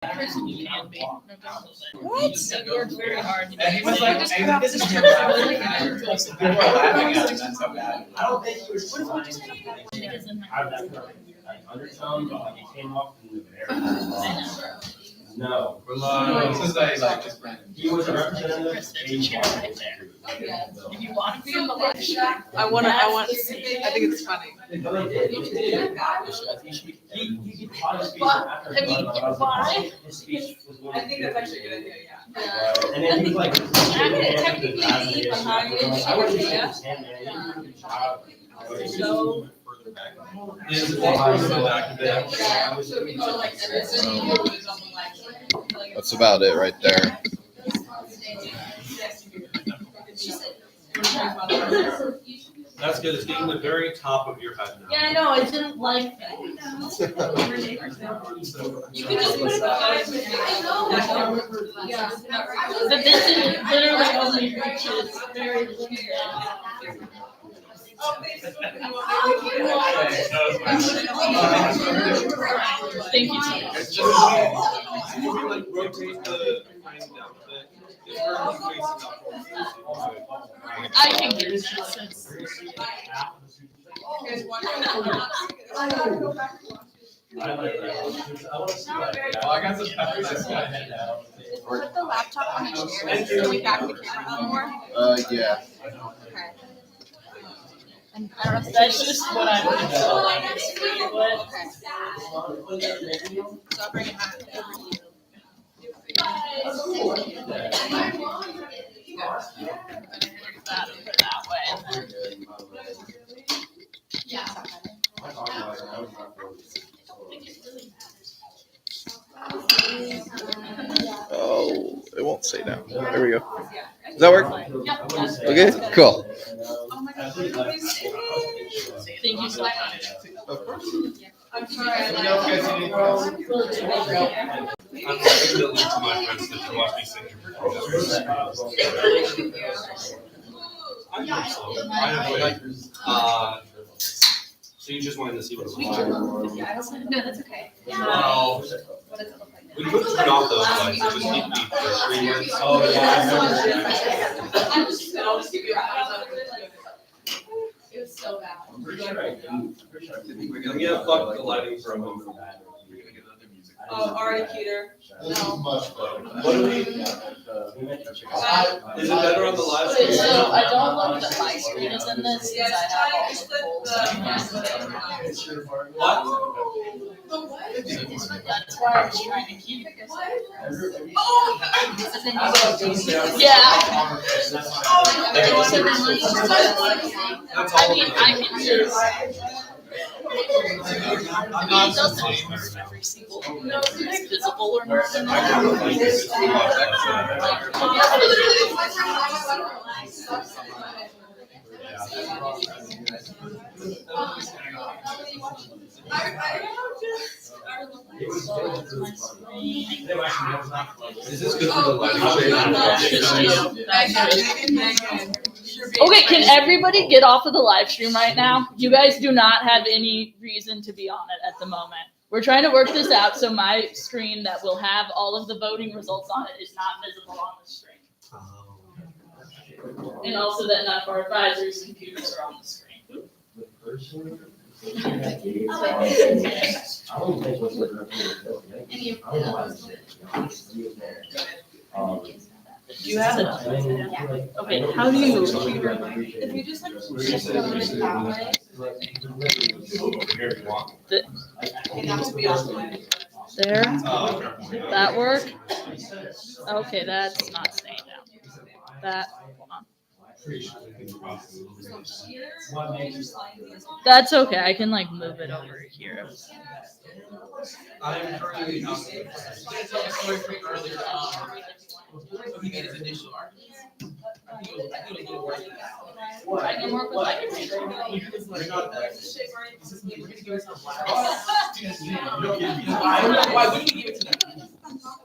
person you can be. What? He worked very hard. And he was like, Just hey, put out this this is term your for last really week. good. People are laughing at him, that's so bad. I don't think he was trying to. She doesn't I have. have that undertone, but like it came off in the No. This is like just random. He was a representative. Chris, there's a chair right there. If you want to be in the lunch. I want. I think it's funny. No, they did. He did. He taught his speech after I mean, why? his speech was going I think that's actually a good idea. Yeah. And then he was like, Technically, leave behind it. I wouldn't say Yeah. it's him, man. He did a good job. So. Is it back a bit? So we go like everything. That's about it right there. That's good. It's getting the very top of your head now. Yeah, I know. I didn't like that. You can just put it behind. Yeah. But this is literally only reaches very limited. Thank you so much. It's just, you can like rotate the frame down a bit. It's very facing up. I can get it since. Well, I got some peppers. Put the laptop on the chair so we back the camera up more. Yeah. Okay. And I don't know if That's just what I would feel like it's free with. Okay. So I'll bring it back over to you. That way. Yeah. Oh, it won't say down. There we go. Does that work? Okay, cool. Oh my gosh, look at this. Thank you so much. I'm sorry. Let me know if you guys need anything else. I'm sending the link to my friends that can watch me sing your I hope so. I have so you just wanted to see what it was like? No, that's okay. Well, What does it look like we now? could turn off those lights. It just need to be for 3 minutes. Oh, yeah. I'll just give you a It was so bad. I'm pretty sure I do. I'm pretty sure I did. We're gonna get fuck the lighting for a moment. Oh, already cuter. This is much better. What do we? Is it better on the live Okay, stream? so I don't love that my screen is in this Yes, since I have all just the put polls. What? That's why I was trying to keep it. Yeah. I mean, I can just. I'm not It doesn't matter every single one if it's visible or not. Is this good for the lighting? Okay, can everybody get off of the live stream right now? You guys do not have any reason to be on it at the moment. We're trying to work this out so my screen that will have all of the voting results on it is not visible on the screen. And also that none of our advisors' computers are on the screen. The person. I don't think what's the. Do you have it? Okay, how do you? If you just like shift it over that way, it has to be on the way. There? That work? Okay, that's not staying down. That, hold on. That's okay, I can like move it over here. I'm currently not. He made his initial arguments. I think it was a little worse than that. I can work with like. Why wouldn't you give it to them?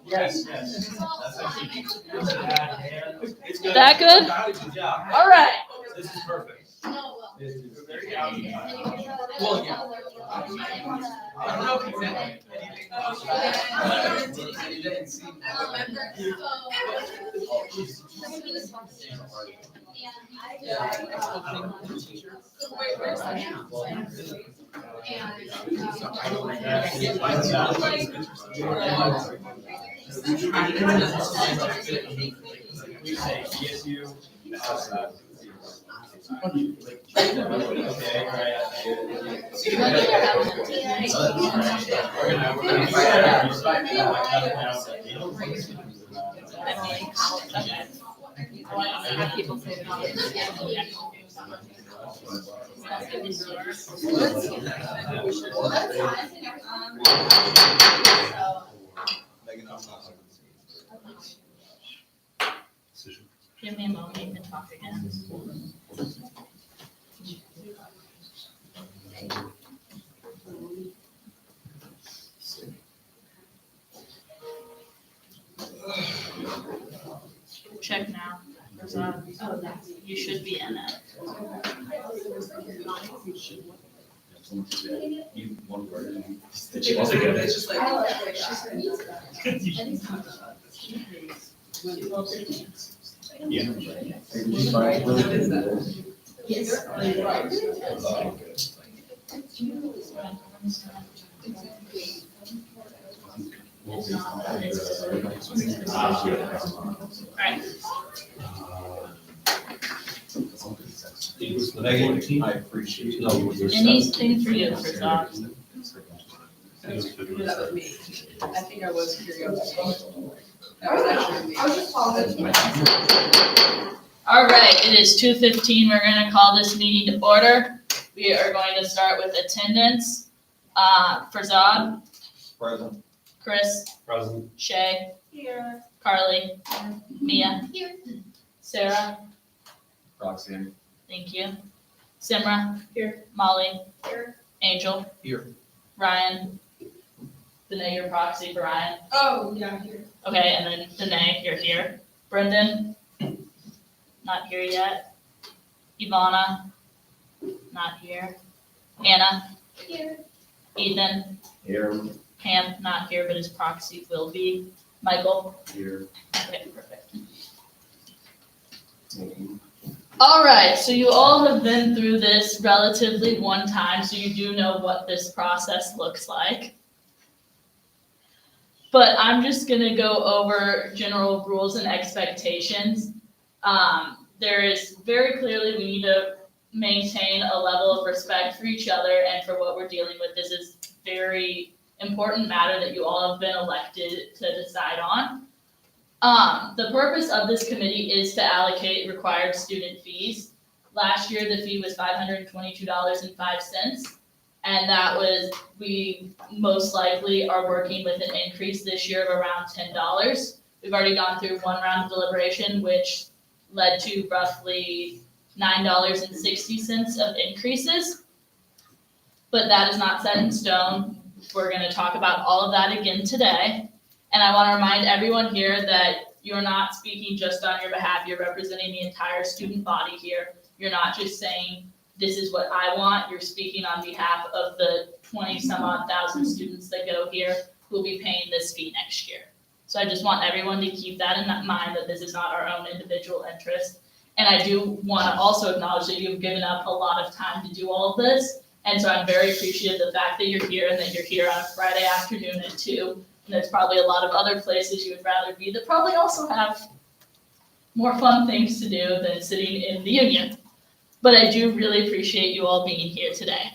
Yes. That good? Yeah. All right. This is perfect. Well, yeah. I don't know if he said anything. Have people say Give me a moment, you can talk again. Check now. You should be in it. Alright, Megan, I appreciate it. anything for you, Prasad? that was me. I think I was curious. That was actually me. I was just following. All right, it is 2:15. We're going to call this meeting to order. We are going to start with attendance. Farzad, Present. Chris, Present. Shay, Here. Carly, Mia, Here. Sarah, Roxanne. thank you. Simra, Here. Molly, Here. Angel, Here. Ryan, Danae, your proxy for Ryan. Oh, yeah, here. Okay, and then Danae, you're here. Brendan, not here yet. Ivana, not here. Anna, Here. Ethan, Here. Pam, not here, but his proxy will be. Michael, Here. okay, perfect. All right, so you all have been through this relatively one time, so you do know what this process looks like. But I'm just gonna go over general rules and expectations. There is very clearly, we need to maintain a level of respect for each other and for what we're dealing with. This is very important matter that you all have been elected to decide on. The purpose of this committee is to allocate required student fees. Last year, the fee was $522.05. And that was, we most likely are working with an increase this year of around $10. We've already gone through one round of deliberation, which led to roughly $9.60 of increases. But that is not set in stone. We're gonna talk about all of that again today. And I wanna remind everyone here that you're not speaking just on your behalf, you're representing the entire student body here. You're not just saying, this is what I want, you're speaking on behalf of the 20 some odd thousand students that go here who will be paying this fee next year. So I just want everyone to keep that in mind, that this is not our own individual interest. And I do wanna also acknowledge that you've given up a lot of time to do all of this. And so I'm very appreciative of the fact that you're here and that you're here on a Friday afternoon at 2. And there's probably a lot of other places you would rather be that probably also have more fun things to do than sitting in the union. But I do really appreciate you all being here today.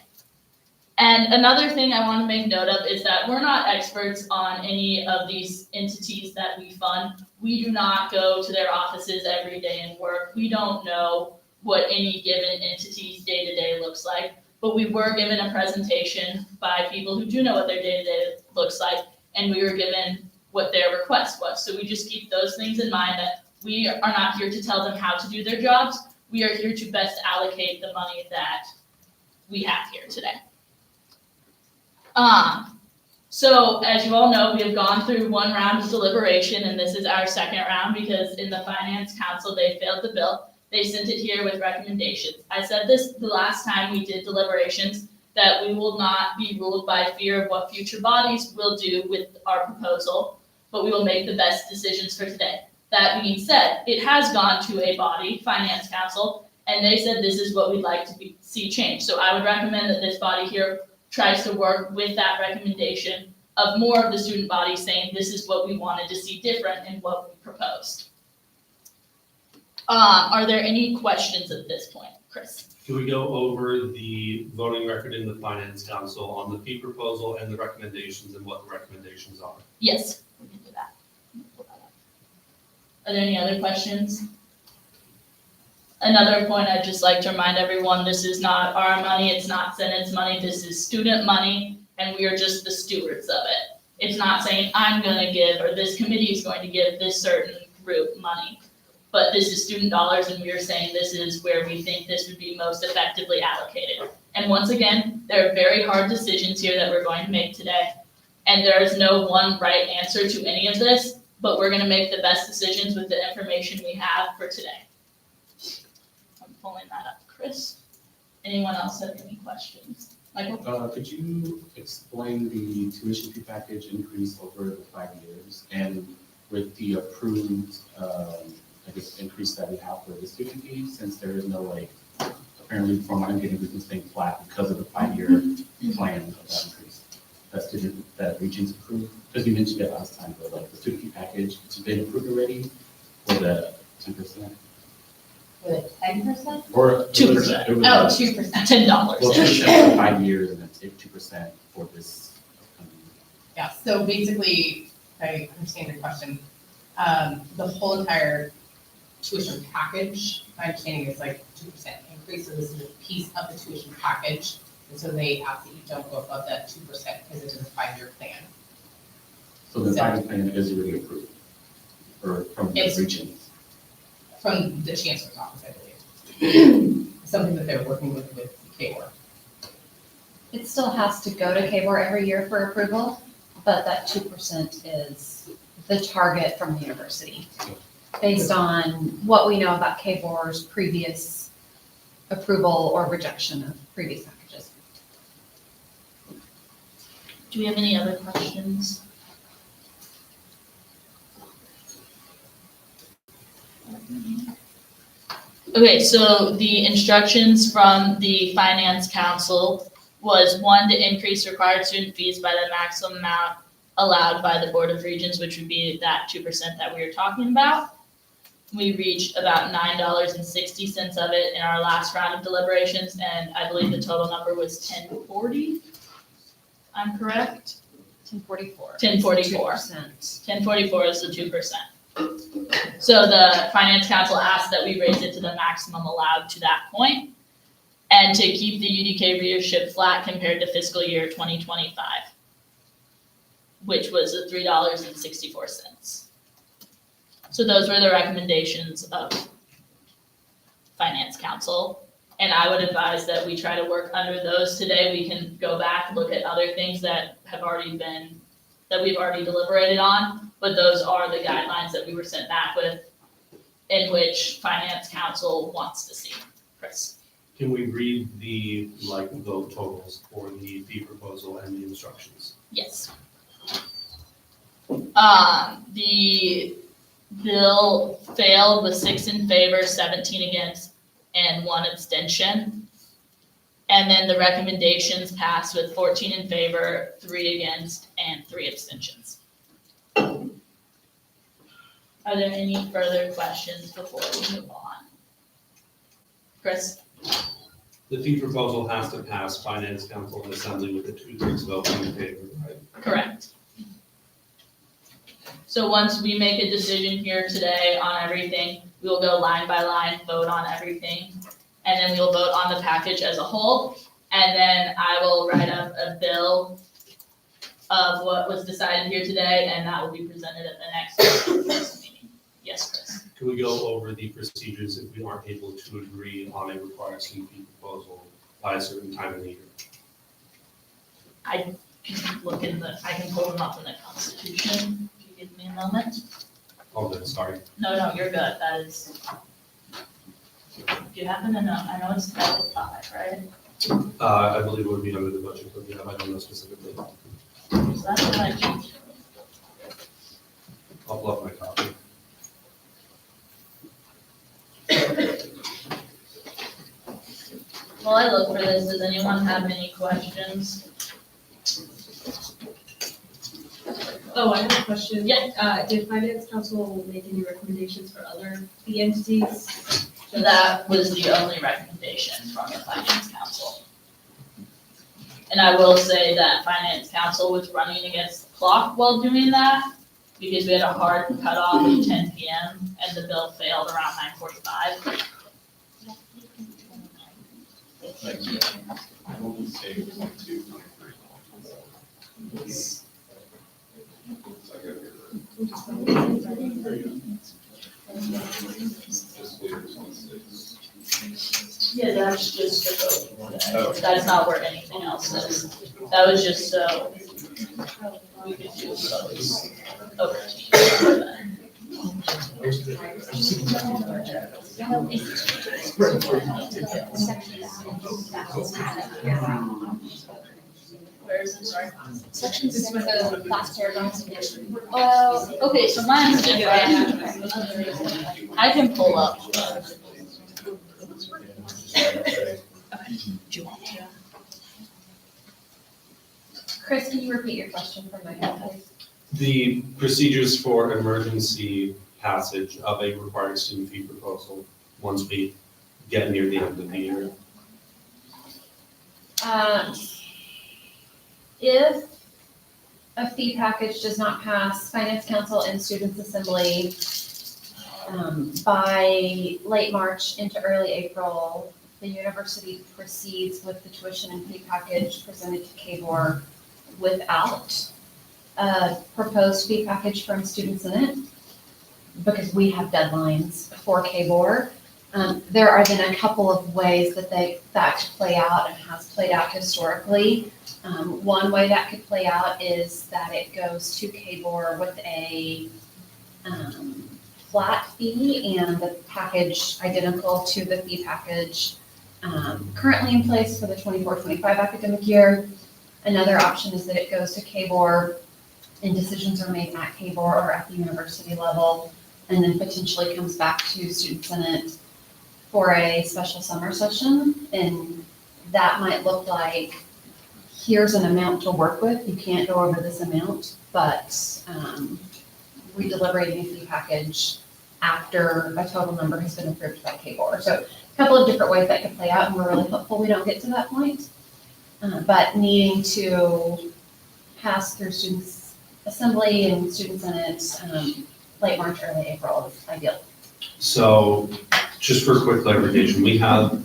And another thing I want to make note of is that we're not experts on any of these entities that we fund. We do not go to their offices every day and work. We don't know what any given entity's day-to-day looks like. But we were given a presentation by people who do know what their day-to-day looks like, and we were given what their request was. So we just keep those things in mind, that we are not here to tell them how to do their jobs. We are here to best allocate the money that we have here today. So as you all know, we have gone through one round of deliberation, and this is our second round because in the Finance Council, they failed the bill. They sent it here with recommendations. I said this the last time we did deliberations, that we will not be ruled by fear of what future bodies will do with our proposal, but we will make the best decisions for today. That being said, it has gone to a body, Finance Council, and they said this is what we'd like to see changed. So I would recommend that this body here tries to work with that recommendation of more of the student body saying this is what we wanted to see different in what we proposed. Are there any questions at this point, Chris? Can we go over the voting record in the Finance Council on the fee proposal and the recommendations and what the recommendations are? Yes, we can do that. Are there any other questions? Another point I'd just like to remind everyone, this is not our money, it's not Senate's money, this is student money, and we are just the stewards of it. It's not saying I'm gonna give, or this committee is going to give this certain group money, but this is student dollars, and we are saying this is where we think this would be most effectively allocated. And once again, there are very hard decisions here that we're going to make today, and there is no one right answer to any of this, but we're gonna make the best decisions with the information we have for today. I'm pulling that up, Chris. Anyone else have any questions? Michael? Could you explain the tuition fee package increase over the 5 years and with the approved, increase that we have for the student fee, since there is no apparently from what I'm getting, we can stay flat because of the 5-year plan of that increase. That Regents approved, because you mentioned it last time, but the student fee package, it's been approved already for the 10%? Was it 10%? Or 2%. It was, Oh, 2%. $10. Well, 2% for 5 years and then take 2% for this. Yeah, so basically, if I understand your question, the whole entire tuition package, my understanding is 2% increase, so this is a piece of the tuition package. And so they ask that you don't go above that 2% because it's a 5-year plan. So the 5-year plan is already approved, or from the It's- Regents? From the chancellor's office, I believe. Something that they're working with KOR. It still has to go to KBOR every year for approval, but that 2% is the target from the university based on what we know about KBOR's previous approval or rejection of previous packages. Do we have any other questions? Okay, so the instructions from the Finance Council was 1, to increase required student fees by the maximum amount allowed by the Board of Regents, which would be that 2% that we were talking about. We reached about $9.60 of it in our last round of deliberations, and I believe the total number was 1040. I'm correct? 1044. 1044. 2%. 1044 is the 2%. So the Finance Council asked that we raise it to the maximum allowed to that point, and to keep the UDK readership flat compared to fiscal year 2025, which was the $3.64. So those were the recommendations of Finance Council, and I would advise that we try to work under those today. We can go back, look at other things that have already been, that we've already deliberated on, but those are the guidelines that we were sent back with, in which Finance Council wants to see. Chris? Can we read the vote totals for the fee proposal and the instructions? Yes. The bill failed with 6 in favor, 17 against, and 1 abstention. And then the recommendations passed with 14 in favor, 3 against, and 3 abstentions. Are there any further questions before we move on? Chris? The fee proposal has to pass Finance Council and Assembly with a 2/3 vote in favor, right? Correct. So once we make a decision here today on everything, we will go line by line, vote on everything, and then we'll vote on the package as a whole. And then I will write up a bill of what was decided here today, and that will be presented at the next meeting. Yes, Chris? Can we go over the procedures if we aren't able to agree on a required student fee proposal by a certain time in the year? I can look in the, I can pull them up in the Constitution. If you give me a moment. Oh, good, sorry. No, you're good. That is. Do you happen to know? I know it's Title 5, right? I believe it would be under the budget, but yeah, I don't know specifically. Is that what I changed? I'll pull up my copy. While I look for this, does anyone have any questions? Oh, I have a question. Yeah. Did finance council make any recommendations for other fee entities? That was the only recommendation from the finance council. And I will say that finance council was running against the clock while doing that, because we had a hard cutoff at 10 PM and the bill failed around 9:45. I will say 22, 23. Yeah, that's just the vote. That's not where anything else is. That was just so we could do votes over Teams. Where is it, sorry? Section 6, the last paragraph. Okay, so mine's different. I can pull up. Chris, can you repeat your question for my please? The procedures for emergency passage of a required student fee proposal once we get near the end of the year. If a fee package does not pass finance council and students assembly by late March into early April, the university proceeds with the tuition and fee package presented to KBOR without a proposed fee package from Student Senate, because we have deadlines for KBOR. There are then a couple of ways that that could play out and has played out historically. One way that could play out is that it goes to KBOR with a flat fee and the package identical to the fee package currently in place for the 24-25 academic year. Another option is that it goes to KBOR and decisions are made at KBOR or at the university level, and then potentially comes back to Student Senate for a special summer session. And that might look like, here's an amount to work with. You can't go over this amount, but we deliberate a fee package after a total number has been approved by KBOR. So a couple of different ways that could play out, and we're really hopeful we don't get to that point. But needing to pass through Students Assembly and Student Senate late March, early April is ideal. So just for quick clarification, we have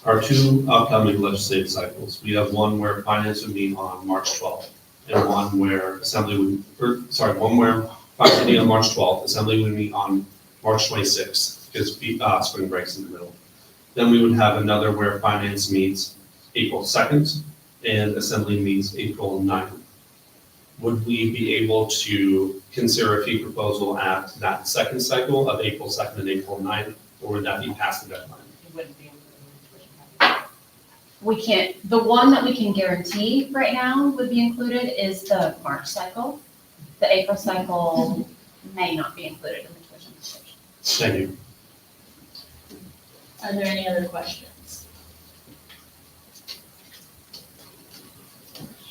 our two upcoming legislative cycles. We have one where finance would meet on March 12th, and one where one where finance would meet on March 12th, assembly would meet on March 26th, because spring breaks in the middle. Then we would have another where finance meets April 2nd, and assembly meets April 9th. Would we be able to consider a fee proposal at that second cycle of April 2nd and April 9th, or would that be past the deadline? It wouldn't be included. We can't, the one that we can guarantee right now would be included is the March cycle. The April cycle may not be included in the tuition description. Thank you. Are there any other questions?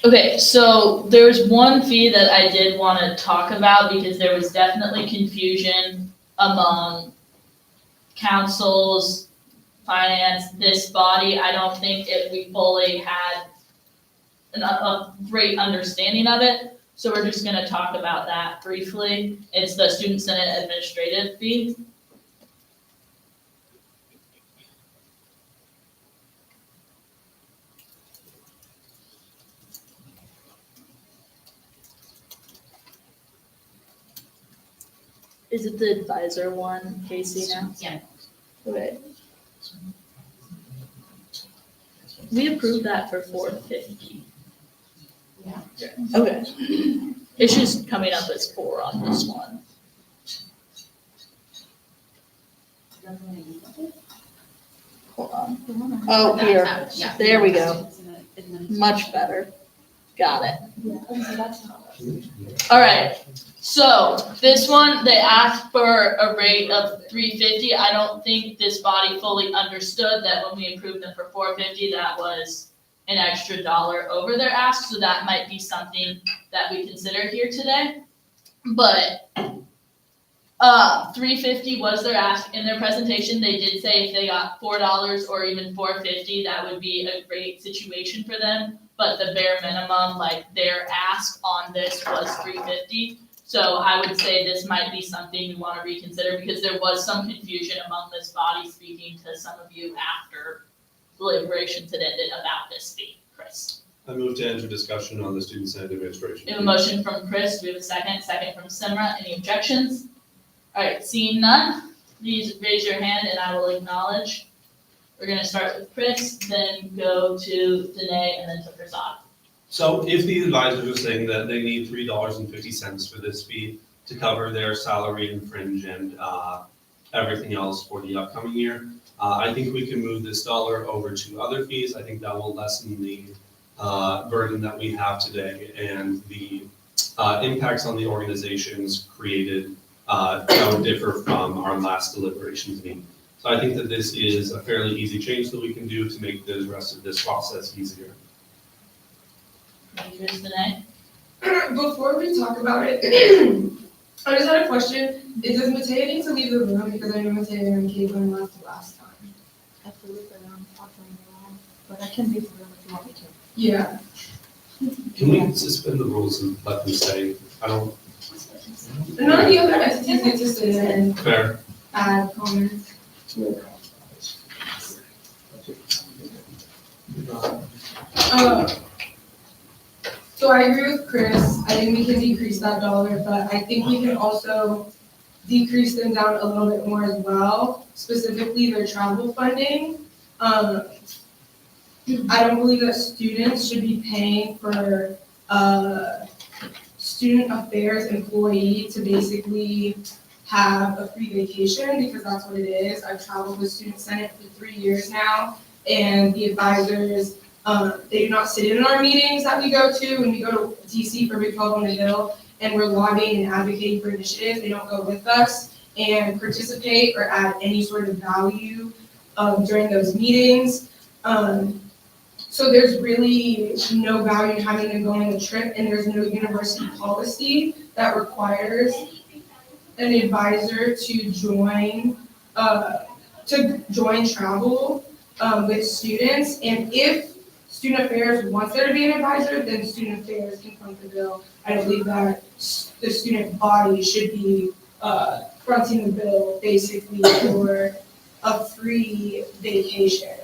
Okay, so there's one fee that I did want to talk about because there was definitely confusion among councils, finance, this body. I don't think we fully had a great understanding of it. So we're just gonna talk about that briefly. It's the Student Senate administrative fee. Is it the advisor one, Casey, now? Yeah. Okay. We approved that for $450. Yeah. Okay. It's just coming up as 4 on this one. Hold on. Oh, here. Yeah. There we go. Much better. Got it. All right. So this one, they asked for a rate of $3.50. I don't think this body fully understood that when we approved them for $4.50, that was an extra $1 over their ask. So that might be something that we consider here today. But $3.50 was their ask in their presentation. They did say if they got $4 or even $4.50, that would be a great situation for them. But the bare minimum, like their ask on this was $3.50. So I would say this might be something you want to reconsider because there was some confusion among this body speaking to some of you after deliberations had ended about this fee. Chris. I move to enter discussion on the student senate administration. We have a motion from Chris. We have a second from Simra. Any objections? All right, seeing none, please raise your hand and I will acknowledge. We're going to start with Chris, then go to Danae, and then to Prasad. So if the advisors are saying that they need $3.50 for this fee to cover their salary and fringe and everything else for the upcoming year, I think we can move this dollar over to other fees. I think that will lessen the burden that we have today and the impacts on the organizations created that would differ from our last deliberations meeting. So I think that this is a fairly easy change that we can do to make the rest of this process easier. Thank you, Ms. Danae. Before we talk about it, I just had a question. Does Mateo need to leave the room? Because I know Mateo and Caitlin left last time. I have to leave the room, but I can leave the room if you want me to. Yeah. Can we suspend the rules and let them stay? I don't. None of the other entities get to sit in and Fair. add comments. So I agree with Chris. I think we can decrease that $1, but I think we can also decrease them down a little bit more as well, specifically their travel funding. I don't believe that students should be paying for student affairs employee to basically have a free vacation because that's what it is. I've traveled with Student Senate for 3 years now, and the advisors, they do not sit in our meetings that we go to when we go to DC for Big 12 on the Hill, and we're lobbying and advocating for initiatives. They don't go with us and participate or add any sort of value during those meetings. So there's really no value in having them go on the trip, and there's no university policy that requires an advisor to join travel with students. And if Student Affairs wants there to be an advisor, then Student Affairs can fund the bill. I believe that the student body should be fronting the bill basically for a free vacation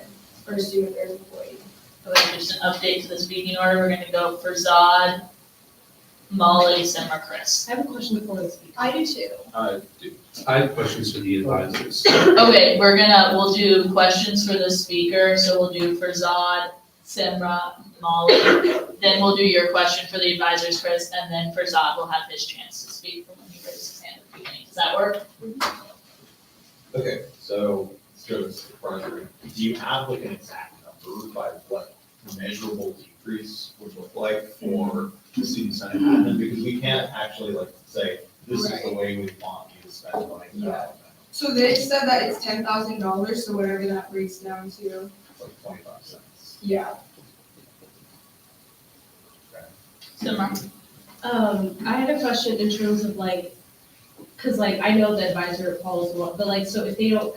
for a Student Affairs employee. Okay, just an update to the speaking order. We're going to go for Zod, Molly, Simra, Chris. I have a question before we speak. I do too. I have questions for the advisors. Okay, we'll do questions for the speaker. So we'll do for Zod, Simra, Molly. Then we'll do your question for the advisors, Chris, and then for Zod, we'll have his chance to speak from when he raises his hand at the beginning. Does that work? Okay, so let's go further. Do you have like an exact number by what measurable decrease would look like for the student senate admin? Because we can't actually like say, this is the way we want you to spend money. Yeah. So they said that it's $10,000, so whatever that breaks down to. Like 25 cents. Yeah. Simra. I had a question in terms of like, cause like, I know the advisor follows the law, but like, so if they don't,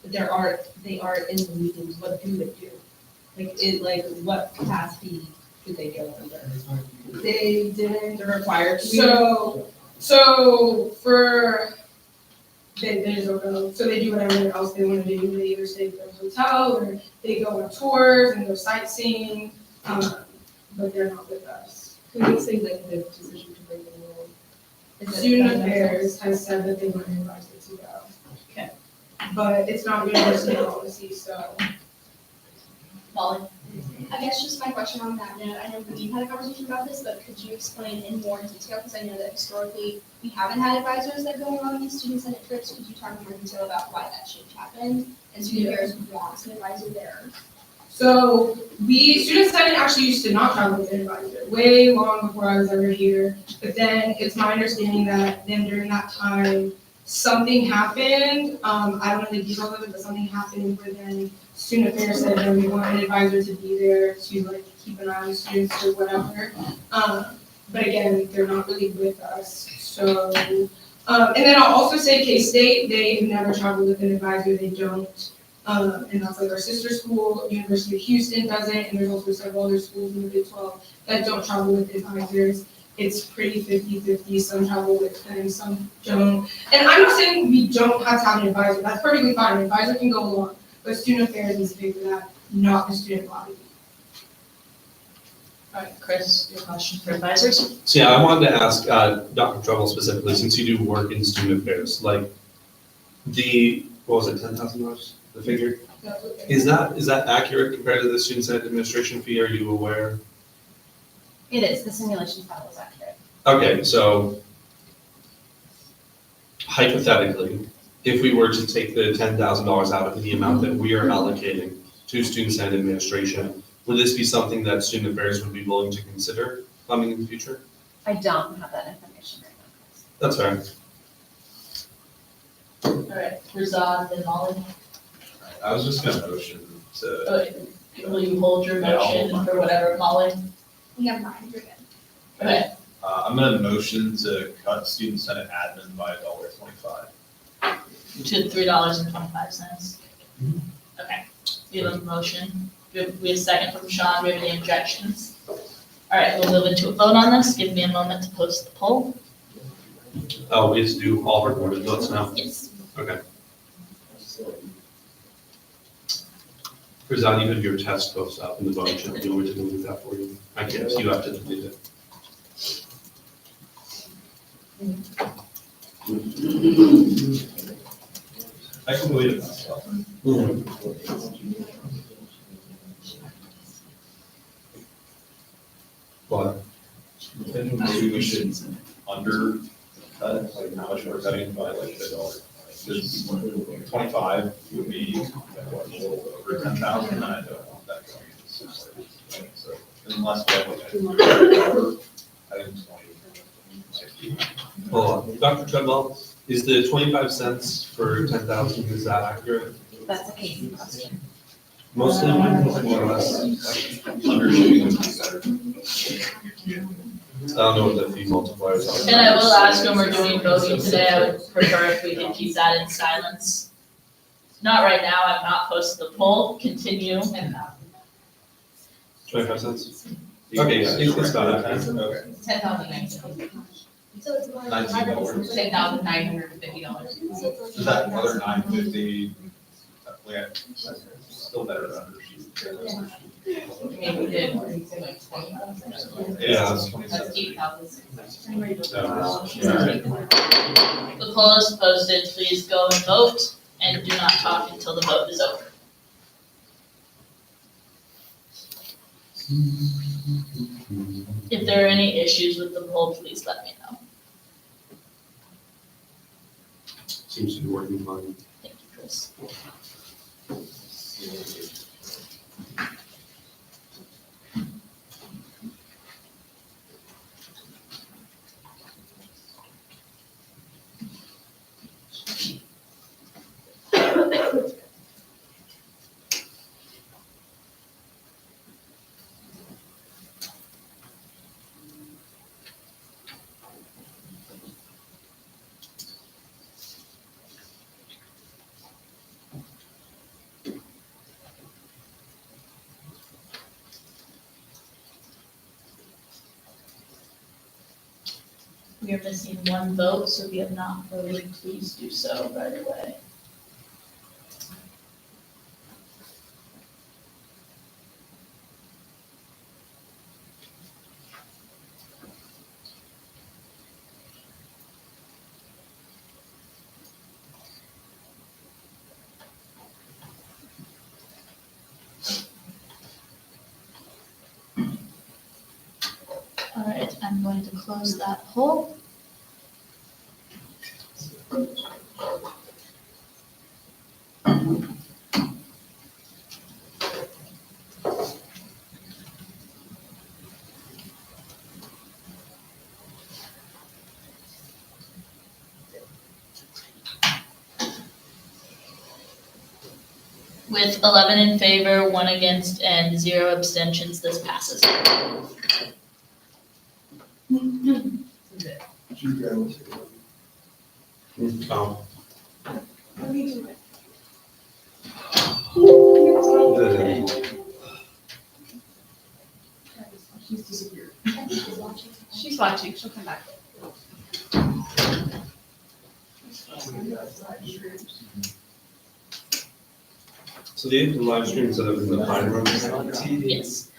they aren't in the meetings, what do they do? Like, what capacity do they go under? They didn't. They're required to be. So for, they just don't go. So they do whatever else they want to do. They either stay at the hotel or they go on tours and go sightseeing, but they're not with us. Who makes the executive decision to bring them in? Student Affairs has said that they want advisors to go. Okay. But it's not university policy, so. Molly. I guess just my question on that note, I know we've had a conversation about this, but could you explain in more detail, because I know that historically we haven't had advisors that go on these student senate trips, could you talk in more detail about why that change happened? And student affairs wants an advisor there. So student senate actually used to not travel with an advisor, way long before I was ever here. But then it's my understanding that then during that time, something happened. I don't know the details of it, but something happened where then student affairs said that we want an advisor to be there to like keep an eye on the students or whatever. But again, they're not really with us. So, and then I'll also say K-State, they've never traveled with an advisor, they don't. And that's like our sister school, University of Houston doesn't, and there's also several other schools in the Big 12 that don't travel with advisors. It's pretty 50-50, some travel with them, some don't. And I'm not saying we don't have to have an advisor, that's perfectly fine, an advisor can go along, but student affairs needs to pay for that, not the student body. All right, Chris, your question for advisors? So yeah, I wanted to ask Dr. Treble specifically, since you do work in student affairs, like what was it, $10,000, the figure? Is that accurate compared to the student senate administration fee? Are you aware? It is, the simulation file is accurate. Okay, so hypothetically, if we were to take the $10,000 out of the amount that we are allocating to student senate administration, would this be something that student affairs would be willing to consider funding in the future? I don't have that information right now, Chris. That's fair. All right, Razan and Molly. I was just gonna motion to, Will you hold your Yeah, I'll hold motion mine. for whatever, Molly? Never mind, you're good. Okay, I'm gonna motion to cut student senate admin by $1.25. to $3.25. Okay, we have a motion. We have a second from Sean. We have any objections? All right, we'll move into a vote on this. Give me a moment to post the poll. Oh, we just do all recorded votes now? Yes. Okay. Razan, you have your test post up in the vote, should you want me to delete that for you? I can't, you have to delete it. I can delete it myself. What? Maybe we should undercut, like how much we're cutting by like $1. Because 25 would be what, a little over 10,000, and I don't want that going into so unless we have like I think 20. Hold on, Dr. Treadwell, is the 25 cents for 10,000, is that accurate? That's a Casey question. Mostly, more or less? Undershooting would be better. I don't know what the fee multipliers are. And I will ask when we're doing voting today, I would prefer if we could keep that in silence. Not right now, I've not posted the poll, continue. 25 cents? Okay, yeah, it's about accurate. Okay. $10,950. So it's more like $19. $10,950. Is that another 950? Yeah, still better than undershoot. Maybe we did, say like 20,000 or something. Yeah, that's 27. That's 8,000. The poll is posted, please go and vote, and do not talk until the vote is over. If there are any issues with the poll, please let me know. Seems to be working fine. Thank you, Chris. We are missing one vote, so if you have not voted, please do so right away. I'm going to close that poll. With 11 in favor, 1 against, and 0 abstentions, this passes. Um, She's disappeared. She's watching, she'll come back. So the live streams that have been the fine room. Yes.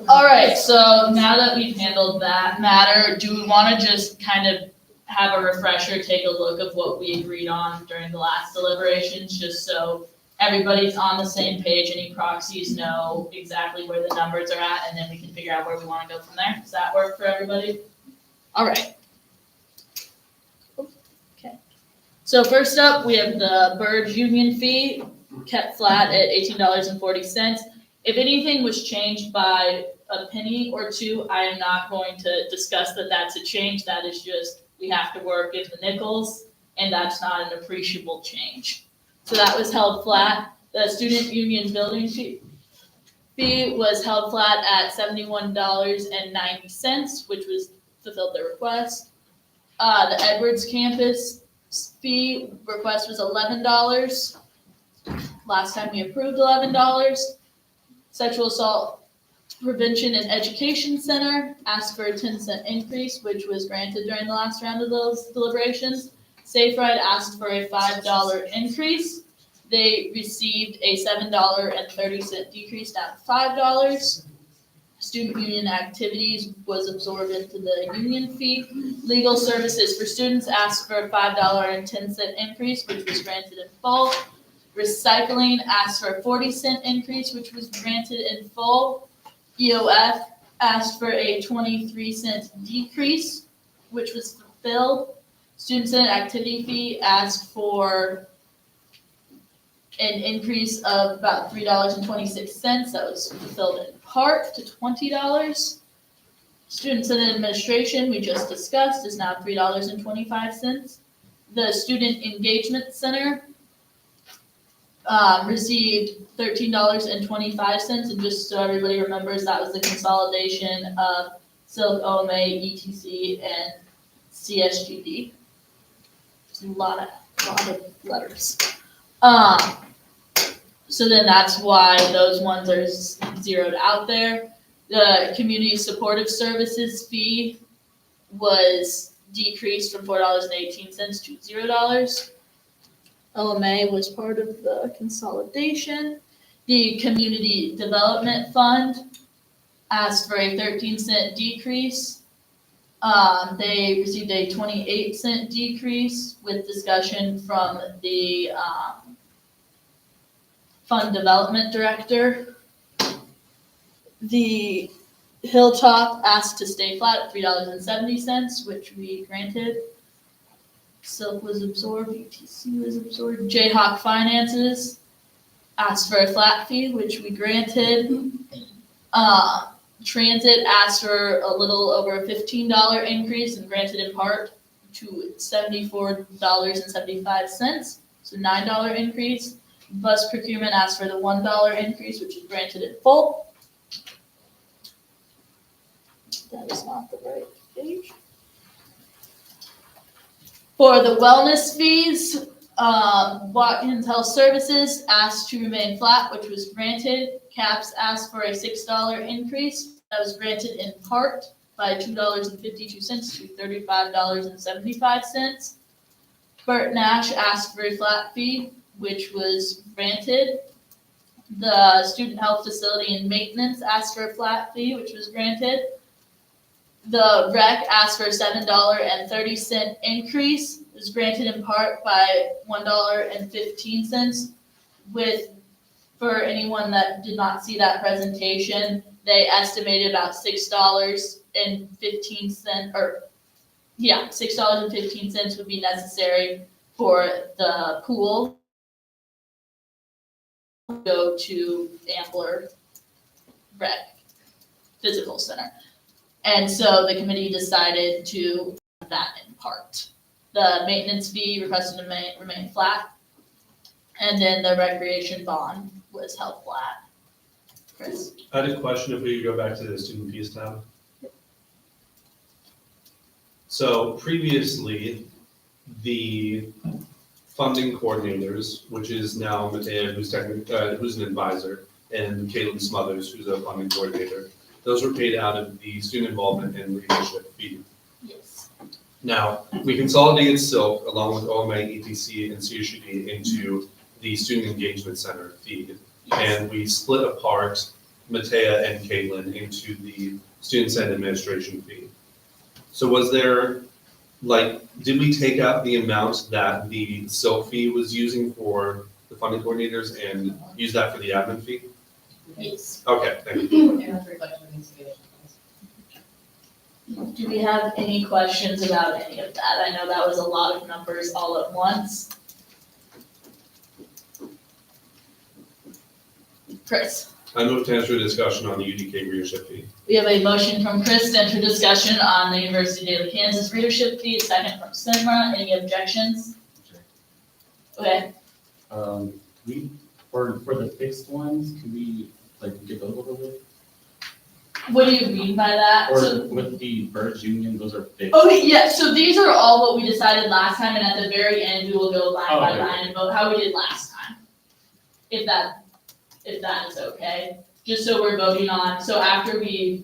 All right, so now that we've handled that matter, do we want to just kind of have a refresher, take a look of what we agreed on during the last deliberations, just so everybody's on the same page, any proxies know exactly where the numbers are at, and then we can figure out where we want to go from there? Does that work for everybody? All right. Okay. So first up, we have the Burge union fee kept flat at $18.40. If anything was changed by a penny or two, I am not going to discuss that that's a change. That is just, we have to work with the nickels, and that's not an appreciable change. So that was held flat. The student union building fee was held flat at $71.90, which was fulfilled their request. The Edwards campus fee request was $11. Last time we approved $11. Sexual Assault Prevention and Education Center asked for a 10-cent increase, which was granted during the last round of those deliberations. Safe Ride asked for a $5 increase. They received a $7.30 decrease down to $5. Student union activities was absorbed into the union fee. Legal services for students asked for a $5.10 increase, which was granted in full. Recycling asked for a 40-cent increase, which was granted in full. EOF asked for a 23-cent decrease, which was fulfilled. Student Senate activity fee asked for an increase of about $3.26. That was fulfilled in part to $20. Student Senate administration, we just discussed, is now $3.25. The Student Engagement Center received $13.25, and just so everybody remembers, that was the consolidation of Silk, OMA, ETC, and CSGD. A lot of letters. So then that's why those ones are zeroed out there. The Community Supportive Services fee was decreased from $4.18 to $0. OMA was part of the consolidation. The Community Development Fund asked for a 13-cent decrease. They received a 28-cent decrease with discussion from the Fund Development Director. The Hilltop asked to stay flat at $3.70, which we granted. Silk was absorbed, UTC was absorbed. Jayhawk Finances asked for a flat fee, which we granted. Transit asked for a little over a $15 increase and granted in part to $74.75, so $9 increase. Bus procurement asked for the $1 increase, which is granted in full. That is not the right page. For the wellness fees, Watkins Health Services asked to remain flat, which was granted. CAPS asked for a $6 increase. That was granted in part by $2.52 to $35.75. Burt Nash asked for a flat fee, which was granted. The Student Health Facility and Maintenance asked for a flat fee, which was granted. The rec asked for a $7.30 increase. It was granted in part by $1.15. For anyone that did not see that presentation, they estimated about $6.15 $6.15 would be necessary for the pool to go to Ambler Rec Physical Center. And so the committee decided to fund that in part. The maintenance fee requested to remain flat, and then the recreation bond was held flat. Chris? I had a question if we could go back to the student fees tab. So previously, the funding coordinators, which is now Matea, who's who's an advisor, and Caitlin Smothers, who's a funding coordinator, those were paid out of the student involvement and readership fee. Yes. Now, we consolidated SILK along with OMA, ETC, and CUSD into the student engagement center fee. And we split apart Matea and Caitlin into the student senate administration fee. So was there, did we take out the amount that the SILK fee was using for the funding coordinators and use that for the admin fee? Yes. Okay, thank you. And that's reflected in the Do we have any questions about any of that? I know that was a lot of numbers all at once. Chris? I move to enter a discussion on the UDK readership fee. We have a motion from Chris to enter discussion on the University of Daily Kansas readership fee, a second from Simra. Any objections? Okay, For the fixed ones, can we get those over with? what do you mean by that? So- Or with the Birds Union, those are fixed? Okay, yeah, so these are all what we decided last time, and at the very end, we will go line by Okay. line and vote how we did last time. If that is okay, just so we're voting on, so after we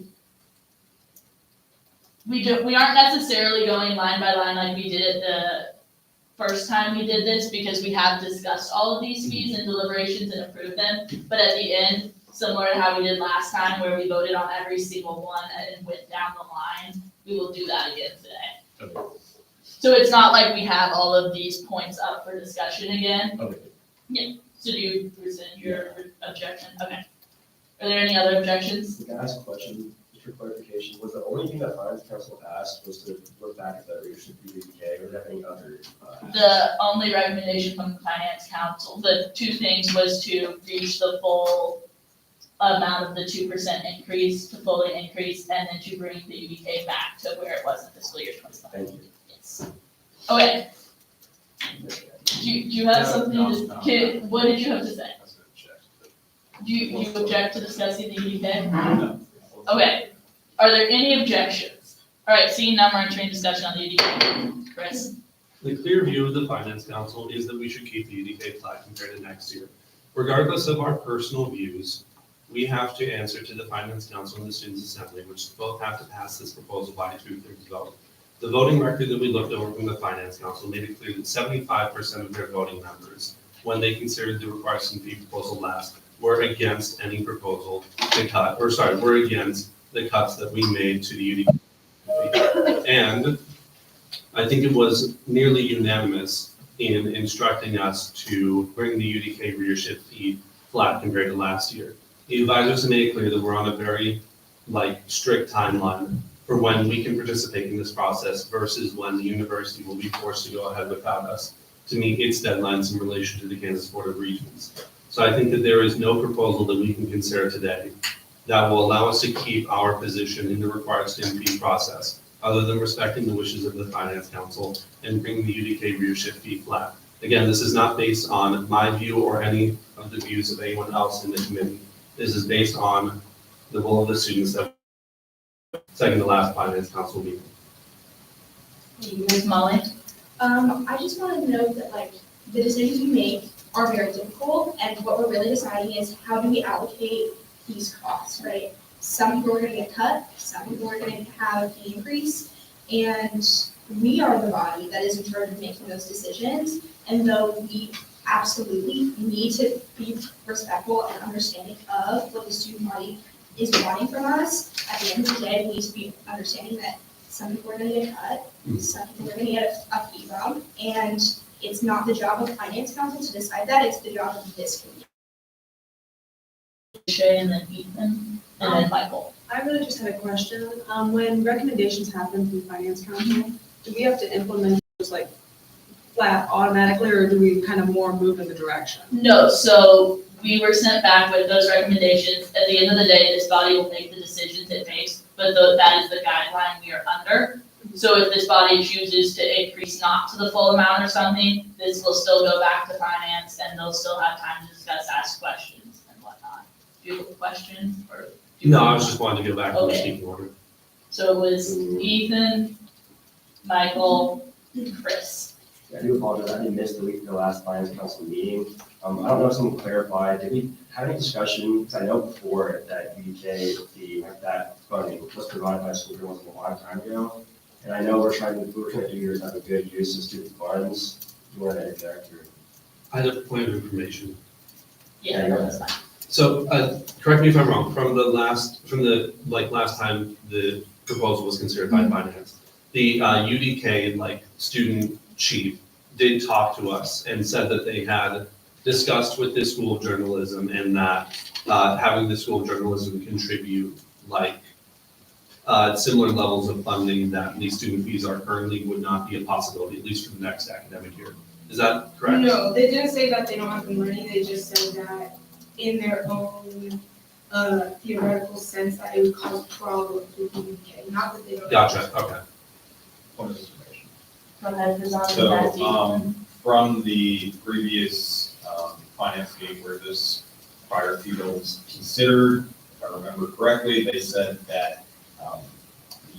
aren't necessarily going line by line like we did it the first time we did this, because we have discussed all of these fees and deliberations and approved them, but at the end, similar to how we did last time, where we voted on every single one and went down the line, we will do that again today. Okay. So it's not like we have all of these points up for discussion again. Okay. So do you present your objection? Okay. Are there any other objections? Can I ask a question, just for clarification? Was the only thing that Finance Council asked was to look back at the readership UDK, or was there any other? The only recommendation from the Finance Council, the two things was to reach the full amount of the 2% increase, to fully increase, and then to bring the UDK back to where it was in fiscal year 25. Thank you. Yes. Okay. Do you have something to, what did you have to say? Do you object to discussing the UDK? No. Okay. Are there any objections? All right, seeing none, we're entering discussion on the UDK. Chris? The clear view of the Finance Council is that we should keep the UDK flat compared to next year. Regardless of our personal views, we have to answer to the Finance Council and the Students' Assembly, which both have to pass this proposal by a 2/3 vote. The voting record that we looked over from the Finance Council made it clear that 75% of their voting members, when they considered the required student fee proposal last, were against any proposal to cut, were against the cuts that we made to the UDK. And I think it was nearly unanimous in instructing us to bring the UDK readership fee flat compared to last year. The advisors have made it clear that we're on a very strict timeline for when we can participate in this process versus when the university will be forced to go ahead without us to meet its deadlines in relation to the Kansas Board of Regents. So I think that there is no proposal that we can consider today that will allow us to keep our position in the required student fee process, other than respecting the wishes of the Finance Council and bringing the UDK readership fee flat. Again, this is not based on my view or any of the views of anyone else in the committee. This is based on the will of the students that second to last Finance Council meeting. Ms. Molly? I just want to note that the decisions we make are very difficult, and what we're really deciding is how do we allocate these costs, right? Some people are going to get cut, some people are going to have a fee increase, and we are the body that is in charge of making those decisions. And though we absolutely need to be respectful and understanding of what the student body is wanting from us, at the end of the day, we need to be understanding that some people are going to get cut, some people are going to get a fee bump, and it's not the job of Finance Council to decide that, it's the job of this committee. Shay and then Ethan. and then Michael. I really just had a question. When recommendations happen from finance council, do we have to implement those like flat automatically, or do we kind of more move in the direction? No, so we were sent back with those recommendations. At the end of the day, this body will make the decisions it makes, but that is the guideline we are under. So if this body chooses to increase not to the full amount or something, this will still go back to finance and they'll still have time to discuss, ask questions and whatnot. Do you have a question or? No, I was just wanting to go back to the Okay. speaking order. So it was Ethan, Michael, Chris. I do apologize, I didn't miss the last finance council meeting. I don't know if someone clarified, did we have any discussion, because I know before that UDK, that funding was provided by school journalism a long time ago. And I know we're trying to figure out a good use of student funds. Do you want to interject or? I have a point of information. Yeah, Yeah, that's fine. So, correct me if I'm wrong, from the last time the proposal was considered by finance, the UDK, student chief did talk to us and said that they had discussed with the School of Journalism and that having the School of Journalism contribute similar levels of funding that these student fees are currently would not be a possibility, at least for the next academic year. Is that correct? No, they didn't say that they don't have the money, they just said that in their own theoretical sense that it would cause problems with the UK, not that they don't. Gotcha, okay. Point of information. Go ahead, Fazan, So, that's Ethan. from the previous, finance meeting where this prior fee bill was considered, if I remember correctly, they said that,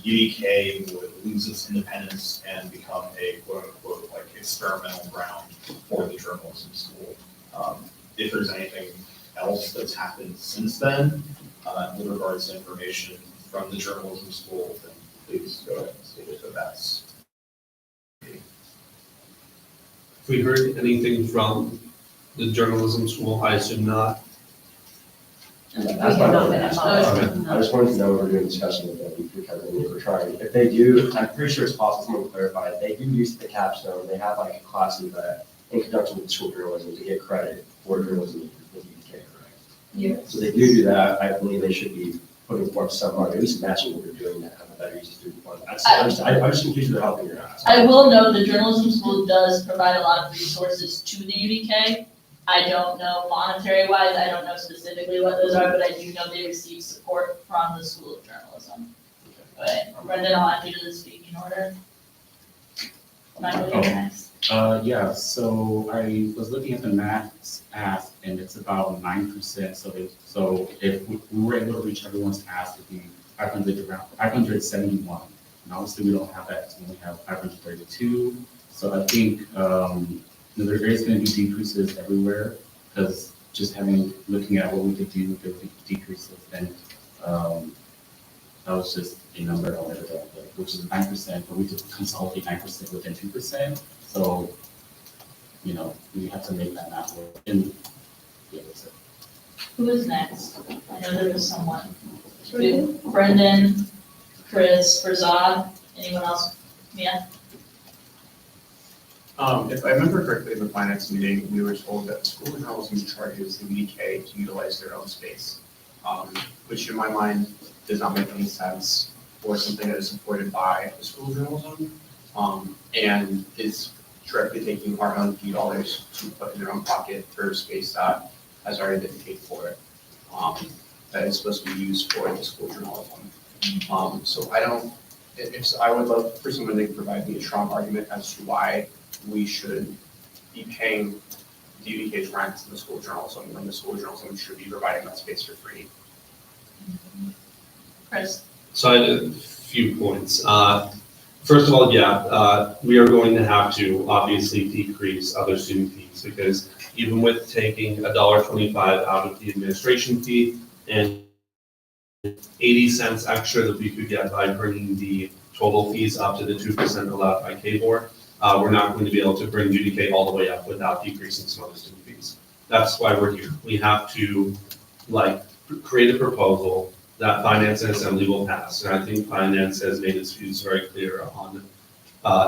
the UDK would lose its independence and become a quote unquote experimental ground for the journalism school. If there's anything else that's happened since then, with regards to information from the journalism school, then please go ahead and state it, so that's. Have we heard anything from the journalism school? I assume not. That's have not not what been I asked. involved. I just wanted to know if we're doing a discussion with them because we were trying. If they do, I'm pretty sure it's possible, someone clarified, they do use the capstone, they have classes that in conjunction with school journalism to get credit for journalism with UDK, correct? Yeah. So they do that, I believe they should be putting forth some money, at least matching what we're doing to have a better use of student funds. I'm just confused with how they're asking. I will know the journalism school does provide a lot of resources to the UDK. I don't know monetary wise, I don't know specifically what those are, but I do know they receive support from the School of Journalism. But Brendan, I'll add you to the speaking order. Michael, you're next. Yeah, so I was looking at the max ask and it's about 9%. So if we were able to reach everyone's ask, it'd be 571. And obviously we don't have that, so we only have 532. So I think there is going to be decreases everywhere because just looking at what we could do, there would be decreases. And that was just a number I wanted to which is 9%, but we could consolidate 9% within 2%. So, we have to make that math work. And yeah, that's it. Who is next? I know there was someone. Brendan, Chris, Farzad, anyone else? Mia? If I remember correctly in the finance meeting, we were told that school journalism charges the UDK to utilize their own space, which in my mind does not make any sense for something that is supported by the school of journalism, and is directly taking our own fee dollars to put in their own pocket for space that has already been paid for it, that is supposed to be used for the school of journalism. So I would love for someone to provide me a strong argument as to why we should be paying the UDK's rent to the school of journalism when the school of journalism should be providing that space for free. Chris? So I had a few points. First of all, we are going to have to obviously decrease other student fees because even with taking $1.25 out of the administration fee and 80 cents extra that we could get by bringing the total fees up to the 2% allowed by KBOR, we're not going to be able to bring UDK all the way up without decreasing some other student fees. That's why we're here. We have to create a proposal that Finance and Assembly will pass. And I think Finance has made its views very clear on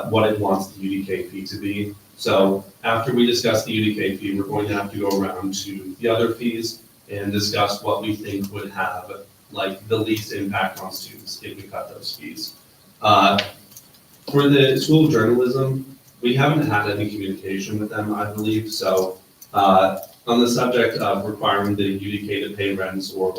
what it wants the UDK fee to be. So after we discuss the UDK fee, we're going to have to go around to the other fees and discuss what we think would have like the least impact on students if we cut those fees. For the School of Journalism, we haven't had any communication with them, I believe, so on the subject of requiring the UDK to pay rents or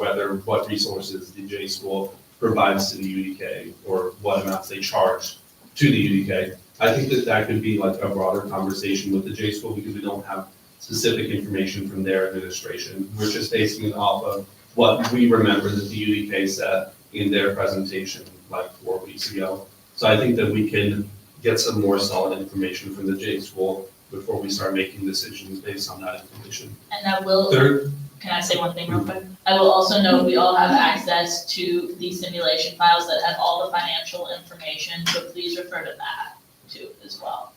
what resources the J School provides to the UDK or what amounts they charge to the UDK, I think that could be like a broader conversation with the J School because we don't have specific information from their administration. We're just basing it off of what we remember that the UDK said in their presentation like 4 weeks ago. So I think that we can get some more solid information from the J School before we start making decisions based on that information. And I will, Third, can I say one thing real quick? I will also note we all have access to the simulation files that have all the financial information, so please refer to that too as well.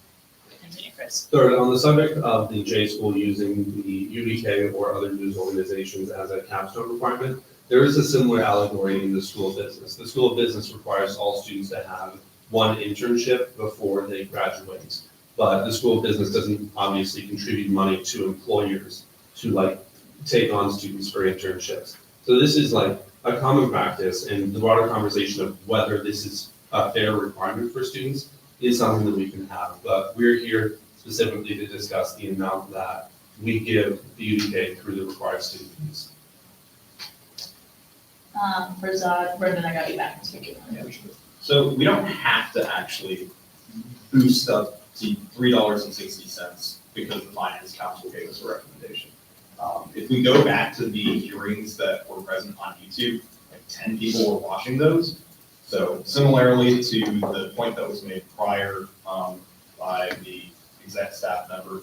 Continue, Chris. third, on the subject of the J School using the UDK or other news organizations as a capstone requirement, there is a similar allegory in the School of Business. The School of Business requires all students to have one internship before they graduate. But the School of Business doesn't obviously contribute money to employers to like take on students for internships. So this is like a common practice, and the broader conversation of whether this is a fair requirement for students is something that we can have. But we're here specifically to discuss the amount that we give the UDK through the required student fees. For Zod, Brendan, I got you back. So we don't have to actually boost up to $3.60 because the Finance Council gave us a recommendation. If we go back to the hearings that were present on YouTube, like 10 people were watching those. So similarly to the point that was made prior by the exec staff member,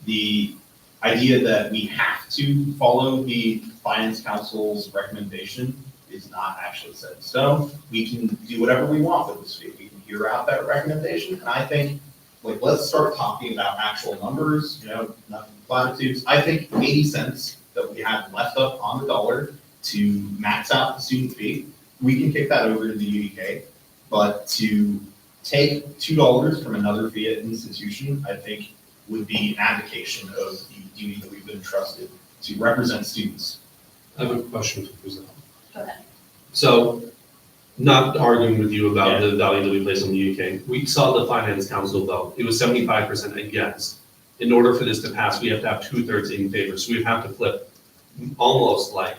the idea that we have to follow the Finance Council's recommendation is not actually set in stone. We can do whatever we want with this fee. We can hear out that recommendation, and I think, like, let's start talking about actual numbers, nothing platitudes. I think 80 cents that we have left up on the dollar to max out the student fee, we can kick that over to the UDK, but to take $2 from another fiat institution, I think would be an abdication of the duty that we've been entrusted to represent students. I have a question for Giselle. Go ahead. So, not arguing with you about the value that we place on the UK. We saw the Finance Council vote. It was 75% against. In order for this to pass, we have to have 2/3 in favor. So we have to flip almost like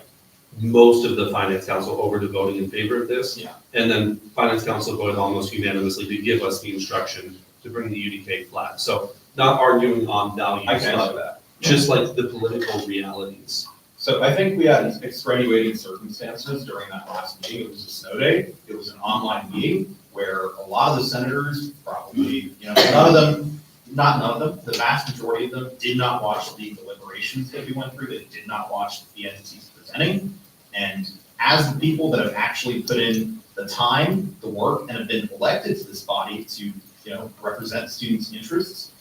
most of the Finance Council over to voting in favor of this. Yeah. And then Finance Council voted almost unanimously to give us the instruction to bring the UDK flat. So not arguing on values, I can but answer that. just like the political realities. So I think we had extenuating circumstances during that last meeting. It was a snow day. It was an online meeting where a lot of the senators probably, not none of them, the vast majority of them did not watch the deliberations that we went through. They did not watch the entities presenting. And as the people that have actually put in the time, the work, and have been elected to this body to, represent students' interests,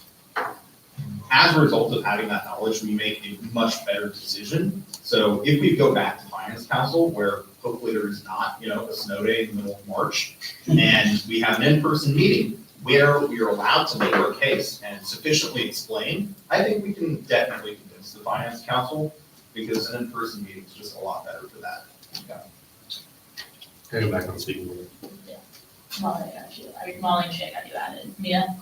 as a result of having that knowledge, we make a much better decision. So if we go back to Finance Council, where hopefully there is not, a snow day in the middle of March, and we have an in-person meeting where we are allowed to make our case and sufficiently explain, I think we can definitely convince the Finance Council, because an in-person meeting is just a lot better for that. Can I go back on speaking with you? Molly got you. Molly and Shay got you added. Mia?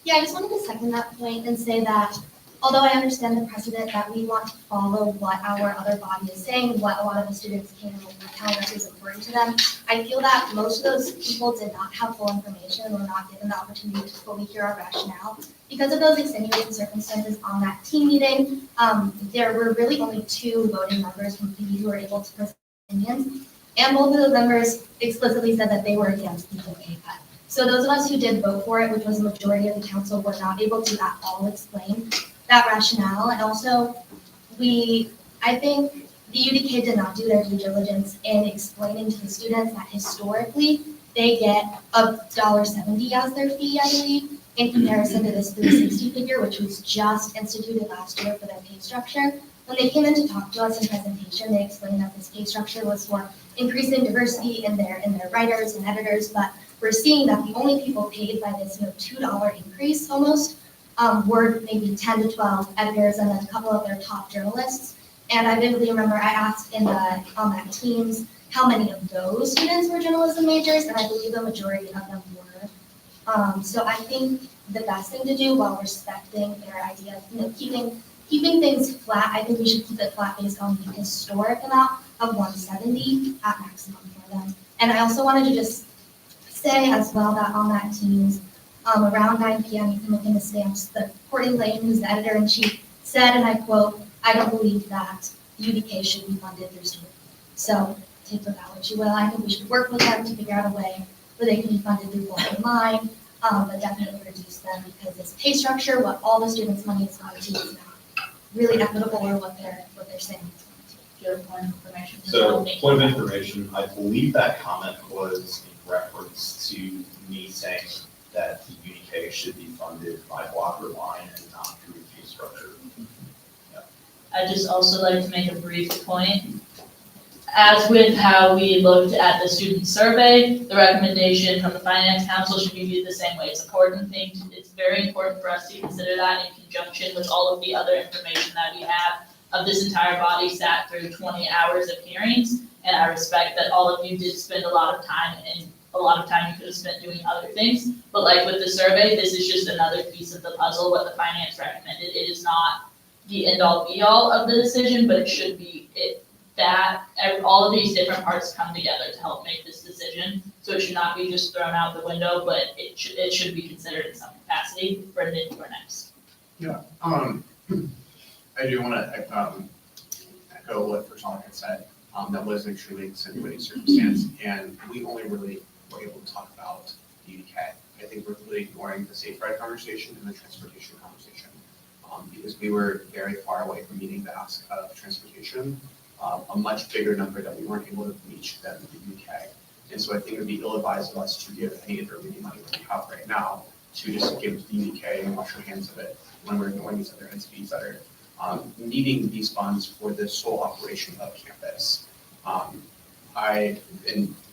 Yeah, I just wanted to second that point and say that although I understand the precedent that we want to follow what our other body is saying, what a lot of the students came and tell us is important to them, I feel that most of those people did not have full information or not given the opportunity to fully hear our rationale. Because of those extenuating circumstances on that team meeting, there were really only 2 voting members from PD who were able to present opinions. And both of those members explicitly said that they were against the pay cut. So those of us who did vote for it, which was the majority of the council, were not able to at all explain that rationale. And also, I think the UDK did not do their due diligence in explaining to the students that historically they get $1.70 as their fee, I believe, in comparison to this $3.60 figure, which was just instituted last year for their pay structure. When they came in to talk to us in presentation, they explained that this pay structure was for increasing diversity in their writers and editors, but we're seeing that the only people paid by this $2 increase almost were maybe 10 to 12 editors and then a couple of their top journalists. And I vividly remember I asked on that Teams how many of those students were journalism majors, and I believe the majority of them were. So I think the best thing to do while respecting their idea of, keeping things flat, I think we should keep it flat based on the historic amount of 170 at maximum for them. And I also wanted to just say as well that on that Teams, around 9 p.m., you can look in the stamps, the Courtney Lane, who's the editor-in-chief, said, and I quote, "I don't believe that UDK should be funded through student." So take with that what you will. I think we should work with them to figure out a way where they can be funded through both online, but definitely reduce them because this pay structure, what all the students' money is going to, is not really equitable or what they're saying it's going to. Do you have a point of information? So, point of information, I believe that comment was in reference to me saying that the UDK should be funded by block or line and not through a fee structure. I'd just also like to make a brief point. As with how we looked at the student survey, the recommendation from the Finance Council should be viewed the same way. It's very important for us to consider that in conjunction with all of the other information that we have of this entire body sat through 20 hours of hearings. And I respect that all of you did spend a lot of time, and a lot of time you could have spent doing other things. But like with the survey, this is just another piece of the puzzle, what the finance recommended. It is not the end all be all of the decision, but it should be all of these different parts come together to help make this decision. So it should not be just thrown out the window, but it should be considered in some capacity. Brendan, you are next. Yeah, I do want to echo what Veronica had said. That was an extremely extenuating circumstance, and we only really were able to talk about the UDK. I think we're really ignoring the safe ride conversation and the transportation conversation, because we were very far away from meeting the ask of transportation, a much bigger number that we weren't able to reach than the UDK. And so I think it would be ill-advised of us to give any of the remaining money that we have right now to just give to the UDK and wash our hands of it when we're ignoring these other entities that are needing these funds for the sole operation of campus.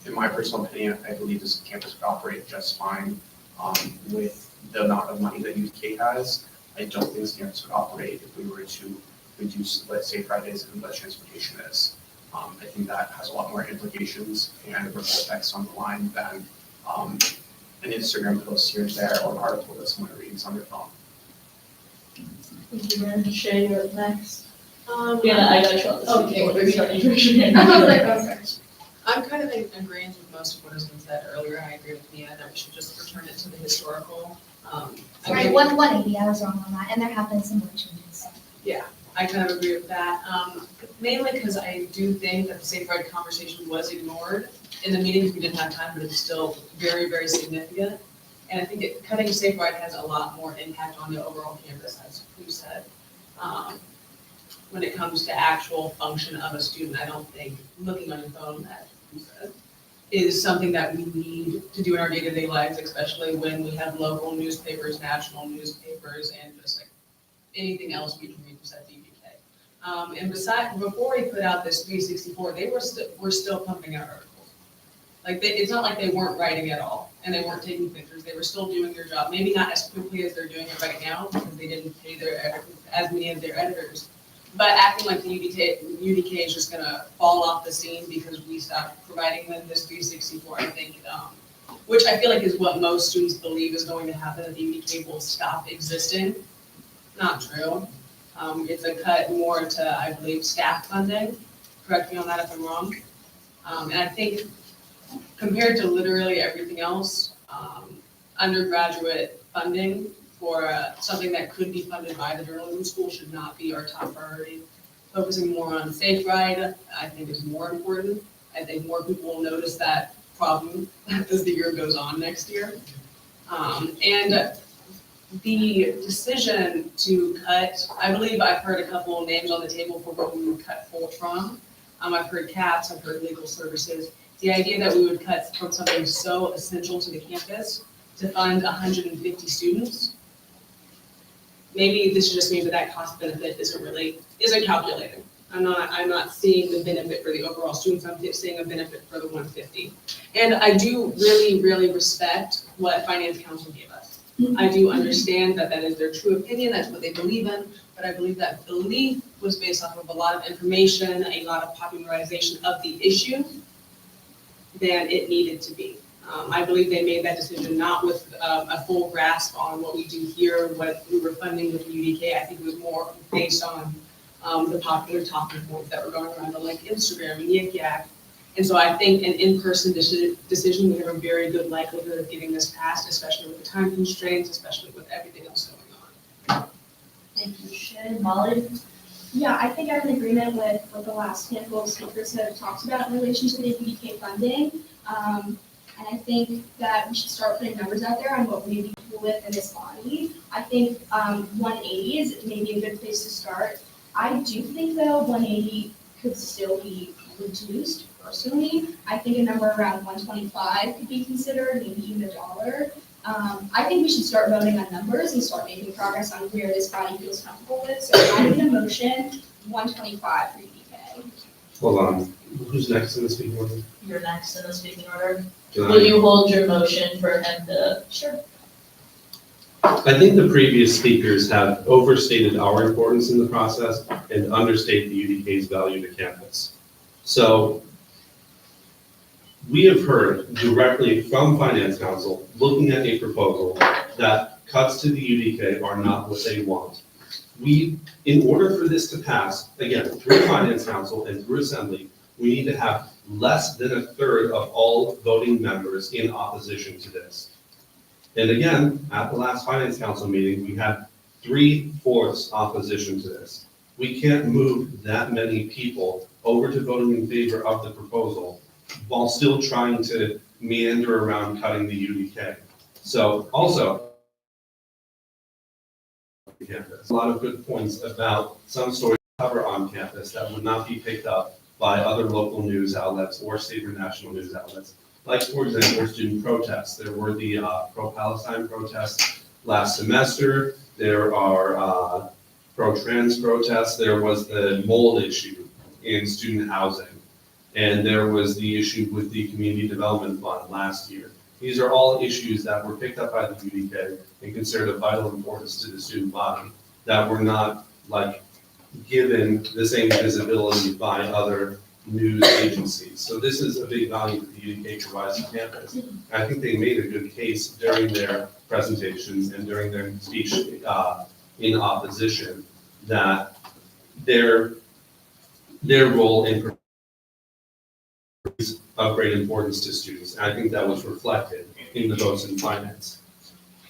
In my personal opinion, I believe this campus would operate just fine with the amount of money that UDK has. I don't think this campus would operate if we were to reduce, let's say, Fridays and what transportation is. I think that has a lot more implications and ripple effects on the line than an Instagram post here and there or an article that someone reads on their phone. Thank you, Brandon. Shay, you're up next. Yeah, I got you on this. Okay. I'm kind of in agreement with most of what has been said earlier. I agree with Mia that we should just return it to the historical. Sorry, 180, I was wrong on that, and there have been some more changes. Yeah, I kind of agree with that. Mainly because I do think that the safe ride conversation was ignored. In the meetings, we didn't have time, but it's still very, very significant. And I think cutting safe ride has a lot more impact on the overall campus, as you said. When it comes to actual function of a student, I don't think looking on your phone, as you said, is something that we need to do in our day-to-day lives, especially when we have local newspapers, national newspapers, and just like anything else we can read at DBK. And before we put out this 364, they were still pumping out articles. Like it's not like they weren't writing at all and they weren't taking pictures. They were still doing their job. Maybe not as quickly as they're doing it right now because they didn't pay as many of their editors. But acting like the UDK is just gonna fall off the scene because we stopped providing them this 364, I think, which I feel like is what most students believe is going to happen, that the UDK will stop existing. Not true. It's a cut more to, I believe, staff funding. Correct me on that if I'm wrong. And I think compared to literally everything else, undergraduate funding for something that could be funded by the journalism school should not be our top priority. Focusing more on safe ride, I think, is more important. I think more people will notice that problem as the year goes on next year. And the decision to cut, I believe I've heard a couple of names on the table for what we would cut from. I've heard CAPS, I've heard legal services. The idea that we would cut from something so essential to the campus to fund 150 students, maybe this just means that cost benefit isn't calculated. I'm not seeing the benefit for the overall students, I'm seeing a benefit for the 150. And I do really, really respect what Finance Council gave us. I do understand that is their true opinion, that's what they believe in, but I believe that belief was based off of a lot of information, a lot of popularization of the issue, than it needed to be. I believe they made that decision not with a full grasp on what we do here, what we were funding with the UDK. I think it was more based on the popular talking points that were going around on like Instagram and Yik Yak. And so I think an in-person decision, we have a very good likelihood of getting this passed, especially with the time constraints, especially with everything else going on. Thank you, Shay. Molly? Yeah, I think I'm in agreement with what the last handful of speakers have talked about in relation to the UDK funding. And I think that we should start putting numbers out there on what we need to deal with in this body. I think 180 is maybe a good place to start. I do think though 180 could still be reduced personally. I think a number around 125 could be considered, maybe even $1. I think we should start voting on numbers and start making progress on where this body feels comfortable with. So I need a motion, 125 for UDK. Hold on, who's next in the speaking order? You're next in the speaking order. Can Will I- you hold your motion for him to? Sure. I think the previous speakers have overstated our importance in the process and understated the UDK's value to campus. So we have heard directly from Finance Council, looking at a proposal that cuts to the UDK are not what they want. In order for this to pass, again, through Finance Council and through Assembly, we need to have less than a third of all voting members in opposition to this. And again, at the last Finance Council meeting, we had 3/4 opposition to this. We can't move that many people over to voting in favor of the proposal while still trying to meander around cutting the UDK. So also, campus. A lot of good points about some stories cover on campus that would not be picked up by other local news outlets or state or national news outlets. Like, for example, student protests. There were the pro-Palestine protests last semester. There are pro-trans protests. There was the mold issue in student housing. And there was the issue with the Community Development Fund last year. These are all issues that were picked up by the UDK and considered of vital importance to the student body that were not given the same visibility by other news agencies. So this is a big value that the UDK provides to campus. I think they made a good case during their presentations and during their speech in opposition that their role in is of great importance to students. And I think that was reflected in the votes in finance.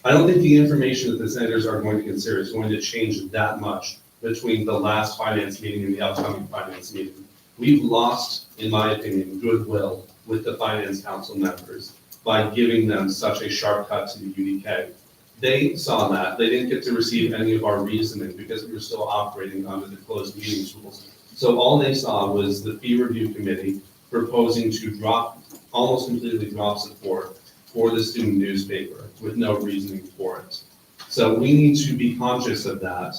I don't think the information that the senators are going to consider is going to change that much between the last finance meeting and the upcoming finance meeting. We've lost, in my opinion, goodwill with the Finance Council members by giving them such a sharp cut to the UDK. They saw that. They didn't get to receive any of our reasoning because we were still operating under the closed meetings rules. So all they saw was the fee review committee proposing to almost completely drop support for the student newspaper with no reasoning for it. So we need to be conscious of that.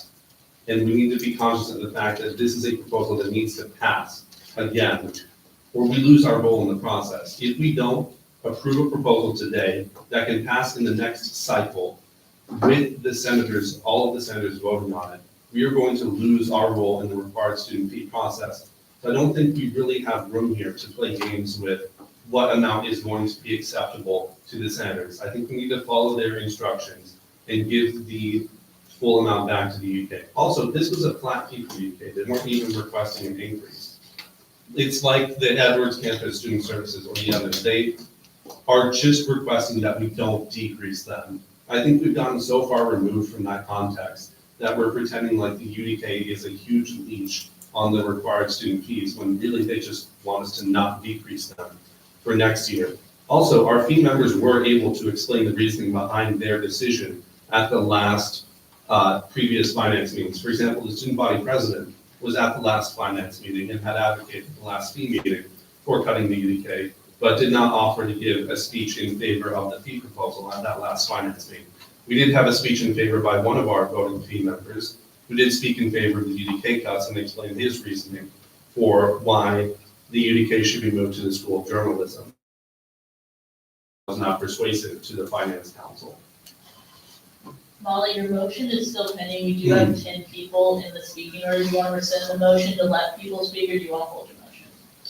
And we need to be conscious of the fact that this is a proposal that needs to pass again, or we lose our role in the process. If we don't approve a proposal today that can pass in the next cycle with the senators, all of the senators voting on it, we are going to lose our role in the required student fee process. So I don't think we really have room here to play games with what amount is going to be acceptable to the senators. I think we need to follow their instructions and give the full amount back to the UK. Also, this was a flat fee for the UK. They weren't even requesting an increase. It's like the Edwards Campus Student Services or the others. They are just requesting that we don't decrease them. I think we've gotten so far removed from that context that we're pretending like the UDK is a huge leech on the required student fees when really they just want us to not decrease them for next year. Also, our fee members were able to explain the reasoning behind their decision at the last previous finance meetings. For example, the student body president was at the last finance meeting and had advocated the last fee meeting for cutting the UDK, but did not offer to give a speech in favor of the fee proposal at that last finance meeting. We did have a speech in favor by one of our voting fee members who did speak in favor of the UDK cuts and explain his reasoning for why the UDK should be moved to the School of Journalism. It was not persuasive to the Finance Council. Molly, your motion is still pending. We do have 10 people in the speaking order. Do you want to rescind the motion to let people speak, or do you want to hold your motion?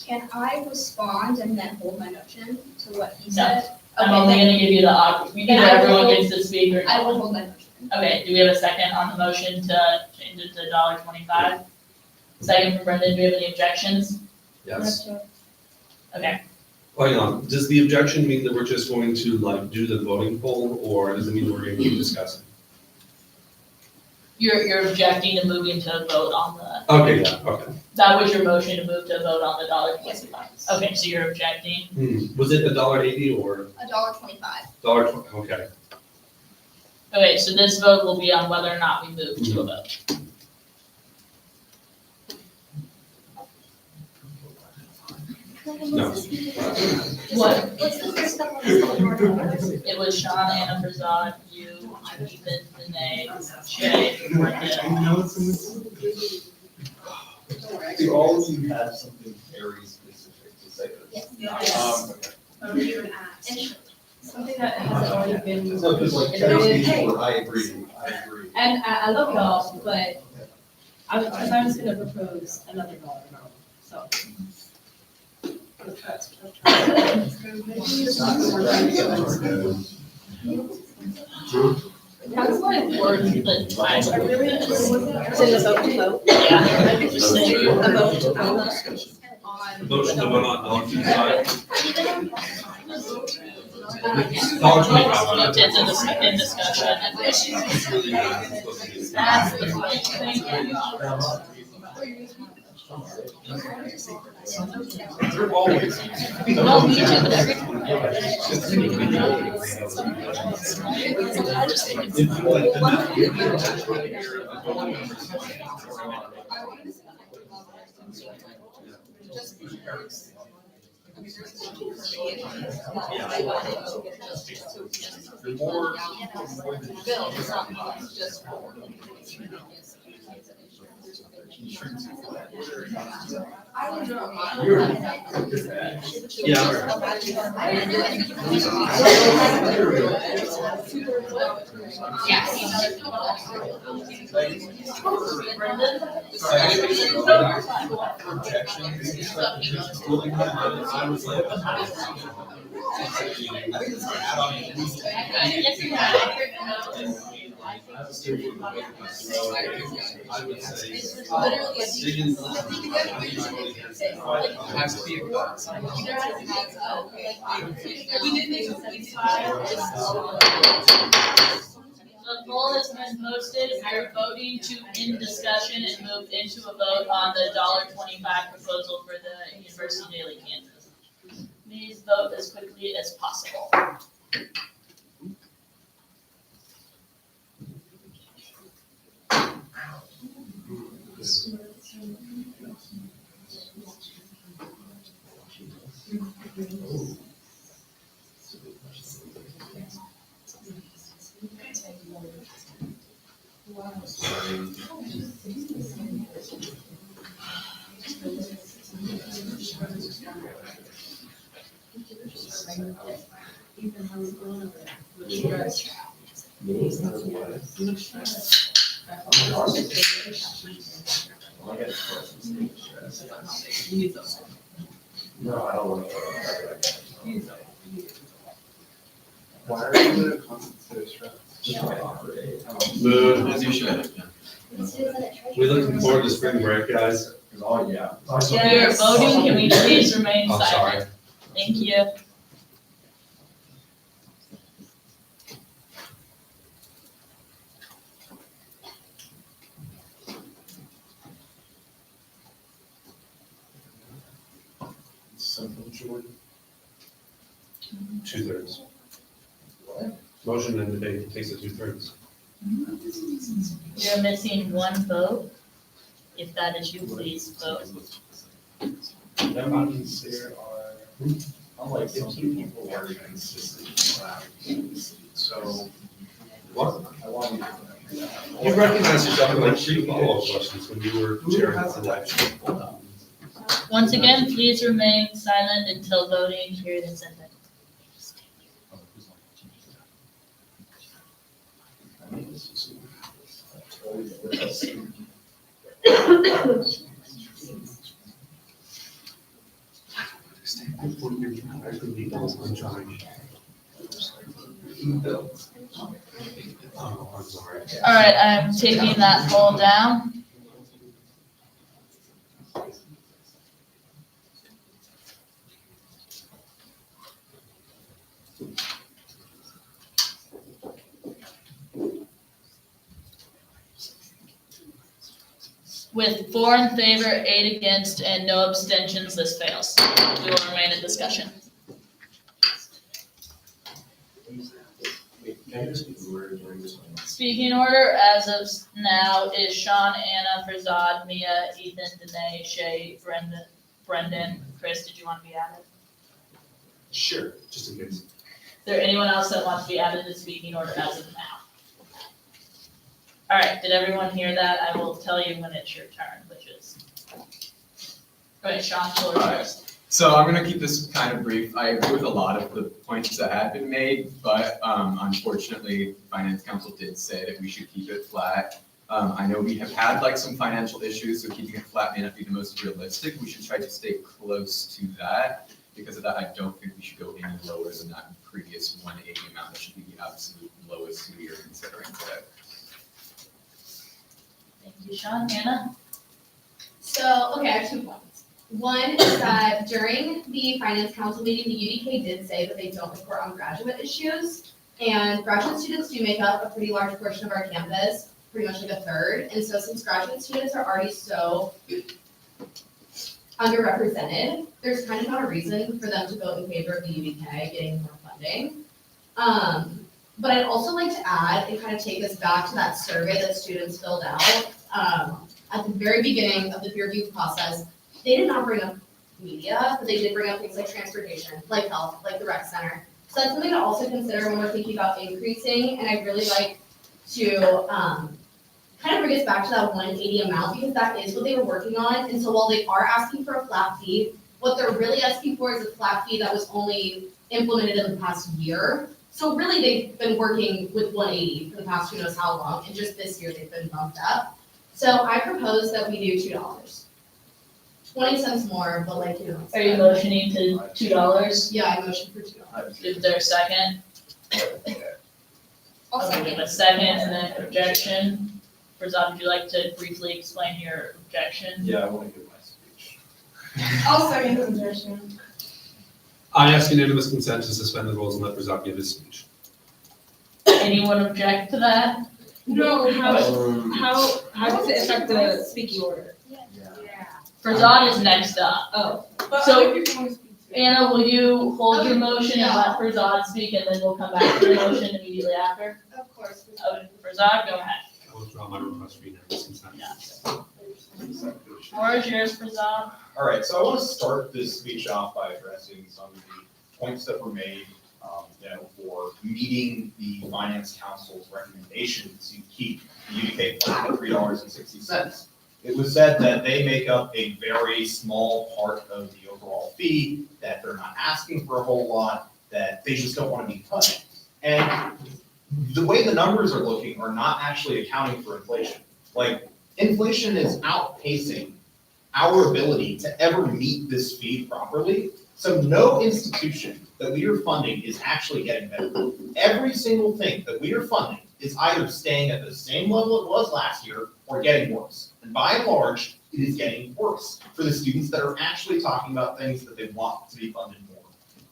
Can I respond and then hold my motion to what he No. said? I'm Okay, only then- gonna give you the option, Then either I will everyone hold- gets to speak or I no. will hold my motion. Okay, do we have a second on the motion to change it to $1.25? Second from Brendan, do we have any objections? Yes. Okay, Hang on, does the objection mean that we're just going to like do the voting poll, or does it mean we're going to keep discussing? you're objecting to moving to a vote on the, Okay, yeah, okay. that was your motion to move to a vote on the $1.25? Okay, so you're objecting. Was it $1.80 or $1.25. $1.20? Okay. Okay, so this vote will be on whether or not we move to a vote. No. What? What's the first step on this? It was Sean, Anna, Prasad, you, Ethan, Danae, Shay, Brendan. Do all of you have something very specific to say? Yes. Something that has already been. So, because like, I agree. And I love y'all, but I was gonna propose another dollar amount, so. That's my word, but I really. Is it a vote to vote? Yeah. I think we're saying A vote to vote. Motion to vote on $1.25. It's in discussion. That's the They're always. Well, me too, but every I was like, I think it's an add-on. I would say. Has to be. The poll has been posted, we're voting to end discussion and move into a vote on the $1.25 proposal for the University Daily Kansas. Please vote as quickly as possible. No, I don't want to. Why are you in a consultation? Mood, as you should. We looking forward to spring break, guys. Oh, yeah. We are voting, can we please remain I'm sorry. silent? Thank you. Simple majority. 2/3. Motion and debate takes a 2/3. You're missing one vote. If that is you, please vote. That means there are, unlike some people are consistent around, so. What? I want you to. You recognize yourself in like 3 follow-up questions when you were chairing the selection. Once again, please remain silent until voting period is ended. I'm sorry. All right, I'm taking that poll down. With 4 in favor, 8 against, and no abstentions, this fails. We will remain in discussion. Speaking order as of now is Sean, Anna, Farzad, Mia, Ethan, Danae, Shay, Brendan. Chris, did you want to be added? Sure, just in case. Is there anyone else that wants to be added to speaking order as of now? All right, did everyone hear that? I will tell you when it's your turn, which is. Okay, Sean, floor first. So I'm gonna keep this kind of brief. I agree with a lot of the points that have been made, but unfortunately, Finance Council did say that we should keep it flat. I know we have had like some financial issues, so keeping it flat may not be the most realistic. We should try to stay close to that. Because of that, I don't think we should go any lower than that previous 180 amount. That should be the absolute lowest we are considering today. Thank you, Sean. Anna? So, okay, I have 2 points. One is that during the Finance Council meeting, the UDK did say that they don't report on graduate issues. And graduate students do make up a pretty large portion of our campus, pretty much like a third. And so since graduate students are already so underrepresented, there's kind of not a reason for them to vote in favor of the UDK getting more funding. But I'd also like to add and kind of take us back to that survey that students filled out. At the very beginning of the peer review process, they did not bring up media, but they did bring up things like transportation, like health, like the rec center. So that's something to also consider when we're thinking about increasing, and I'd really like to kind of bring us back to that 180 amount, because that is what they were working on. And so while they are asking for a flat fee, what they're really asking for is a flat fee that was only implemented in the past year. So really, they've been working with 180 for the past who knows how long, and just this year they've been bumped up. So I propose that we do $2. 20 cents more, but like, you know. Are you motioning to $2? Yeah, I motion for $2. Is there a second? I'll give a second and then objection. Farzad, would you like to briefly explain your objection? Yeah, I want to give my speech. I'll second the objection. I ask unanimous consent to suspend the rules and let Farzad give his speech. Anyone object to that? No, how does it affect the speaking order? Farzad is next up. Oh. So, Anna, will you hold your motion and let Farzad speak, and then we'll come back to the motion immediately after? Of course. Okay, Farzad, go ahead. I withdraw my request for unanimous consent. Floor is yours, Farzad. All right, so I want to start this speech off by addressing some of the points that were made, for meeting the Finance Council's recommendation to keep the UDK flat at $3.60. It was said that they make up a very small part of the overall fee, that they're not asking for a whole lot, that they just don't want to be cut. And the way the numbers are looking are not actually accounting for inflation. Like, inflation is outpacing our ability to ever meet this fee properly. So no institution that we are funding is actually getting better. Every single thing that we are funding is either staying at the same level it was last year or getting worse. And by and large, it is getting worse for the students that are actually talking about things that they want to be funded more.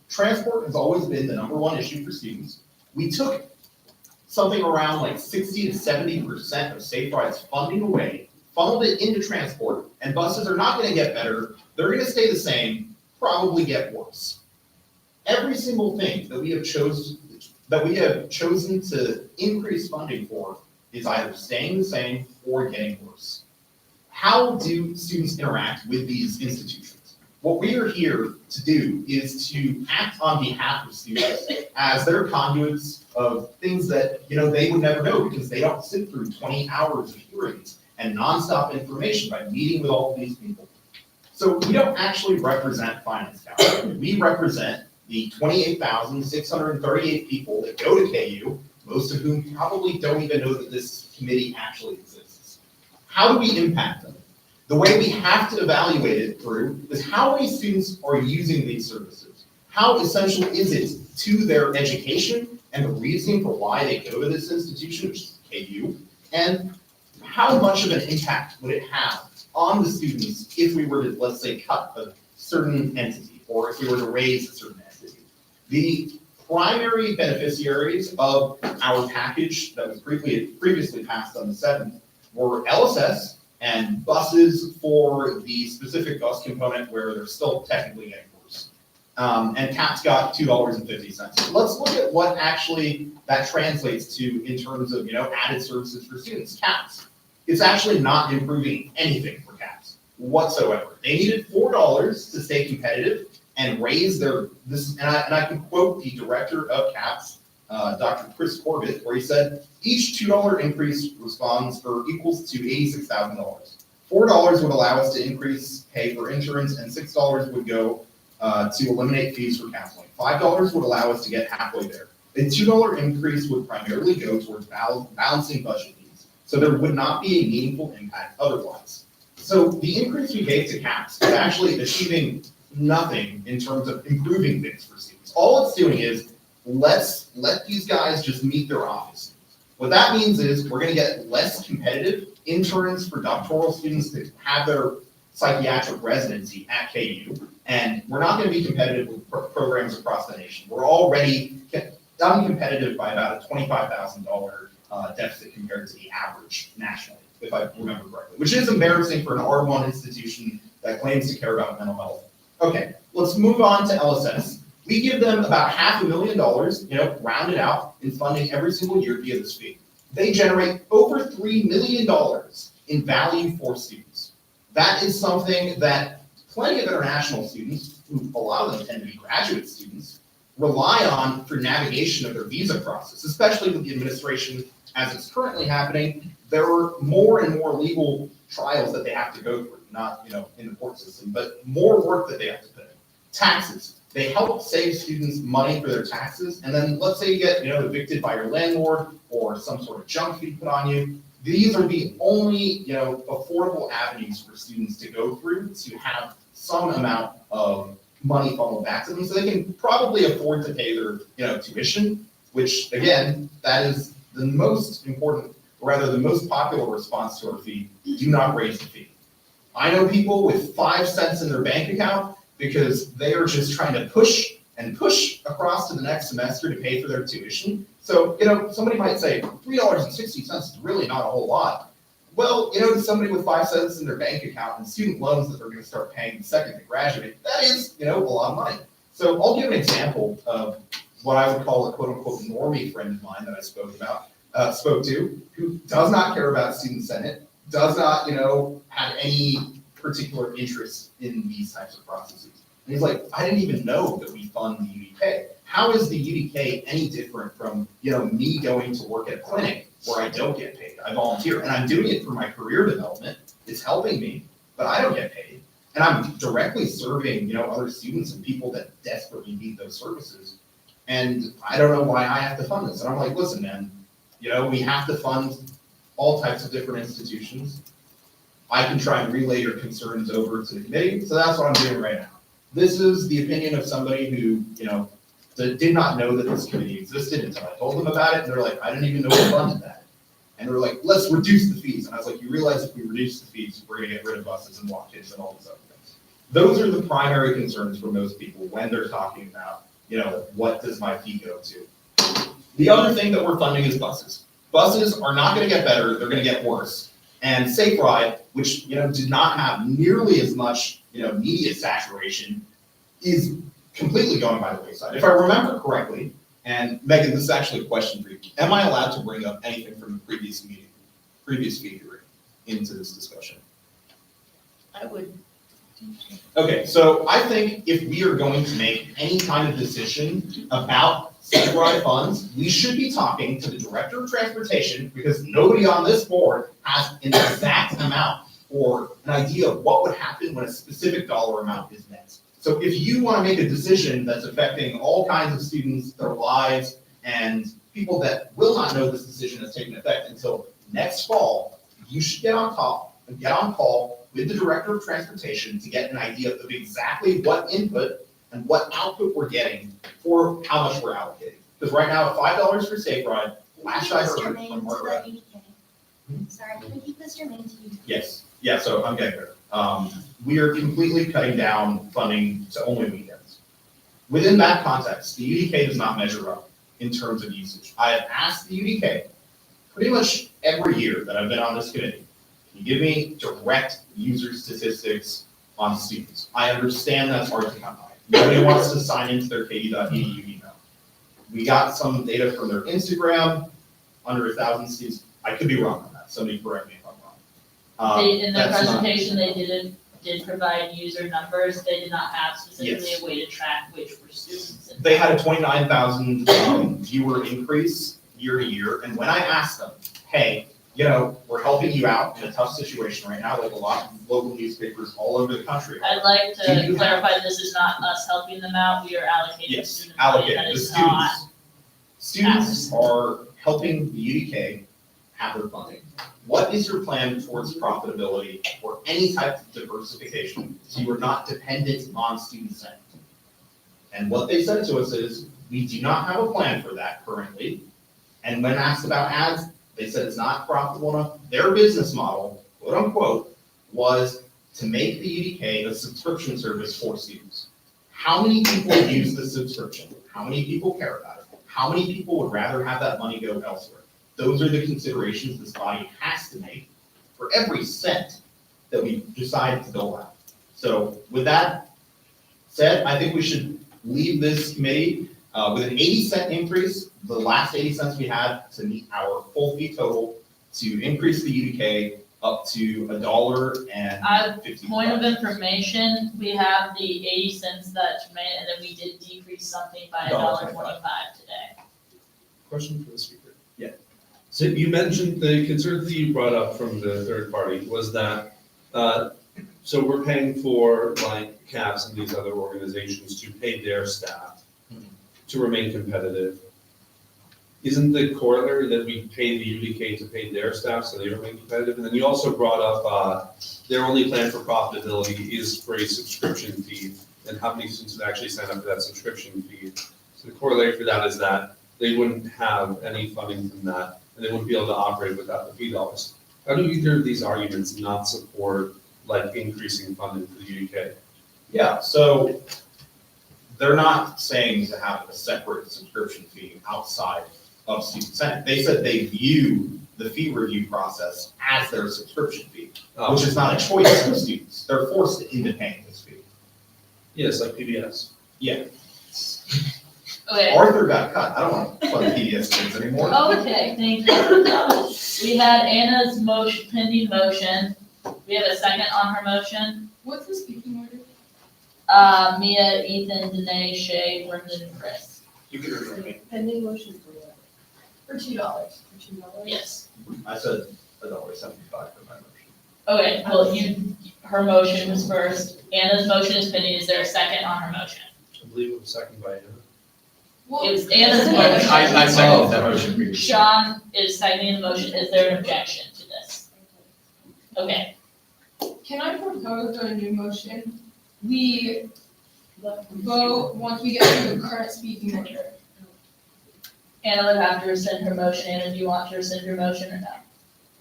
Transport has always been the #1 issue for students. We took something around like 60 to 70% of Safe Ride's funding away, funneled it into transport, and buses are not going to get better. They're going to stay the same, probably get worse. Every single thing that we have chosen to increase funding for is either staying the same or getting worse. How do students interact with these institutions? What we are here to do is to act on behalf of students as their conduits of things that they would never know, because they don't sit through 20 hours of hearings and nonstop information by meeting with all of these people. So we don't actually represent Finance Council. We represent the 28,638 people that go to KU, most of whom probably don't even know that this committee actually exists. How do we impact them? The way we have to evaluate it through is how many students are using these services. How essential is it to their education and the reasoning for why they go to this institution, which is KU, and how much of an impact would it have on the students if we were to, let's say, cut a certain entity, or if we were to raise a certain entity. The primary beneficiaries of our package that was previously passed on the 7th were LSS and buses for the specific bus component where they're still technically getting worse. And CAPS got $2.50. Let's look at what actually that translates to in terms of, added services for students. CAPS. It's actually not improving anything for CAPS whatsoever. They needed $4 to stay competitive and raise their, and I can quote the director of CAPS, Dr. Chris Corbett, where he said, each $2 increase responds or equals to $86,000. $4 would allow us to increase pay for insurance, and $6 would go to eliminate fees for counseling. $5 would allow us to get halfway there. A $2 increase would primarily go towards balancing budget needs, so there would not be a meaningful impact otherwise. So the increase we gave to CAPS is actually achieving nothing in terms of improving things for students. All it's doing is let's let these guys just meet their office. What that means is we're going to get less competitive interns for doctoral students to have their psychiatric residency at KU, and we're not going to be competitive with programs across the nation. We're already uncompetitive by about a $25,000 deficit compared to the average nationally, if I remember correctly, which is embarrassing for an R1 institution that claims to care about mental health. Okay, let's move on to LSS. We give them about $500,000, rounded out, in funding every single year via this fee. They generate over $3 million in value for students. That is something that plenty of international students, who a lot of them tend to be graduate students, rely on for navigation of their visa process, especially with the administration as it's currently happening. There are more and more legal trials that they have to go through, not in the court system, but more work that they have to put in. Taxes. They help save students money for their taxes, and then let's say you get evicted by your landlord or some sort of junk fee put on you. These are the only affordable avenues for students to go through to have some amount of money funneled back to them, so they can probably afford to pay their tuition. Which again, that is the most important, or rather the most popular response to our fee. Do not raise the fee. I know people with 5 cents in their bank account because they are just trying to push and push across to the next semester to pay for their tuition. So, somebody might say $3.60 is really not a whole lot. Well, to somebody with 5 cents in their bank account and student loans that they're going to start paying the second they graduate, that is, a lot of money. So I'll give an example of what I would call a quote unquote normie friend of mine that I spoke to, who does not care about student senate, does not, have any particular interest in these types of processes. And he's like, I didn't even know that we fund the UDK. How is the UDK any different from, me going to work at a clinic where I don't get paid? I volunteer, and I'm doing it for my career development. It's helping me, but I don't get paid. And I'm directly serving, other students and people that desperately need those services. And I don't know why I have to fund this. And I'm like, listen, man, we have to fund all types of different institutions. I can try and relay your concerns over to the committee. So that's what I'm doing right now. This is the opinion of somebody who, did not know that this committee existed until I told them about it. And they're like, I didn't even know we funded that. And they're like, let's reduce the fees. And I was like, you realize if we reduce the fees, we're going to get rid of buses and walk-ins and all these other things. Those are the primary concerns for most people when they're talking about, what does my fee go to? The other thing that we're funding is buses. Buses are not going to get better, they're going to get worse. And Safe Ride, which did not have nearly as much media saturation, is completely going by the wayside. If I remember correctly, and Megan, this is actually a question for you. Am I allowed to bring up anything from the previous fee hearing into this discussion? I would. Okay, so I think if we are going to make any kind of decision about Safe Ride funds, we should be talking to the Director of Transportation, because nobody on this board has an exact amount or an idea of what would happen when a specific dollar amount is met. So if you want to make a decision that's affecting all kinds of students, their lives, and people that will not know this decision has taken effect until next fall, you should get on call with the Director of Transportation to get an idea of exactly what input and what output we're getting for how much we're allocating. Because right now, $5 for safe ride, last I heard Germain from to Margaret. the UDK. Sorry, can we keep this germane to UDK? Yes, yeah, so I'm getting there. We are completely cutting down funding to only weekends. Within that context, the UDK does not measure up in terms of usage. I have asked the UDK pretty much every year that I've been on this committee, can you give me direct user statistics on students? I understand that's hard to come by. Nobody wants to sign into their ku.edu email. We got some data from their Instagram, under 1,000 students. I could be wrong on that. Somebody correct me if I'm wrong. In their That's not- presentation, they did provide user numbers. They did not have specifically Yes. a way to track which were students. They had a 29,000 viewer increase year to year, and when I asked them, hey, we're helping you out in a tough situation right now, like a lot of local newspapers all over the country. I'd like Do to you clarify, this is not us helping them out. We are allocating Yes, student money. That allocate, the is not. students are helping the UDK have their funding. What is your plan towards profitability or any type of diversification so you are not dependent on student sentiment? And what they said to us is, we do not have a plan for that currently. And when asked about ads, they said it's not profitable enough. Their business model, quote unquote, was to make the UDK a subscription service for students. How many people use the subscription? How many people care about it? How many people would rather have that money go elsewhere? Those are the considerations this body has to make for every cent that we decide to dole out. So with that said, I think we should leave this committee with an 80-cent increase, the last 80 cents we had to meet our full fee total to increase the UDK up to $1.50. Point of information, we have the 80 cents that Jermaine, and then we did decrease something by $1.25 today. Question for the speaker. Yeah. So you mentioned the concerns that you brought up from the third party was that, so we're paying for like CAPS and these other organizations to pay their staff to remain competitive. Isn't the corollary that we pay the UDK to pay their staff so they remain competitive? And then you also brought up their only plan for profitability is for a subscription fee, and how many students would actually sign up for that subscription fee? So the corollary for that is that they wouldn't have any funding from that, and they wouldn't be able to operate without the fee dollars. How do either of these arguments not support like increasing funding for the UDK? Yeah, so they're not saying to have a separate subscription fee outside of student senate. They said they view the fee review process as their subscription fee, which is not a choice for students. They're forced into paying this fee. Yes, like PBS. Yeah. Okay. Arthur got cut. I don't want to fund PBS kids anymore. Okay, thank you. We had Anna's motion, pending motion. We have a second on her motion. What's the speaking order? Mia, Ethan, Danae, Shay, Brendan, Chris. You can read me. Pending motion for what? For $2. For $2? Yes. I said $1.75 for my motion. Okay, well, her motion was first. Anna's motion is pending. Is there a second on her motion? I believe it was second by Anna. It was Anna's motion. I second that motion previously. Sean is seconding the motion. Is there an objection to this? Okay. Can I propose a new motion? We vote once we get through the current speaking order. Anna would have to rescind her motion. Anna, do you want to rescind your motion or no?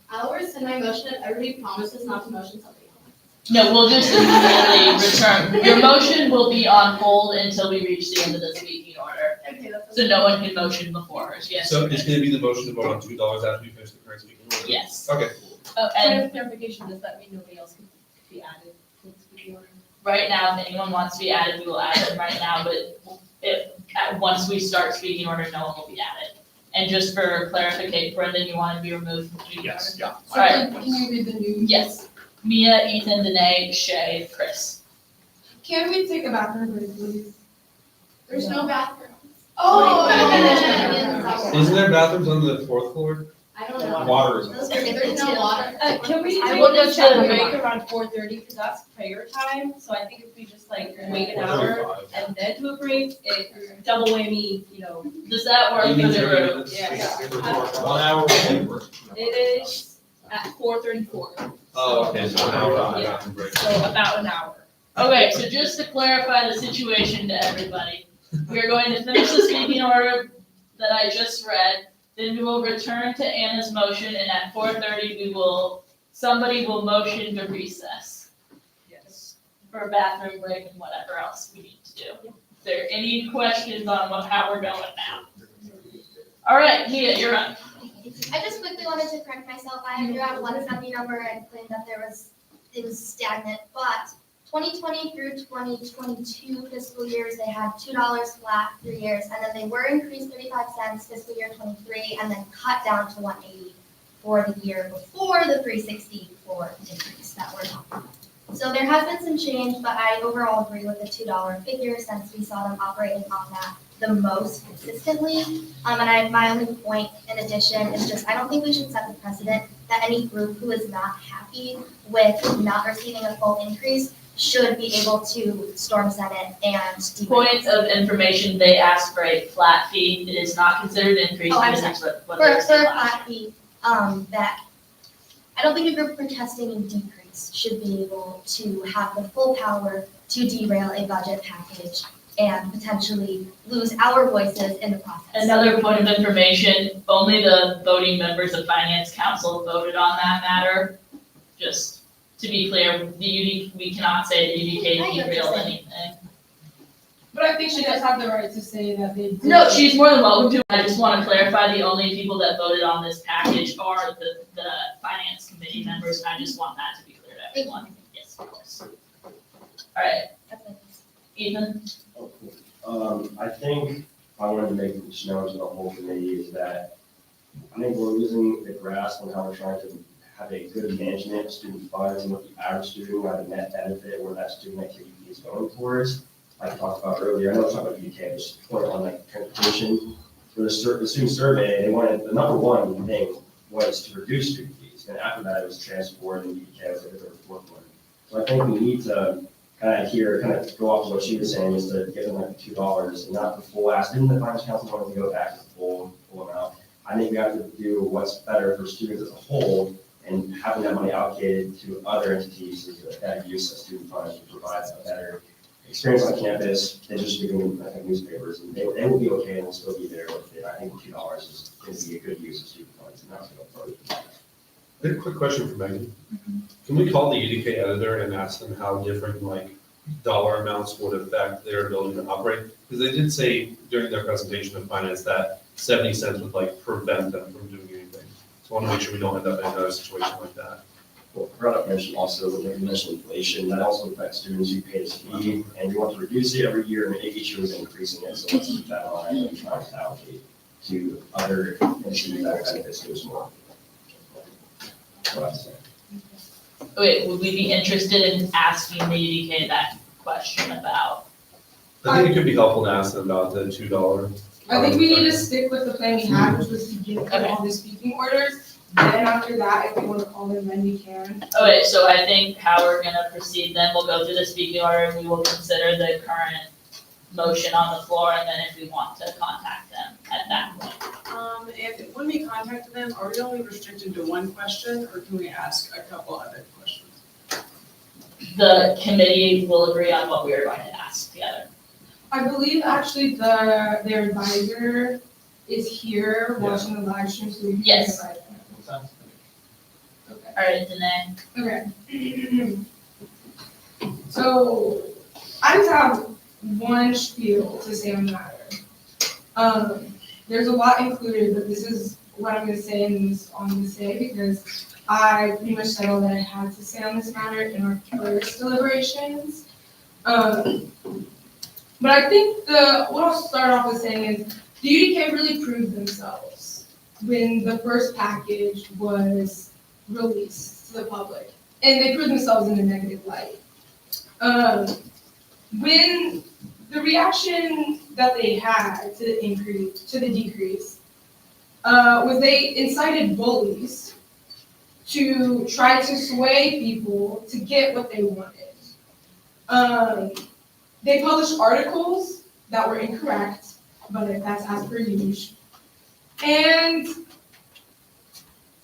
I'll rescind my motion if everybody promises not to motion something else. No, we'll just immediately return. Your motion will be on hold until we reach the end of the speaking order. Okay, that's. So no one can motion before hers, yes? So it's gonna be the motion to vote on $2 after we finish the current speaking order? Yes. Okay. And Clarification, does that mean nobody else can be added to the speaking order? right now, if anyone wants to be added, we will add them right now, but once we start speaking order, no one will be added. And just for clarification, Brendan, you want to be removed from speaking order? Yes, yeah. So can you read the new? Yes. Mia, Ethan, Danae, Shay, Chris. Can we take a bathroom break, please? There's no bathroom. Oh. Isn't there bathrooms on the fourth floor? I don't know. Water is. There's no water. Can we I take will the just check put a break around 4:30, because that's prayer time, so I think if we just like wait an hour and then do a break, it double whammy, Does that work for the group? Yeah. 1 hour. It is at 4:34, Oh, okay, so now we're on the bathroom break. so about an hour. Okay, so just to clarify the situation to everybody, we are going to finish the speaking order, that I just read. Then we will return to Anna's motion, and at 4:30, somebody will motion to recess Yes. for a bathroom break and whatever else we need to do. Is there any questions on how we're going now? All right, Mia, you're up. I just quickly wanted to correct myself. I threw out one assembly number and claimed that it was stagnant, but 2020 through 2022 fiscal years, they had $2 flat 3 years, and then they were increased 35 cents fiscal year 23, and then cut down to 180 for the year before the 364 increase that we're talking about. So there has been some change, but I overall agree with the $2 figure since we saw them operating on that the most consistently. My only point in addition is just, I don't think we should set the precedent that any group who is not happy with not receiving a full increase should be able to storm Senate and. Point of information, they asked for a flat fee. It is not considered an increase. Oh, I'm because sorry. it's what For they a said last flat fee, that, I don't think a group protesting a decrease should be able to have the full power to derail a budget package and potentially lose our voices in the process. Another point of information, only the voting members of Finance Council voted on that matter. Just to be clear, we cannot say the UDK derailed anything. But I think she does have the right to say that they. No, she's more than welcome to. I just want to clarify, the only people that voted on this package are the Finance Committee members, and I just want that to be clear to everyone. Yes, of course. All right. Ethan? I think I wanted to make this known to the whole committee is that I think we're losing the grasp on how we're trying to have a good management of student funds and what the average student will have a net benefit where that student activity is going towards. Like I talked about earlier, I know it's not about UK, but just point on like transportation. For the student survey, they wanted, the number one thing was to reduce student fees. And after that, it was transport and UK was like the fourth one. So I think we need to kind of go off of what she was saying, is to give them like $2 and not the full ask. Didn't the Finance Council want to go back to the full amount? I think we have to do what's better for students as a whole, and having that money allocated to other entities is a better use of student funds to provide a better experience on campus than just giving them newspapers. And they will be okay and will still be there with it. I think $2 is going to be a good use of student funds, and that's going to go I have a quick question for Megan. Can we call the UDK editor and ask them how different dollar amounts would affect their ability to operate? Because they did say during their presentation of finance that 70 cents would prevent them from doing anything. So I want to make sure we don't end up in another situation like that. Well, Rob mentioned also, when you mentioned inflation, that also affects students who pay this fee, and we want to reduce it every year, and each year we're increasing it, so let's keep that in mind and try to allocate to other entities that benefit students more. Wait, would we be interested in asking the UDK that question about? I think it could be helpful to ask them about the $2. I think we need to stick with the plan we had, which was to give them all the speaking orders. Then after that, if we want to call them, then we can. Okay, so I think how we're gonna proceed then, we'll go through the speaking order, and we will consider the current motion on the floor, and then if we want to contact them at that point. And when we contact them, are we only restricted to one question, or can we ask a couple other questions? The committee will agree on what we are going to ask together. I believe actually their advisor is here watching the live stream, so we can. Yes. invite them. All right, Danae. Okay. So I just have one spiel to say on the matter. There's a lot included, but this is what I'm going to say and this I'm going to say because I pretty much said all that I had to say on this matter in our first deliberations. But I think what I'll start off with saying is the UDK really proved themselves when the first package was released to the public, and they proved themselves in a negative light. When the reaction that they had to the decrease, was they incited bullies to try to sway people to get what they wanted. They published articles that were incorrect, but that's as per usual. And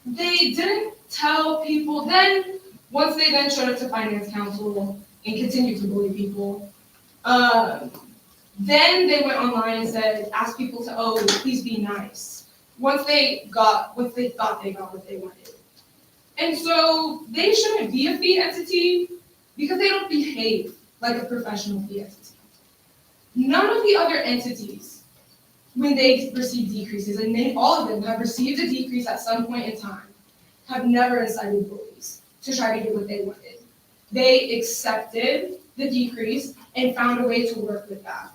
they didn't tell people then, once they then showed up to Finance Council and continued to bully people, Then they went online and said, asked people to, oh, please be nice. Once they thought they got what they wanted. And so they shouldn't be a fee entity because they don't behave like a professional fee entity. None of the other entities, when they receive decreases, and all of them have received a decrease at some point in time, have never incited bullies to try to get what they wanted. They accepted the decrease and found a way to work with that.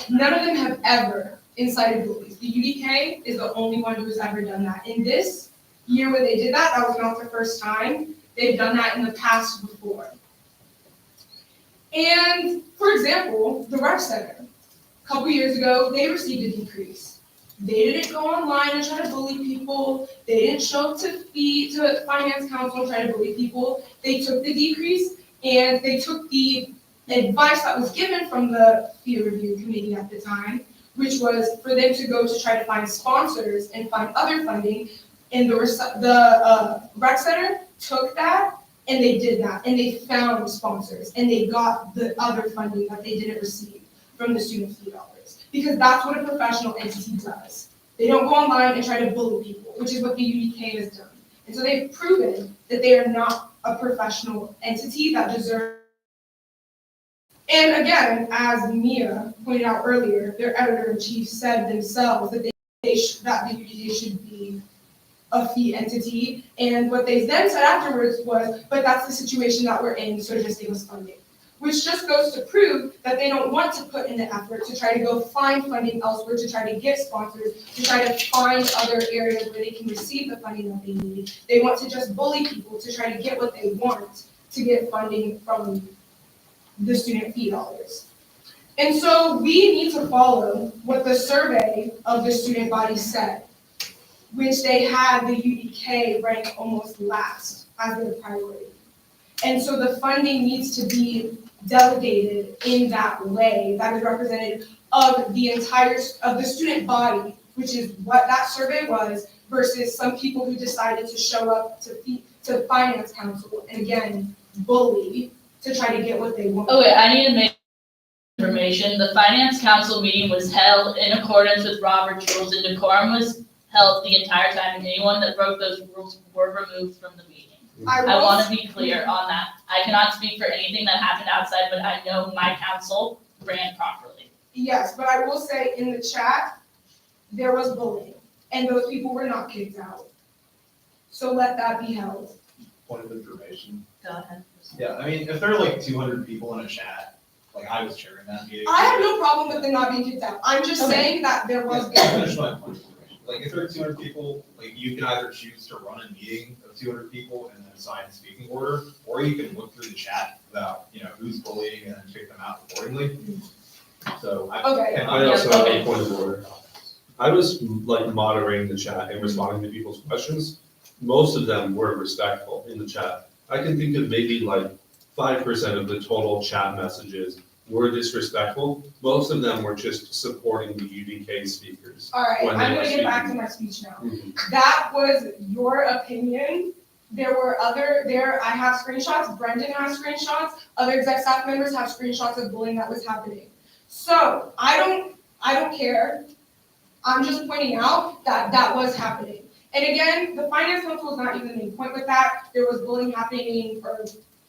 None of them have ever incited bullies. The UDK is the only one who's ever done that. In this year when they did that, that was not the first time. They've done that in the past before. And for example, the rec center, a couple years ago, they received a decrease. They didn't go online and try to bully people. They didn't show up to finance council and try to bully people. They took the decrease and they took the advice that was given from the fee review committee at the time, which was for them to go to try to find sponsors and find other funding. And the rec center took that and they did that, and they found sponsors, and they got the other funding that they didn't receive from the student fee dollars, because that's what a professional entity does. They don't go online and try to bully people, which is what the UDK has done. And so they've proven that they are not a professional entity that deserves. And again, as Mia pointed out earlier, their editor-in-chief said themselves that that the UDK should be a fee entity, and what they then said afterwards was, but that's the situation that we're in, so just give us funding. Which just goes to prove that they don't want to put in the effort to try to go find funding elsewhere, to try to get sponsors, to try to find other areas where they can receive the funding that they need. They want to just bully people to try to get what they want to get funding from the student fee dollars. And so we need to follow what the survey of the student body said, which they had the UDK rank almost last as their priority. And so the funding needs to be delegated in that way that is representative of the student body, which is what that survey was, versus some people who decided to show up to finance council and again, bully to try to get what they want. Okay, I need to make information. The finance council meeting was held in accordance with Robert's rules, and decorum was held the entire time, and anyone that broke those rules were removed from the meeting. I want to be clear on that. I cannot speak for anything that happened outside, but I know my council ran properly. Yes, but I will say in the chat, there was bullying, and those people were not kicked out. So let that be held. Point of information. Go ahead. Yeah, I mean, if there are like 200 people in a chat, like I was chairing that meeting. I have no problem with them not being kicked out. I'm just saying that there was Finish my point. Like if there are 200 people, like you can either choose to run a meeting of 200 people and then assign a speaking order, or you can look through the chat about, who's bullying and then kick them out accordingly. So I also have a point of order. I was like moderating the chat and responding to people's questions. Most of them were respectful in the chat. I can think of maybe like 5% of the total chat messages were disrespectful. Most of them were just supporting the UDK speakers. All right, I'm going to get back to my speech now. That was your opinion. There were I have screenshots, Brendan has screenshots, other exec staff members have screenshots of bullying that was happening. So I don't care. I'm just pointing out that that was happening. And again, the finance council was not even the main point with that. There was bullying happening, or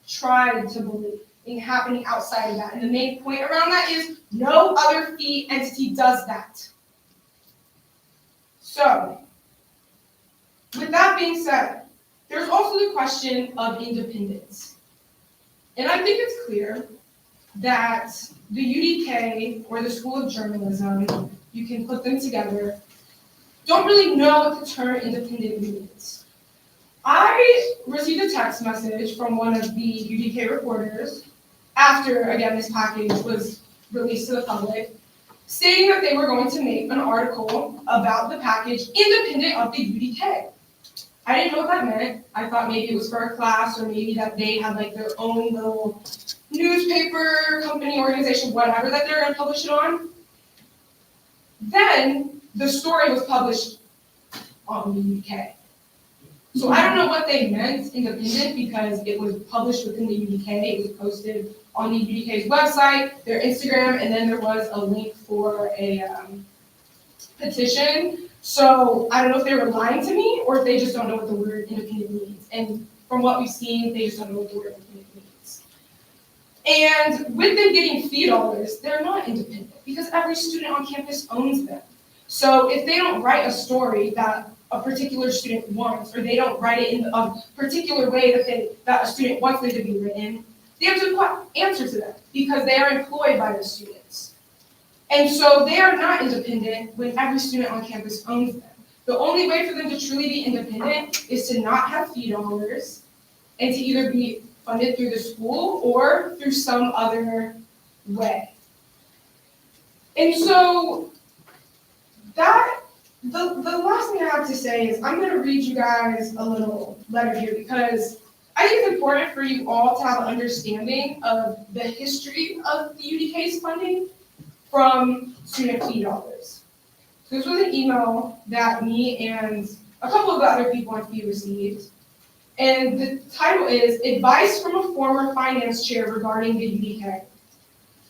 tried to bully happening outside of that. And the main point around that is no other fee entity does that. So, with that being said, there's also the question of independence. And I think it's clear that the UDK or the School of Journalism, you can put them together, don't really know what the term independent means. I received a text message from one of the UDK reporters after, again, this package was released to the public, stating that they were going to make an article about the package independent of the UDK. I didn't know what that meant. I thought maybe it was for a class, or maybe that they had like their own little newspaper, company, organization, whatever that they're going to publish it on. Then the story was published on the UDK. So I don't know what they meant independent because it was published within the UDK, it was posted on the UDK's website, their Instagram, and then there was a link for a petition. So I don't know if they were lying to me or if they just don't know what the word independent means. And from what we've seen, they just don't know what the word independent means. And with them getting fee dollars, they're not independent because every student on campus owns them. So if they don't write a story that a particular student wants, or they don't write it in a particular way that a student wants them to be written, they have to answer to them because they are employed by the students. And so they are not independent when every student on campus owns them. The only way for them to truly be independent is to not have fee dollars and to either be funded through the school or through some other way. And so the last thing I have to say is I'm going to read you guys a little letter here because I think it's important for you all to have an understanding of the history of the UDK's funding from student fee dollars. So this was an email that me and a couple of the other people on fee received. And the title is Advice from a Former Finance Chair Regarding the UDK.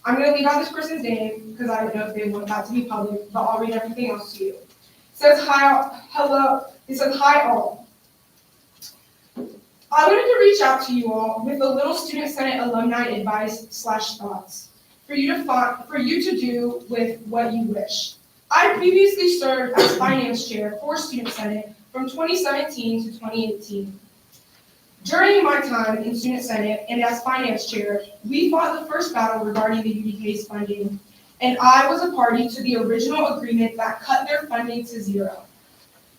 I'm going to leave out this person's name because I don't know if they want that to be public, but I'll read everything else to you. It says, hello. It says, hi all. I wanted to reach out to you all with a little Student Senate alumni advice / thoughts for you to do with what you wish. I previously served as finance chair for Student Senate from 2017 to 2018. During my time in Student Senate and as finance chair, we fought the first battle regarding the UDK's funding, and I was a party to the original agreement that cut their funding to zero.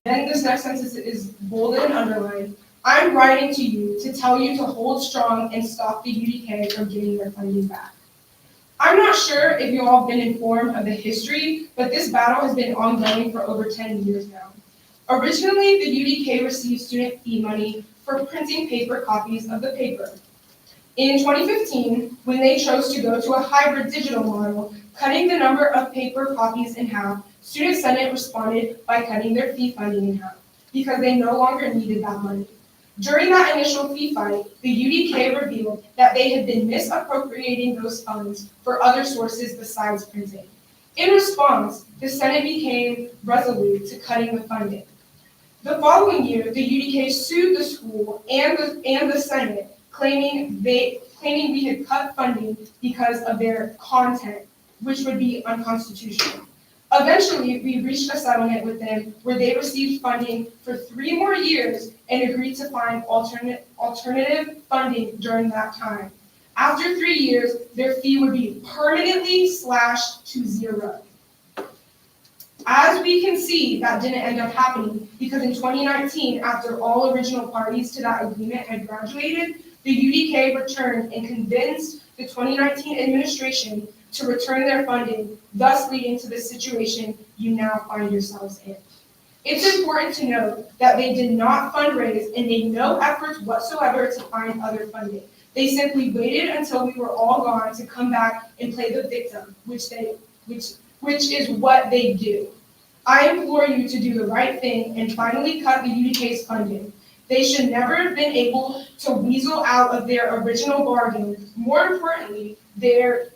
Then this next sentence is bolded and underlined. I'm writing to you to tell you to hold strong and stop the UDK from getting their funding back. I'm not sure if you all have been informed of the history, but this battle has been ongoing for over 10 years now. Originally, the UDK received student fee money for printing paper copies of the paper. In 2015, when they chose to go to a hybrid digital model, cutting the number of paper copies in half, Student Senate responded by cutting their fee funding in half because they no longer needed that money. During that initial fee fight, the UDK revealed that they had been misappropriating those funds for other sources besides printing. In response, the Senate became resolute to cutting the funding. The following year, the UDK sued the school and the Senate, claiming we had cut funding because of their content, which would be unconstitutional. Eventually, we reached a settlement with them where they received funding for 3 more years and agreed to find alternative funding during that time. After 3 years, their fee would be permanently slashed to zero. As we can see, that didn't end up happening because in 2019, after all original parties to that agreement had graduated, the UDK returned and convinced the 2019 administration to return their funding, thus leading to the situation you now find yourselves in. It's important to note that they did not fundraise and made no efforts whatsoever to find other funding. They simply waited until we were all gone to come back and play the victim, which is what they do. I implore you to do the right thing and finally cut the UDK's funding. They should never have been able to weasel out of their original bargain. More importantly, there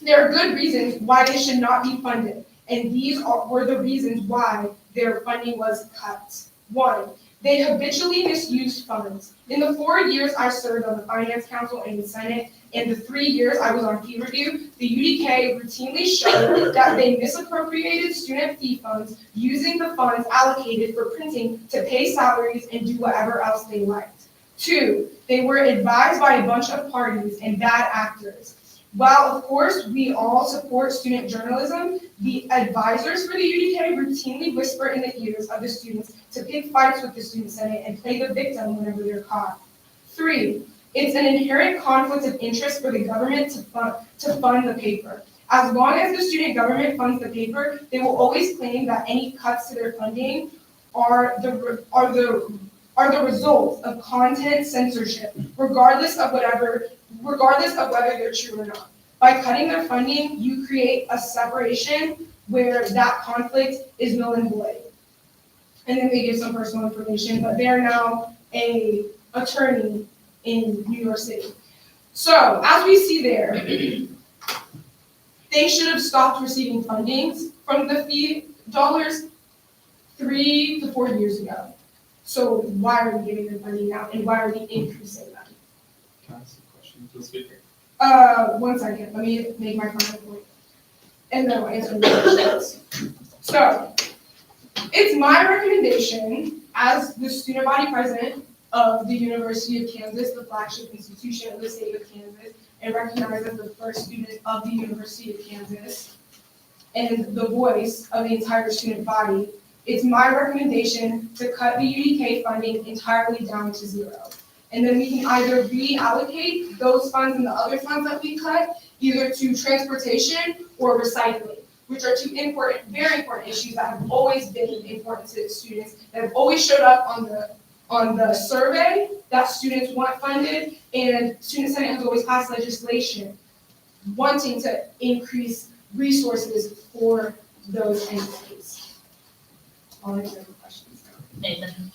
are good reasons why they should not be funded, and these were the reasons why their funding was cut. 1, they habitually misused funds. In the 4 years I served on the Finance Council and the Senate, and the 3 years I was on fee review, the UDK routinely showed that they misappropriated student fee funds using the funds allocated for printing to pay salaries and do whatever else they liked. 2, they were advised by a bunch of parties and bad actors. While, of course, we all support student journalism, the advisors for the UDK routinely whisper in the ears of the students to pick fights with the Student Senate and play the victim whenever they're caught. 3, it's an inherent conflict of interest for the government to fund the paper. As long as the student government funds the paper, they will always claim that any cuts to their funding are the result of content censorship, regardless of whether they're true or not. By cutting their funding, you create a separation where that conflict is null and void. and then they give some personal information, but they're now a attorney in New York City. So as we see there, they should have stopped receiving fundings from the fee dollars 3 to 4 years ago. So why are we giving them funding now, and why are we increasing them? Can I ask a question to the speaker? 1 second, let me make my final point, and then I'll answer the questions. So, it's my recommendation as the student body president of the University of Kansas, the flagship institution of the state of Kansas, and recognized as the first student of the University of Kansas, and the voice of the entire student body, it's my recommendation to cut the UDK funding entirely down to zero. And then we can either reallocate those funds and the other funds that we cut, either to transportation or recycling, which are two important, very important issues that have always been important to students, that have always showed up on the survey that students want funded, and Student Senate has always passed legislation wanting to increase resources for those entities. I'll answer the questions now. Nathan.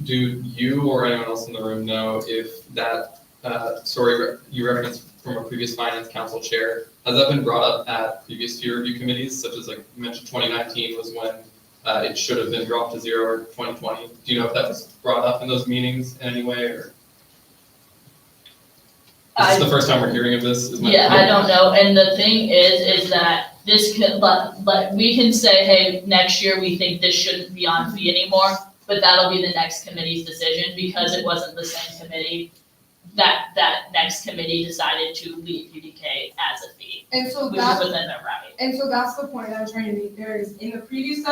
Do you or anyone else in the room know if that story you referenced from a previous finance council chair, has that been brought up at previous peer review committees, such as like you mentioned 2019 was when it should have been dropped to zero, or 2020? Do you know if that was brought up in those meetings in any way, or? This is the first time we're hearing of this? I don't know, and the thing is that this could, but we can say, hey, next year we think this shouldn't be on fee anymore, but that'll be the next committee's decision, because it wasn't the same committee. That next committee decided to leave UDK as a fee, And so which is that's, within their right. and so that's the point that I'm trying to make there is, in the previous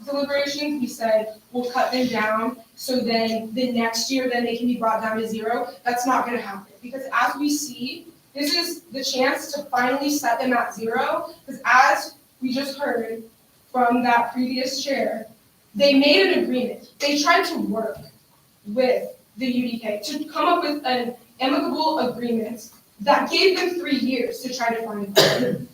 deliberations, we said, we'll cut them down, so then the next year, then they can be brought down to zero. That's not gonna happen, because as we see, this is the chance to finally set them at zero, because as we just heard from that previous chair, they made an agreement. They tried to work with the UDK to come up with an amicable agreement that gave them 3 years to try to find funding,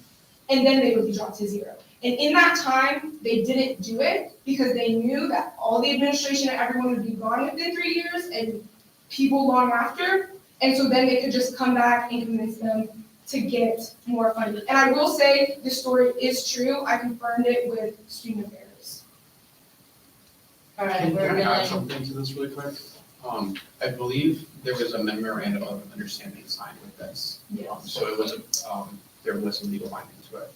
and then they would be dropped to zero. And in that time, they didn't do it because they knew that all the administration and everyone would be gone within 3 years, and people long after, and so then they could just come back and convince them to get more funding. And I will say, this story is true. I confirmed it with Student Affairs. All right, Can we're I add gonna, something to this really quick? I believe there was a memorandum of understanding signed with this. Yes. So it was, there was some legal binding to it.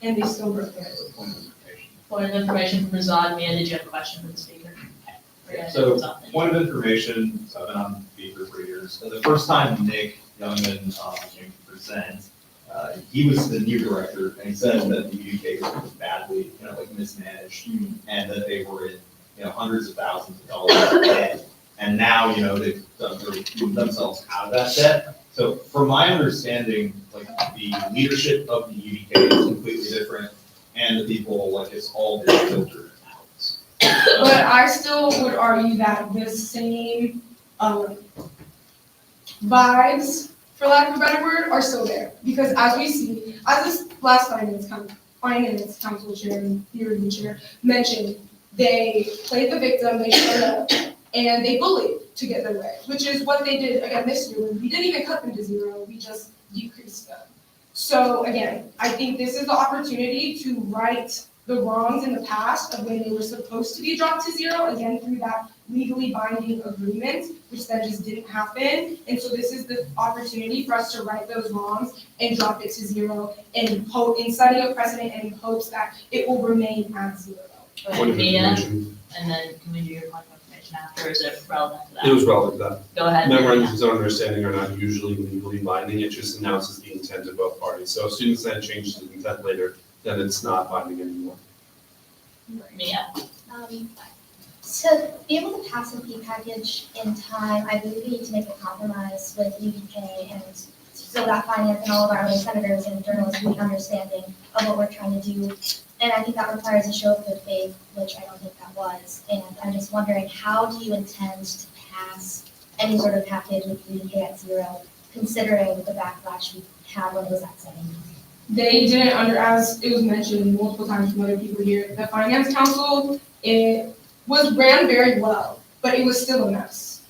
And they still broke it. point of information from Razad. Mia, did you have a question for the speaker? Okay. We're gonna do So, something. point of information, so I've been on fee for 3 years. And the first time Nick Youngman came to present, he was the new director, and he said that the UDK was badly, mismanaged, and that they were in, hundreds of thousands of dollars of debt. And now, they've moved themselves out of that debt. So from my understanding, the leadership of the UDK is completely different, and the people, it's all been filtered out. But I still would argue that the same vibes, for lack of a better word, are still there. Because as we see, as this last finance council chair and theory chair mentioned, they played the victim, they showed up, and they bullied to get their way, which is what they did again this year. We didn't even cut them to zero, we just decreased them. So again, I think this is the opportunity to right the wrongs in the past of when they were supposed to be dropped to zero, again, through that legally binding agreement, which then just didn't happen. And so this is the opportunity for us to right those wrongs and drop it to zero in setting a precedent and in hopes that it will remain at zero. Point of Mia, information. and then can we do your point of information after, or is it relevant to that? It was relevant to that. Go ahead. Memorandums of understanding are not usually legally binding, it just announces the intent of both parties. So if students then change the intent later, then it's not binding anymore. Mia. To be able to pass a fee package in time, I believe we need to make a compromise with UDK, and so that finance and all of our other senators and journalists will be understanding of what we're trying to do. And I think that requires a show of good faith, which I don't think that was. And I'm just wondering, how do you intend to pass any sort of package with UDK at zero, considering the backlash we had when it was at 7? They didn't as it was mentioned multiple times from other people here, the finance council, was ran very well, but it was still a mess.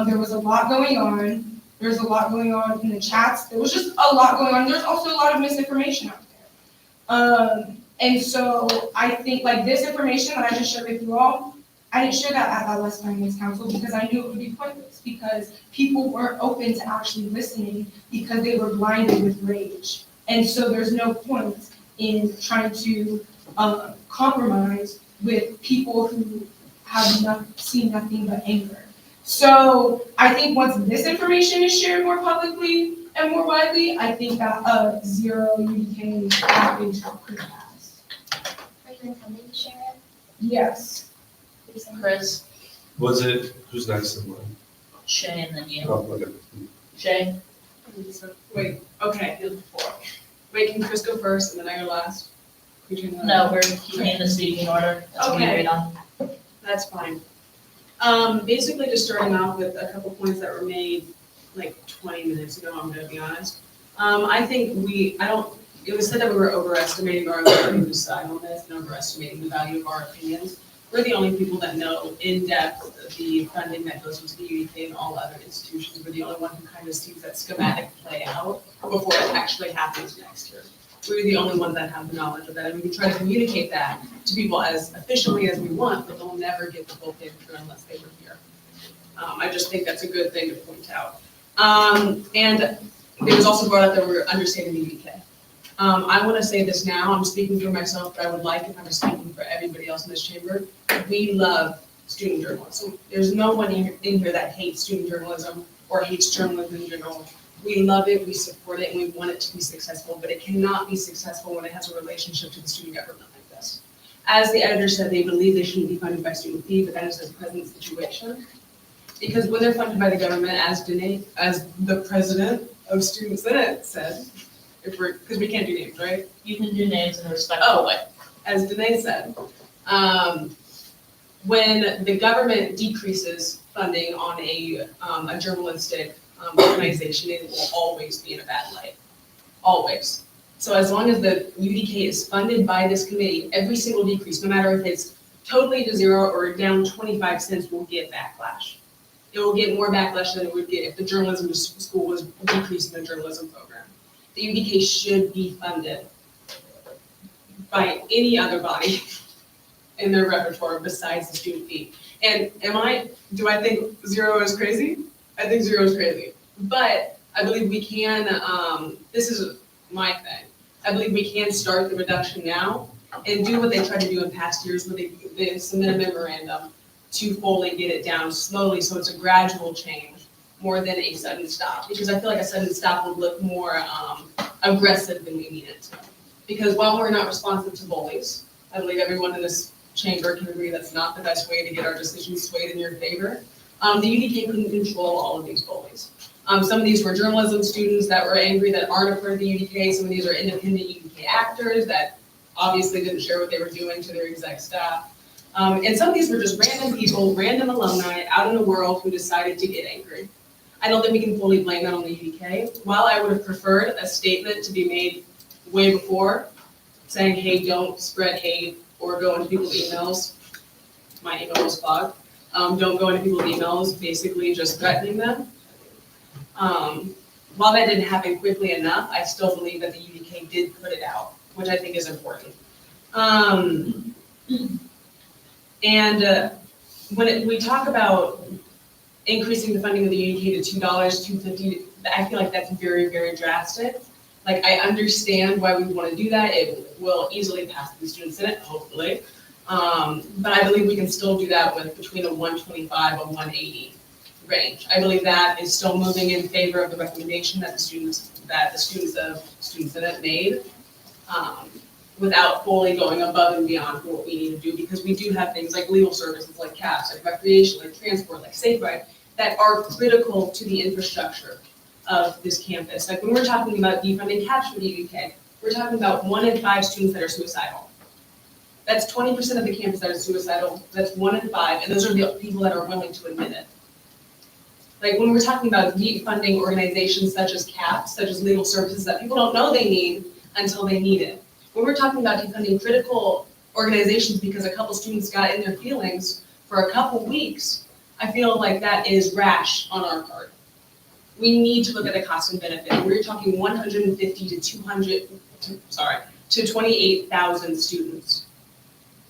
There was a lot going on. There's a lot going on in the chats. There was just a lot going on. There's also a lot of misinformation out there. And so I think like this information that I just shared with you all, I didn't share that at that last Finance Council because I knew it would be pointless, because people weren't open to actually listening because they were blinded with rage. And so there's no point in trying to compromise with people who have seen nothing but anger. So I think once this information is shared more publicly and more widely, I think that zero UDK package could pass. Are you intending to share it? Yes. Chris, Was it, who's next in line? Shay, and then you. Oh, okay. Shay? Wait, okay. Wait, can Chris go first and then I go last? No, we're in the speaking order. That's what we Okay. agreed on. That's fine. Basically just starting off with a couple points that were made like 20 minutes ago, I'm gonna be honest. I think it was said that we were overestimating our ability to decide on this and overestimating the value of our opinions. We're the only people that know in depth the funding that goes into the UDK and all other institutions. We're the only one who kind of sees that schematic play out before it actually happens next year. We're the only ones that have the knowledge of that, and we can try to communicate that to people as efficiently as we want, but they'll never get the full picture unless they were here. I just think that's a good thing to point out. And it was also brought up that we're understating the UDK. I want to say this now, I'm speaking for myself, but I would like if I was speaking for everybody else in this chamber. We love student journalism. There's no one in here that hates student journalism or hates journalism in general. We love it, we support it, and we want it to be successful, but it cannot be successful when it has a relationship to the student government like this. As the editor said, they believe they shouldn't be funded by student fee, but that is the present situation. Because when they're funded by the government, as the president of Student Senate said, because we can't do names, right? You can do names in a respectful way. As Danae said, when the government decreases funding on a journalistic organization, it will always be in a bad light, always. So as long as the UDK is funded by this committee, every single decrease, no matter if it's totally to zero or down 25 cents, will get backlash. It will get more backlash than it would get if the journalism school was decreasing the journalism program. The UDK should be funded by any other body in their repertoire besides the student fee. And do I think zero is crazy? I think zero is crazy. But I believe we can, this is my thing. I believe we can start the reduction now and do what they tried to do in past years where they submit a memorandum to fully get it down slowly so it's a gradual change more than a sudden stop. Because I feel like a sudden stop would look more aggressive than we need it to. Because while we're not responsive to bullies, I believe everyone in this chamber can agree that's not the best way to get our decisions swayed in your favor. The UDK couldn't control all of these bullies. Some of these were journalism students that were angry that aren't a part of the UDK. Some of these are independent UDK actors that obviously didn't share what they were doing to their exec staff. And some of these were just random people, random alumni out in the world who decided to get angry. I don't think we can fully blame that on the UDK. While I would have preferred a statement to be made way before saying, hey, don't spread hate or go into people's emails. My email was clogged. Don't go into people's emails, basically just threatening them. While that didn't happen quickly enough, I still believe that the UDK did put it out, which I think is important. When we talk about increasing the funding of the UDK to $2, $2.50, I feel like that's very, very drastic. Like, I understand why we want to do that. It will easily pass the Student Senate, hopefully. But I believe we can still do that with between a 125 and 180 range. I believe that is still moving in favor of the recommendation that the students of Student Senate made, without fully going above and beyond what we need to do, because we do have things like legal services, like CAPS, like recreation, like transport, like safe ride, that are critical to the infrastructure of this campus. Like when we're talking about defunding CAPS for the UK, we're talking about 1 in 5 students that are suicidal. That's 20% of the campus that are suicidal. That's 1 in 5, and those are the people that are willing to admit it. Like when we're talking about defunding organizations such as CAPS, such as legal services that people don't know they need until they need it. When we're talking about defunding critical organizations because a couple students got in their feelings for a couple weeks, I feel like that is rash on our part. We need to look at the cost and benefit. We're talking 150 to 28,000 students.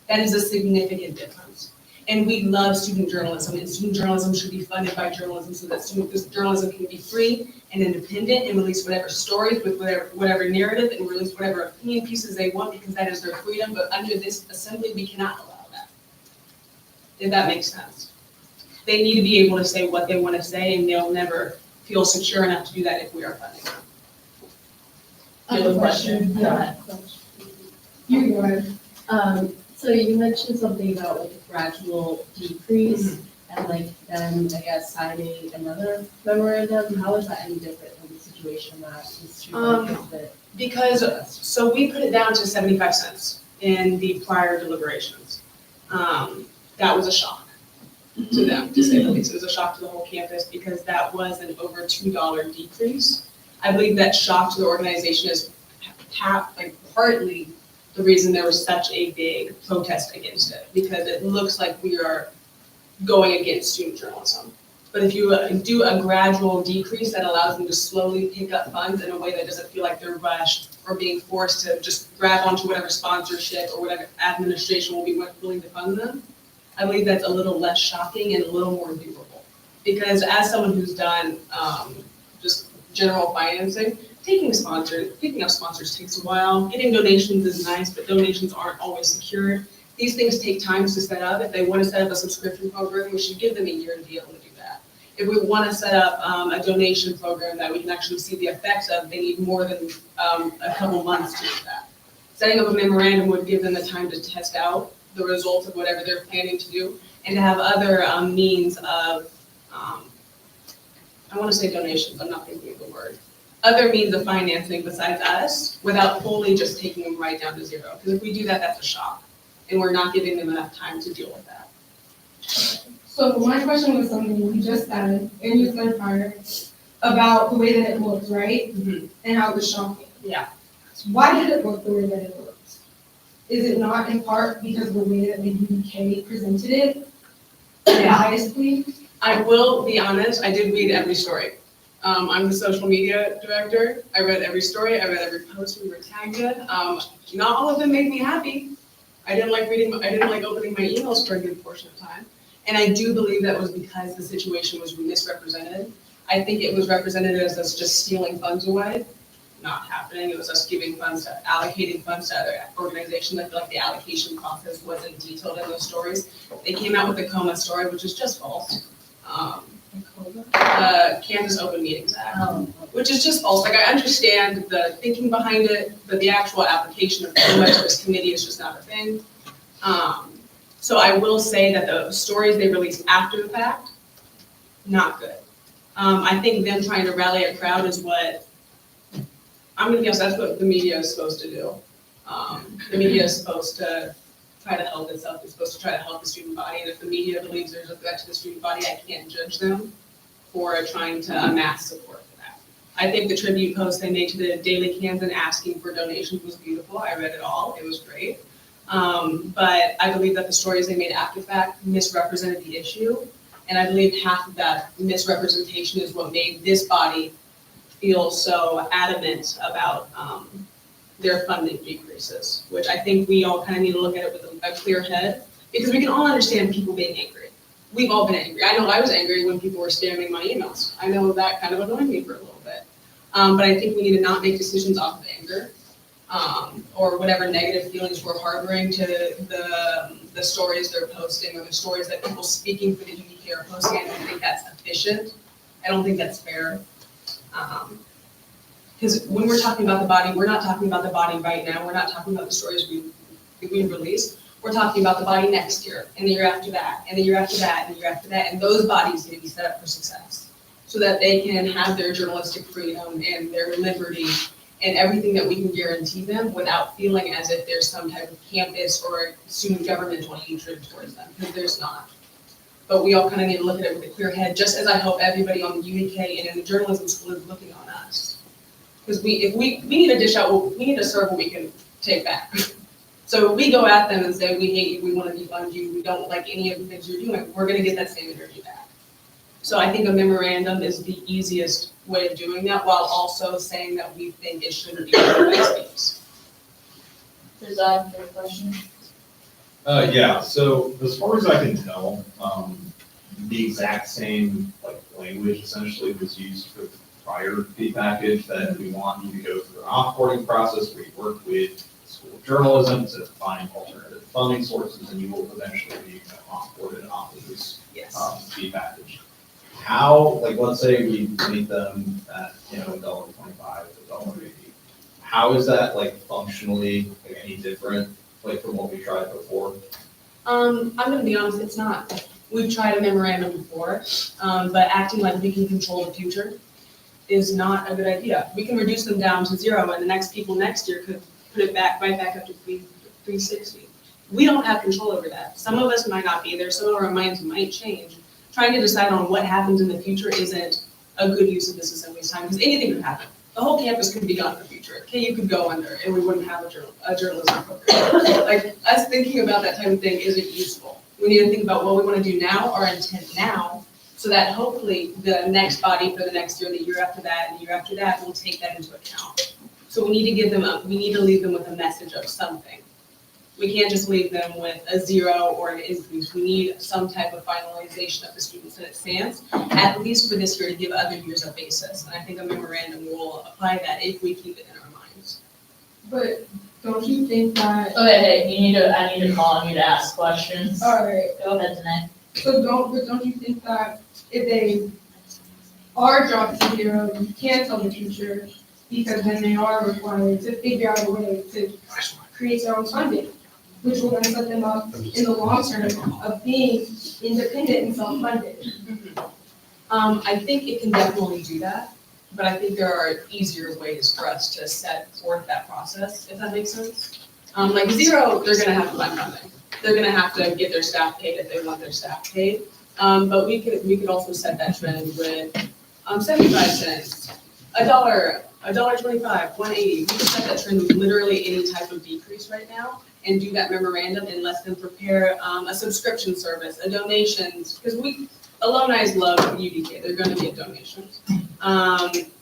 That is a significant difference. And we love student journalism, and student journalism should be funded by journalism so that this journalism can be free and independent and release whatever stories with whatever narrative and release whatever opinion pieces they want, because that is their freedom. But under this assembly, we cannot allow that. If that makes sense. They need to be able to say what they want to say, and they'll never feel secure enough to do that if we are funding them. I have a question. Yeah. You go ahead. So you mentioned something about like a gradual decrease and like then I guess signing another memorandum. How is that any different from the situation that is true? Because, so we put it down to 75 cents in the prior deliberations. That was a shock to them, to say the least. It was a shock to the whole campus because that was an over $2 decrease. I believe that shock to the organization is partly the reason there was such a big protest against it, because it looks like we are going against student journalism. But if you do a gradual decrease that allows them to slowly pick up funds in a way that doesn't feel like they're rushed or being forced to just grab onto whatever sponsorship or whatever administration will be willing to fund them, I believe that's a little less shocking and a little more doable. Because as someone who's done just general financing, picking up sponsors takes a while. Getting donations is nice, but donations aren't always secured. These things take time to set up. If they want to set up a subscription program, we should give them a year to be able to do that. If we want to set up a donation program that we can actually see the effects of, they need more than a couple months to do that. Setting up a memorandum would give them the time to test out the results of whatever they're planning to do, and to have other means of, I want to say donations, I'm not thinking of the word, other means of financing besides us without fully just taking them right down to zero. Because if we do that, that's a shock, and we're not giving them enough time to deal with that. So my question was something you just said, and you said prior, about the way that it looks, right? Mm-hmm. And how it was shocking. Yeah. Why did it look the way that it looked? Is it not in part because of the way that the UBK presented it? Biasedly? I will be honest, I did read every story. I'm the social media director. I read every story, I read every post we were tagged in. Not all of them made me happy. I didn't like opening my emails for a good portion of time. And I do believe that was because the situation was misrepresented. I think it was represented as us just stealing funds away. Not happening. It was us allocating funds to other organizations. I feel like the allocation process wasn't detailed in those stories. They came out with the COMA story, which is just false. Kansas Open Meetings Act, which is just false. Like, I understand the thinking behind it, but the actual application of COMA to this committee is just not a thing. So I will say that the stories they released after the fact, not good. I think them trying to rally a crowd is what, I'm gonna be honest, that's what the media is supposed to do. The media is supposed to try to help itself. It's supposed to try to help the student body. And if the media believes there's a threat to the student body, I can't judge them for trying to amass support for that. I think the tribute post they made to the Daily Kansan asking for donations was beautiful. I read it all. It was great. But I believe that the stories they made after fact misrepresented the issue. And I believe half of that misrepresentation is what made this body feel so adamant about their funding decreases, which I think we all kind of need to look at it with a clear head, because we can all understand people being angry. We've all been angry. I know I was angry when people were spamming my emails. I know that kind of annoyed me for a little bit. But I think we need to not make decisions off of anger or whatever negative feelings we're harboring to the stories they're posting or the stories that people speaking for the UBK are posting. I don't think that's efficient. I don't think that's fair. Because when we're talking about the body, we're not talking about the body right now. We're not talking about the stories we release. We're talking about the body next year, and the year after that, and the year after that, and the year after that. And those bodies need to be set up for success so that they can have their journalistic freedom and their liberty and everything that we can guarantee them without feeling as if there's some type of campus or student governmental hatred towards them, because there's not. But we all kind of need to look at it with a clear head, just as I hope everybody on the UBK and in the journalism school is looking on us. Because we need to dish out, we need to serve what we can take back. So if we go at them and say, we hate you, we want to defund you, we don't like any of the things you're doing, we're gonna get that same energy back. So I think a memorandum is the easiest way of doing that, while also saying that we think it shouldn't be vice fees. Is that your question? Yeah, so as far as I can tell, the exact same like language essentially was used for the prior fee package, that we want you to go through an offboarding process where you work with the School of Journalism to find alternative funding sources, and you will eventually be offboarded off of this fee package. How, like, let's say we meet them at, $1.25, $1.80. How is that like functionally like any different, like from what we tried before? I'm gonna be honest, it's not. We've tried a memorandum before, but acting like we can control the future is not a good idea. We can reduce them down to 0, and the next people next year could put it right back up to 360. We don't have control over that. Some of us might not be there, some of our minds might change. Trying to decide on what happens in the future isn't a good use of this assembly's time, because anything could happen. The whole campus could be gone in the future. KU could go under, and we wouldn't have a journalism program. Like, us thinking about that type of thing isn't useful. We need to think about what we want to do now, our intent now, so that hopefully the next body for the next year, and the year after that, and the year after that, will take that into account. So we need to give them we need to leave them with a message of something. We can't just leave them with a 0 or an increase. We need some type of finalization of the student senate stance, at least for this year, to give other years a basis. And I think a memorandum will apply that if we keep it in our minds. But don't you think that? Okay, hey, I need to call on you to ask questions. All right. Go ahead, Danae. So don't you think that if they are dropped to 0, you can't tell the future, because then they are required to figure out a way to create their own funding, which will then set them up in the long term of being independent and self-funded. I think it can definitely do that, but I think there are easier ways for us to set forth that process, if that makes sense. Like 0, they're gonna have to find funding. They're gonna have to get their staff paid if they want their staff paid. But we could also set that trend with 75 cents, $1, $1.25, $1.80. We can set that trend with literally any type of decrease right now, and do that memorandum and let them prepare a subscription service, a donations, because alumni love UDK, they're gonna get donations.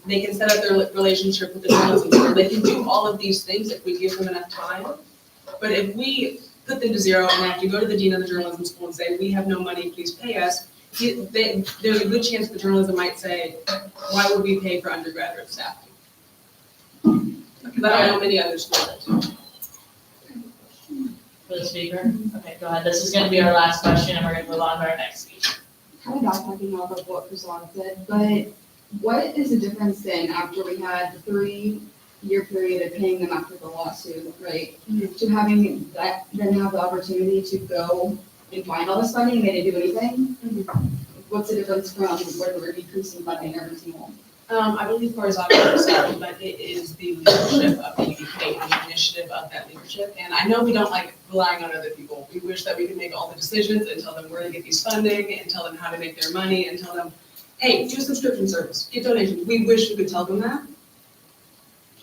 They can set up their relationship with the journalism board. They can do all of these things if we give them enough time. But if we put them to 0 and have to go to the dean of the journalism school and say, we have no money, please pay us, there's a good chance the journalism might say, why would we pay for undergraduate staff? But I know many other schools do. For the speaker? Okay, go ahead. This is gonna be our last question, and we're gonna move on to our next speaker. Kind of backtracking off of what Priscilla said, but what is the difference then after we had the 3-year period of paying them after the lawsuit, right? To having that, then have the opportunity to go and find all this funding, and they didn't do anything? What's the difference from where we're decreasing funding every single? I believe horizontally said, but it is the leadership of the UDK and the initiative of that leadership. And I know we don't like relying on other people. We wish that we could make all the decisions and tell them where to get these funding and tell them how to make their money and tell them, hey, do a subscription service, get donations. We wish we could tell them that.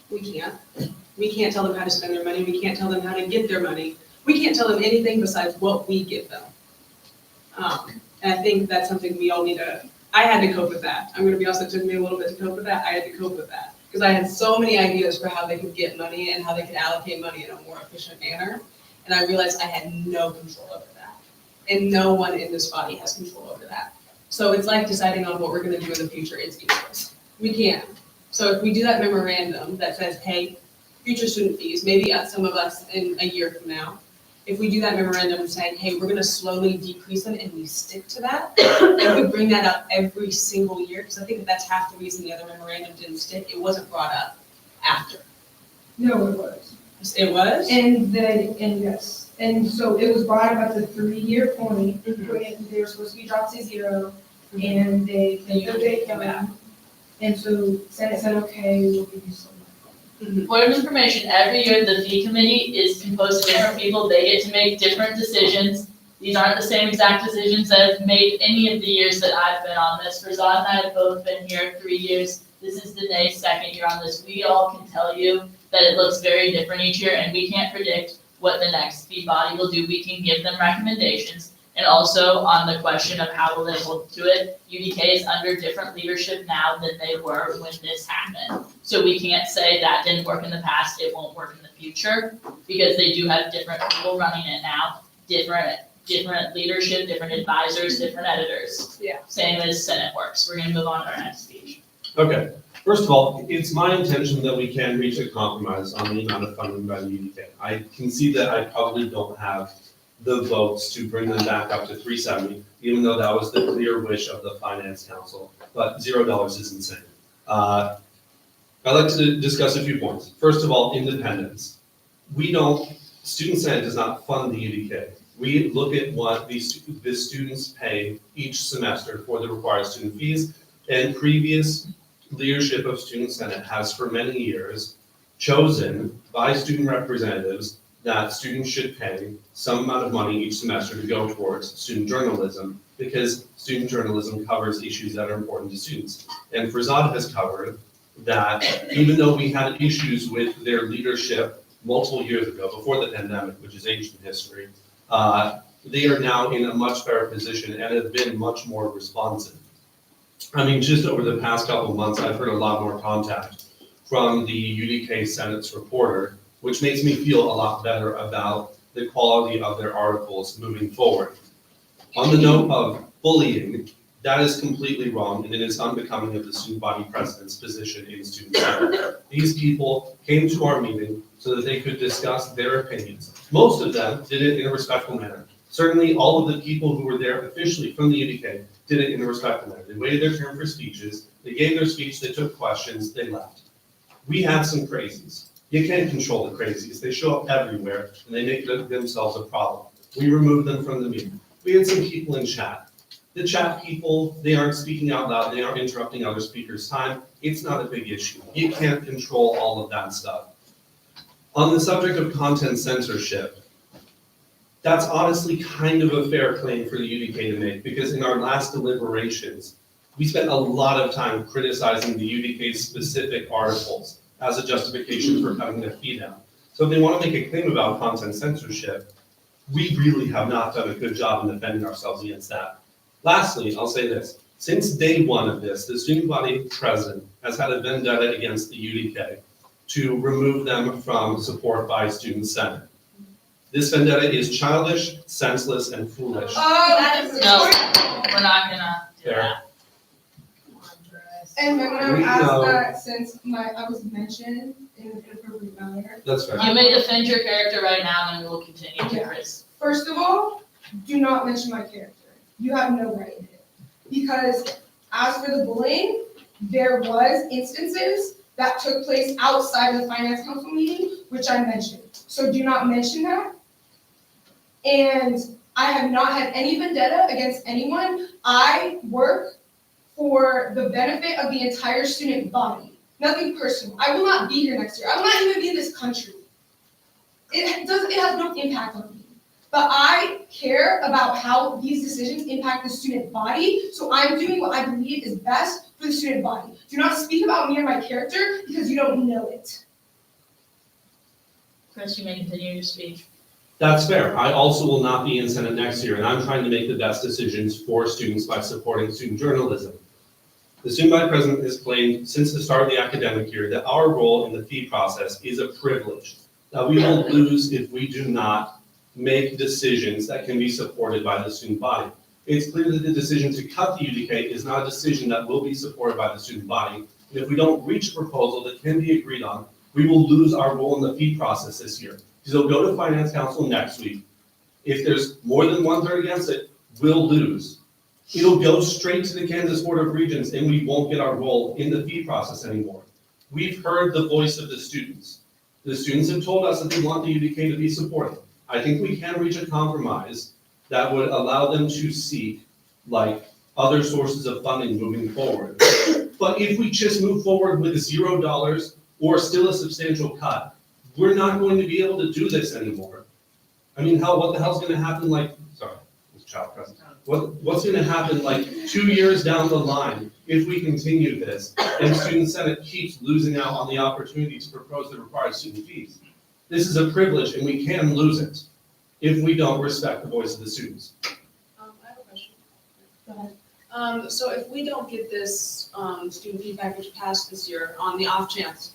We can't. We can't tell them how to spend their money. We can't tell them how to get their money. We can't tell them anything besides what we give them. And I think that's something we all need to, I had to cope with that. I'm gonna be honest, it took me a little bit to cope with that. I had to cope with that. Because I had so many ideas for how they could get money and how they could allocate money in a more efficient manner. And I realized I had no control over that. And no one in this body has control over that. So it's like deciding on what we're gonna do in the future. It's useless. We can't. So if we do that memorandum that says, hey, future student fees, maybe some of us in a year from now, if we do that memorandum and saying, hey, we're gonna slowly decrease them and we stick to that, and we bring that up every single year, because I think that's half the reason the other memorandum didn't stick, it wasn't brought up after. No, it was. It was? And yes, and so it was brought up at the 3-year point, when they were supposed to be dropped to 0, and they came back. And so Senate said, okay, we'll give you some. Point of information, every year the fee committee is composed of different people, they get to make different decisions. These aren't the same exact decisions that I've made any of the years that I've been on this. Razan and I have both been here 3 years. This is Danae's second year on this. We all can tell you that it looks very different each year, and we can't predict what what the next fee body will do, we can give them recommendations. And also on the question of how will they hold to it, UDK is under different leadership now than they were when this happened. So we can't say that didn't work in the past, it won't work in the future, because they do have different people running it now, different leadership, different advisors, different editors. Yeah. Same as Senate works. We're gonna move on to our next speech. Okay, first of all, it's my intention that we can reach a compromise on the amount of funding by the UDK. I can see that I probably don't have the votes to bring them back up to 370, even though that was the clear wish of the Finance Council, but $0 is insane. I'd like to discuss a few points. First of all, independence. Student Senate does not fund the UDK. We look at what the students pay each semester for the required student fees, and previous leadership of Student Senate has for many years chosen by student representatives that students should pay some amount of money each semester to go towards student journalism, because student journalism covers issues that are important to students. And Farzad has covered that even though we had issues with their leadership multiple years ago, before the pandemic, which is ancient history, they are now in a much better position and have been much more responsive. I mean, just over the past couple of months, I've heard a lot more contact from the UDK Senate's reporter, which makes me feel a lot better about the quality of their articles moving forward. On the note of bullying, that is completely wrong, and it is unbecoming of the student body president's position in Student Senate. These people came to our meeting so that they could discuss their opinions. Most of them did it in a respectful manner. Certainly, all of the people who were there officially from the UDK did it in a respectful manner. They waited their turn for speeches, they gave their speech, they took questions, they left. We have some crazies. You can't control the crazies. They show up everywhere and they make themselves a problem. We remove them from the meeting. We had some people in chat. The chat people, they aren't speaking out loud, they aren't interrupting other speakers' time. It's not a big issue. You can't control all of that stuff. On the subject of content censorship, that's honestly kind of a fair claim for the UDK to make, because in our last deliberations, we spent a lot of time criticizing the UDK's specific articles as a justification for cutting their fee down. So if they want to make a claim about content censorship, we really have not done a good job in defending ourselves against that. Lastly, I'll say this. Since day one of this, the student body president has had a vendetta against the UDK to remove them from support by Student Senate. This vendetta is childish, senseless, and foolish. No, we're not gonna do Fair. that. And I'm We gonna ask know- that since I was mentioned in an inappropriate manner. That's fair. You may defend your character right now and we will continue to, Chris. First of all, do not mention my character. You have no right in it. Because as for the bullying, there was instances that took place outside of the Finance Council meeting, which I mentioned. So do not mention that. And I have not had any vendetta against anyone. I work for the benefit of the entire student body. Nothing personal. I will not be here next year. I will not even be in this country. It has no impact on me. But I care about how these decisions impact the student body, so I'm doing what I believe is best for the student body. Do not speak about me or my character because you don't know it. Chris, you may continue your speech. That's fair. I also will not be in Senate next year, and I'm trying to make the best decisions for students by supporting student journalism. The student body president has claimed since the start of the academic year that our role in the fee process is a privilege. Now, we will lose if we do not make decisions that can be supported by the student body. It's clear that the decision to cut the UDK is not a decision that will be supported by the student body. And if we don't reach a proposal that can be agreed on, we will lose our role in the fee process this year. Because it'll go to Finance Council next week. If there's more than 1/3 against it, we'll lose. It'll go straight to the Kansas Board of Regents and we won't get our role in the fee process anymore. We've heard the voice of the students. The students have told us that they want the UDK to be supported. I think we can reach a compromise that would allow them to seek like other sources of funding moving forward. But if we just move forward with $0 or still a substantial cut, we're not going to be able to do this anymore. I mean, what the hell's gonna happen what's gonna happen like 2 years down the line if we continue this and Student Senate keeps losing out on the opportunity to propose the required student fees? This is a privilege and we can lose it if we don't respect the voice of the students. I have a question. Go ahead. So if we don't get this, student fee package passed this year, on the off chance,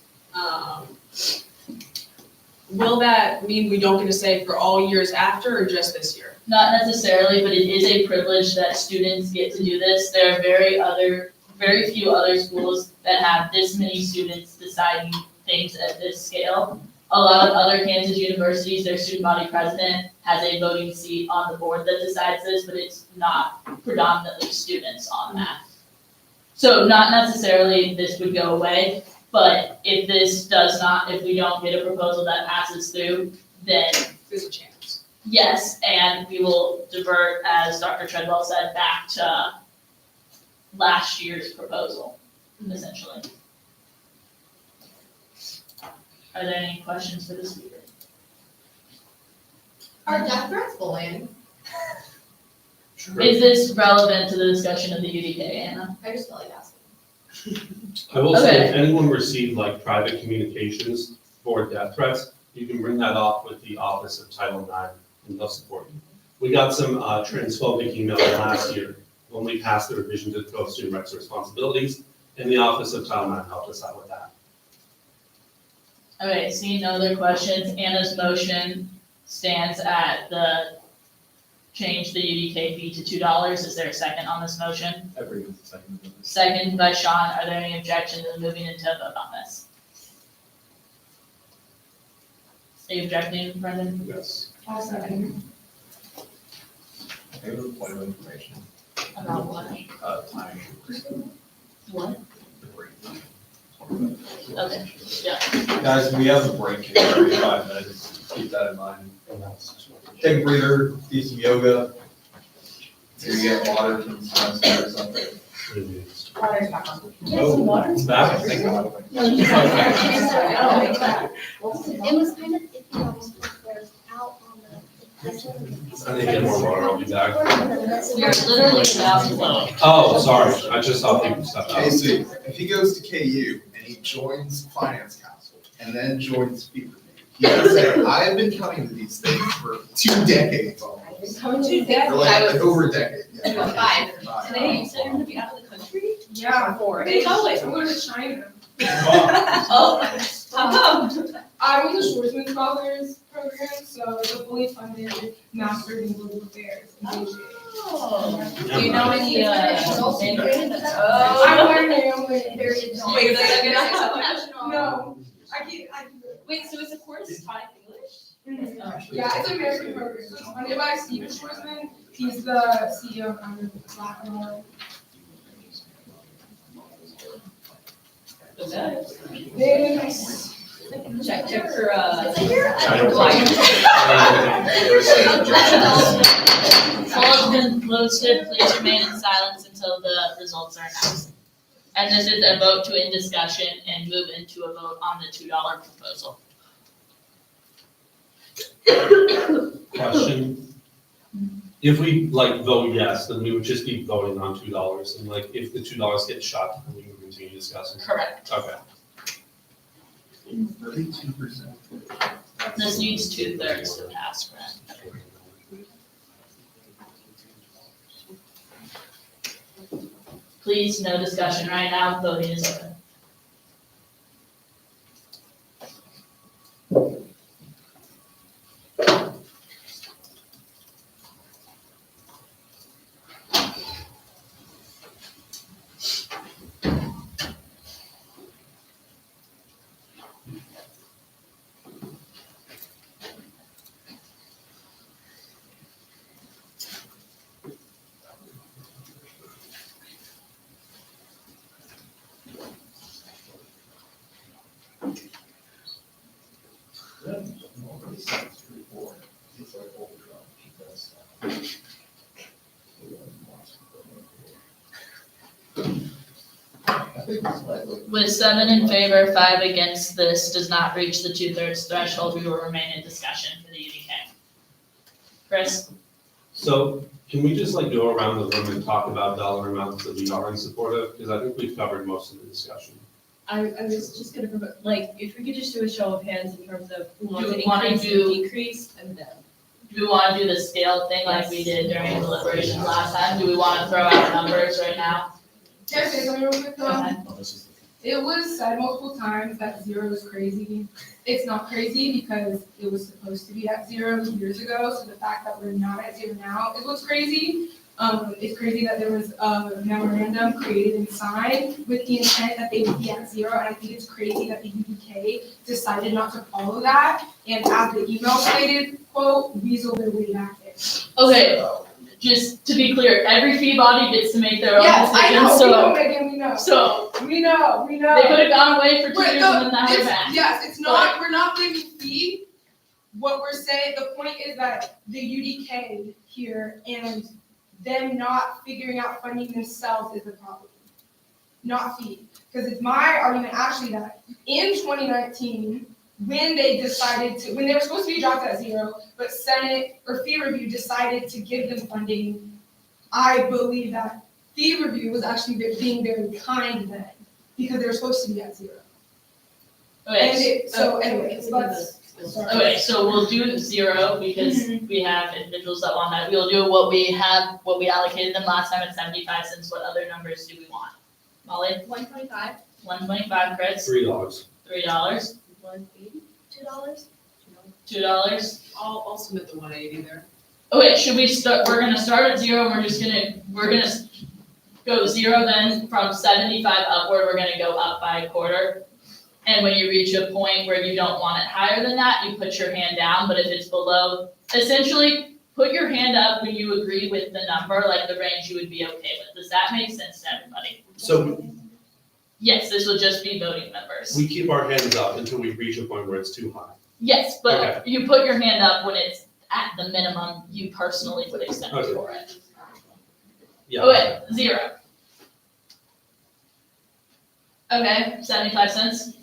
will that mean we don't get a say for all years after or just this year? Not necessarily, but it is a privilege that students get to do this. There are very few other schools that have this many students deciding things at this scale. A lot of other Kansas universities, their student body president has a voting seat on the board that decides this, but it's not predominantly students on that. So not necessarily this would go away, but if if we don't get a proposal that passes through, then There's a chance. yes, and we will divert, as Dr. Treadwell said, back to last year's proposal, essentially. Are there any questions for the speaker? Are death threats bullying? Is this relevant to the discussion of the UDK, Anna? I just feel like asking. I will say, if Okay. anyone received like private communications for death threats, you can bring that off with the Office of Title IX and they'll support you. We got some transphobic emails last year when we passed the revision to the Code of Student Rights and Responsibilities, and the Office of Title IX helped us out with that. Okay, seeing no other questions, Anna's motion stands at change the UDK fee to $2. Is there a second on this motion? Every second. Second by Sean. Are there any objections to moving into a vote on this? Are you objecting, Brendan? Yes. I'll second. I have a point of information. About what? Time. What? The break. Okay, yeah. Guys, we have a break in 35 minutes, keep that in mind. Take a breather, do some yoga. Maybe get water from the semester or something. Water's back on. Oh, it's back, thank God. No, you said. It was kind of iffy on those players out on the. I need to get more water, I'll be back. You're literally about to vote. Oh, sorry, I just saw people step out. Okay, so if he goes to KU and he joins finance council and then joins speaker committee, he can say, I have been coming to these things for 2 decades almost. Coming to death. For like over a decade. Yeah. 5. Today, you said you're gonna be out of the country? Yeah. For They tell it, I'm going to China. Oh, how come? I'm with the Schwarzman Scholars Program, so it's a fully funded Master in Global Affairs in Beijing. Oh. Do you know any, I'm Oh. learning, I'm learning. Wait, No, I can't, Wait, so is the course taught in English? yeah, it's an American program. Funded by Steven Schwarzman, he's the CEO of Blackmore. Very nice. Check for, Poll has been posted, please remain in silence until the results are announced. And this is a vote to end discussion and move into a vote on the $2 proposal. Question. If we like vote yes, then we would just be voting on $2, and like if the $2 gets shot, then we can continue discussing. Correct. Okay. 32%. This needs 2/3 to pass, Brent. Please, no discussion right now, voting is open. With 7 in favor, 5 against, this does not reach the 2/3 threshold. We will remain in discussion for the UDK. Chris? So can we just like go around the room and talk about dollar amounts that we are in support of? Because I think we've covered most of the discussion. I was just gonna, like, if we could just do a show of hands in terms of who wants Do to we wanna increase do- and decrease, and then. Do we wanna do the scale thing like we did during deliberations last time? Do we wanna throw out numbers right now? Can I say something real quick Go though? ahead. It was said multiple times that 0 is crazy. It's not crazy because it was supposed to be at 0 years ago, so the fact that we're not at 0 now is what's crazy. It's crazy that there was a memorandum created and signed with the intent that they would be at 0, and I think it's crazy that the UDK decided not to follow that, and as the email stated, quote, weasel their way back in. Okay, just to be clear, every fee body gets to make their own Yes, I decision, know, we so, know, Megan, we know. so We know. they could have gone away for 2 Right, years no, and then now they're it's- back. Yes, it's not, we're not blaming fee. What we're saying, the point is that the UDK here and them not figuring out funding themselves is the problem. Not fee. Because it's my argument actually that in 2019, when they decided to, when they were supposed to be dropped at 0, but Senate or fee review decided to give them funding, I believe that fee review was actually being very kind then, because they were supposed to be at 0. Okay, So anyways, okay, so we'll do 0 because we have individuals that want that. We'll do what we allocated them last time at 75 cents. What other numbers do we want? Molly? 125. 125, Chris? $3. $3? 180. $2. $2? I'll submit the 180 there. Okay, should we start, we're gonna start at 0 and we're gonna go 0 then from 75 upward, we're gonna go up by a quarter. And when you reach a point where you don't want it higher than that, you put your hand down, but if it's below, essentially, put your hand up when you agree with the number, like the range you would be okay with. Does that make sense to everybody? So Yes, this will just be voting members. we keep our hands up until we reach a point where it's too high. Yes, but Okay. you put your hand up when it's at the minimum you personally would accept Okay. for it. Yeah. Okay, 0. Okay, 75 cents.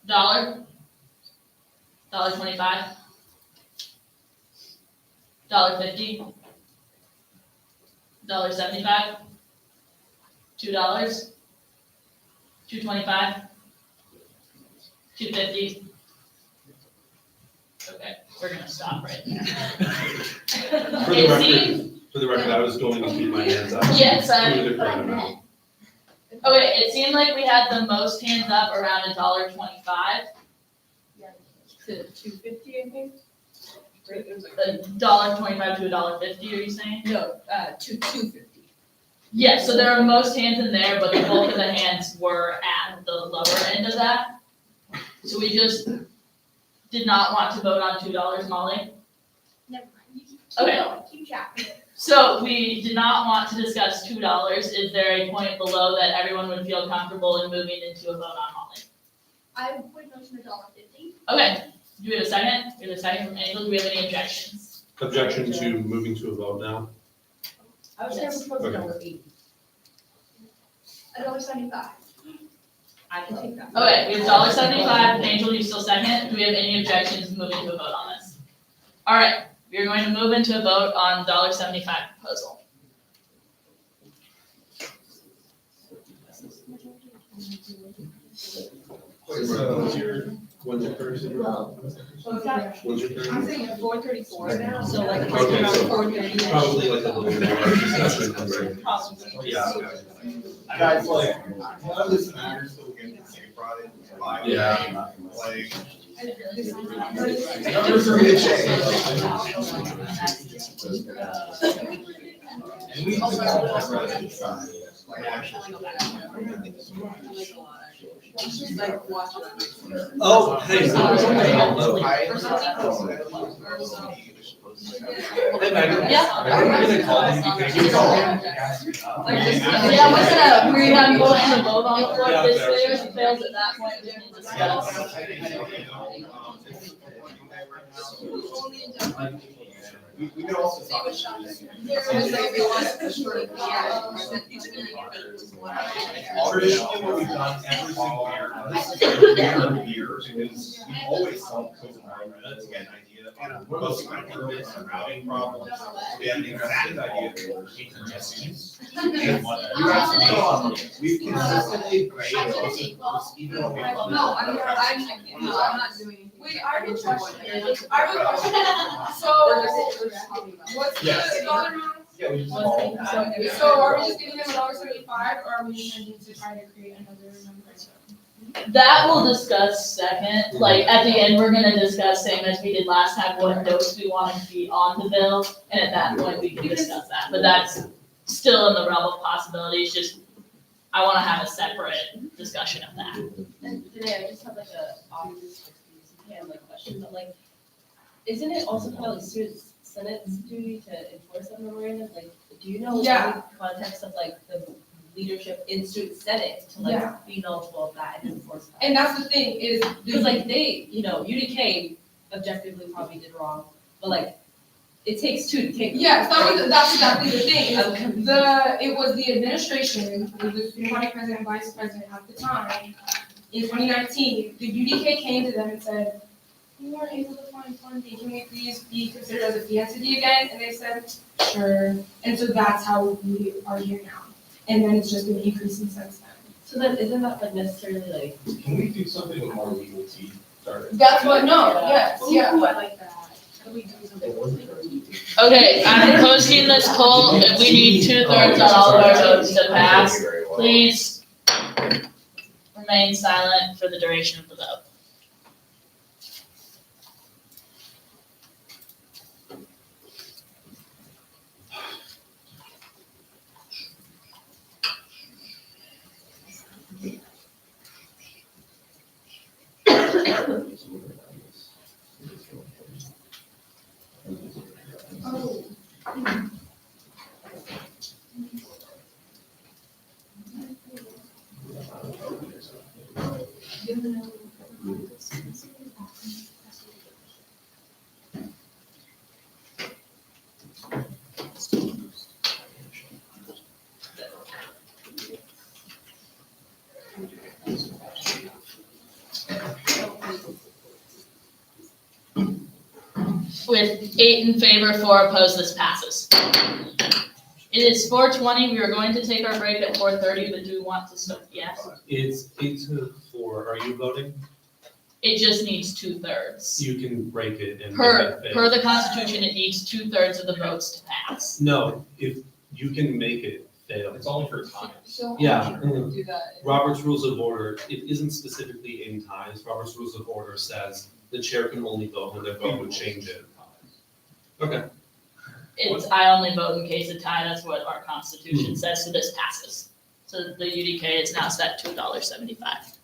$1. $1.25. $1.50. $1.75. $2. $2.25. $2.50. Okay, we're gonna stop right there. For the record, I was going to keep my hands up. Yes, To a different amount. Okay, it seemed like we had the most hands up around $1.25. To 250, I think. Right, it was like. $1.25 to $1.50, are you saying? No, to 250. Yeah, so there are most hands in there, but the bulk of the hands were at the lower end of that. So we just did not want to vote on $2, Molly. Never mind. You keep Okay. going, keep track. So we did not want to discuss $2. Is there a point below that everyone would feel comfortable in moving into a vote on, Molly? I would motion $1.50. Okay, do we have a second? Do we have a second from Angel? Do we have any objections? Objection to moving to a vote now? I was never supposed to go 80. $1.75. I can take that. Okay, we have $1.75. Angel, you still second? Do we have any objections moving to a vote on this? All right, we are going to move into a vote on $1.75 proposal. When's your first? Well, When's your first? I'm saying at 4:34 now, so like it's Okay, around so 4:30. Probably like a little more discussion, right? Probably. Yeah. Guys, like, none of this matters till we get to St. Friday. Yeah. Like, numbers are gonna change. And we also like actually. Like, watch it. Oh, hey. Hey, Megan. Yeah. I'm gonna call you. Can you call him? Yeah, we're gonna go and vote on the floor. If this fails at that point, we can discuss. We could also talk. Traditionally, what we've done every single year, this is a weird year, is we've always solved COVID-19 to get an idea on most improvements and routing problems. We have an exact idea of what we're teaching our students. We've consistently paid most of those, even when we. No, I'm not doing anything. Wait, I have a question. So, what's Yes. the dollar amount? Yeah, we just. So are we just giving them $1.75 or are we intending to try to create another membership? That we'll discuss second, like, at the end, we're gonna discuss, same as we did last time, what notes we want to be on the bill, and at that point, we can discuss that, but that's still in the realm of possibilities, just, I wanna have a separate discussion of that. And today, I just have like a obvious, like question, but like, isn't it also kind of like student senate's duty to enforce that memorandum? Like, do you know Yeah. the context of like the leadership in student senate to Yeah. like be knowledgeable of that and enforce that? And that's the thing is. Because like they, UDK objectively probably did wrong, but like, it takes two to take. Yes, that's exactly the thing, is it was the administration, it was the student body president and vice president at the time, in 2019, the UDK came to them and said, we weren't able to find funding, can we please be considered as a fee entity again? And they said, sure, and so that's how we are here now, and then it's just been increasing since then. So then, isn't that like necessarily like? Can we do something with more legal teeth? That's what, no, yes, yeah. I like that. How do we do something? Okay, I'm posting this poll, if we need 2/3 on all of our votes to pass, please remain silent for the duration of the vote. With 8 in favor, 4 opposed, this passes. It is 4:20, we are going to take our break at 4:30, but do we want to start? Yes? It's 8 to 4. Are you voting? It just needs 2/3. You can break it and. make Per it fail. the Constitution, it needs 2/3 of the votes to pass. No, if you can make it fail. It's only for time. Yeah. Do that. Robert's Rules of Order, it isn't specifically in ties. Robert's Rules of Order says the chair can only vote when the vote would change it. Okay. It's, I only vote in case of tie, that's what our Constitution says, so this passes. So the UDK is now set to $1.75.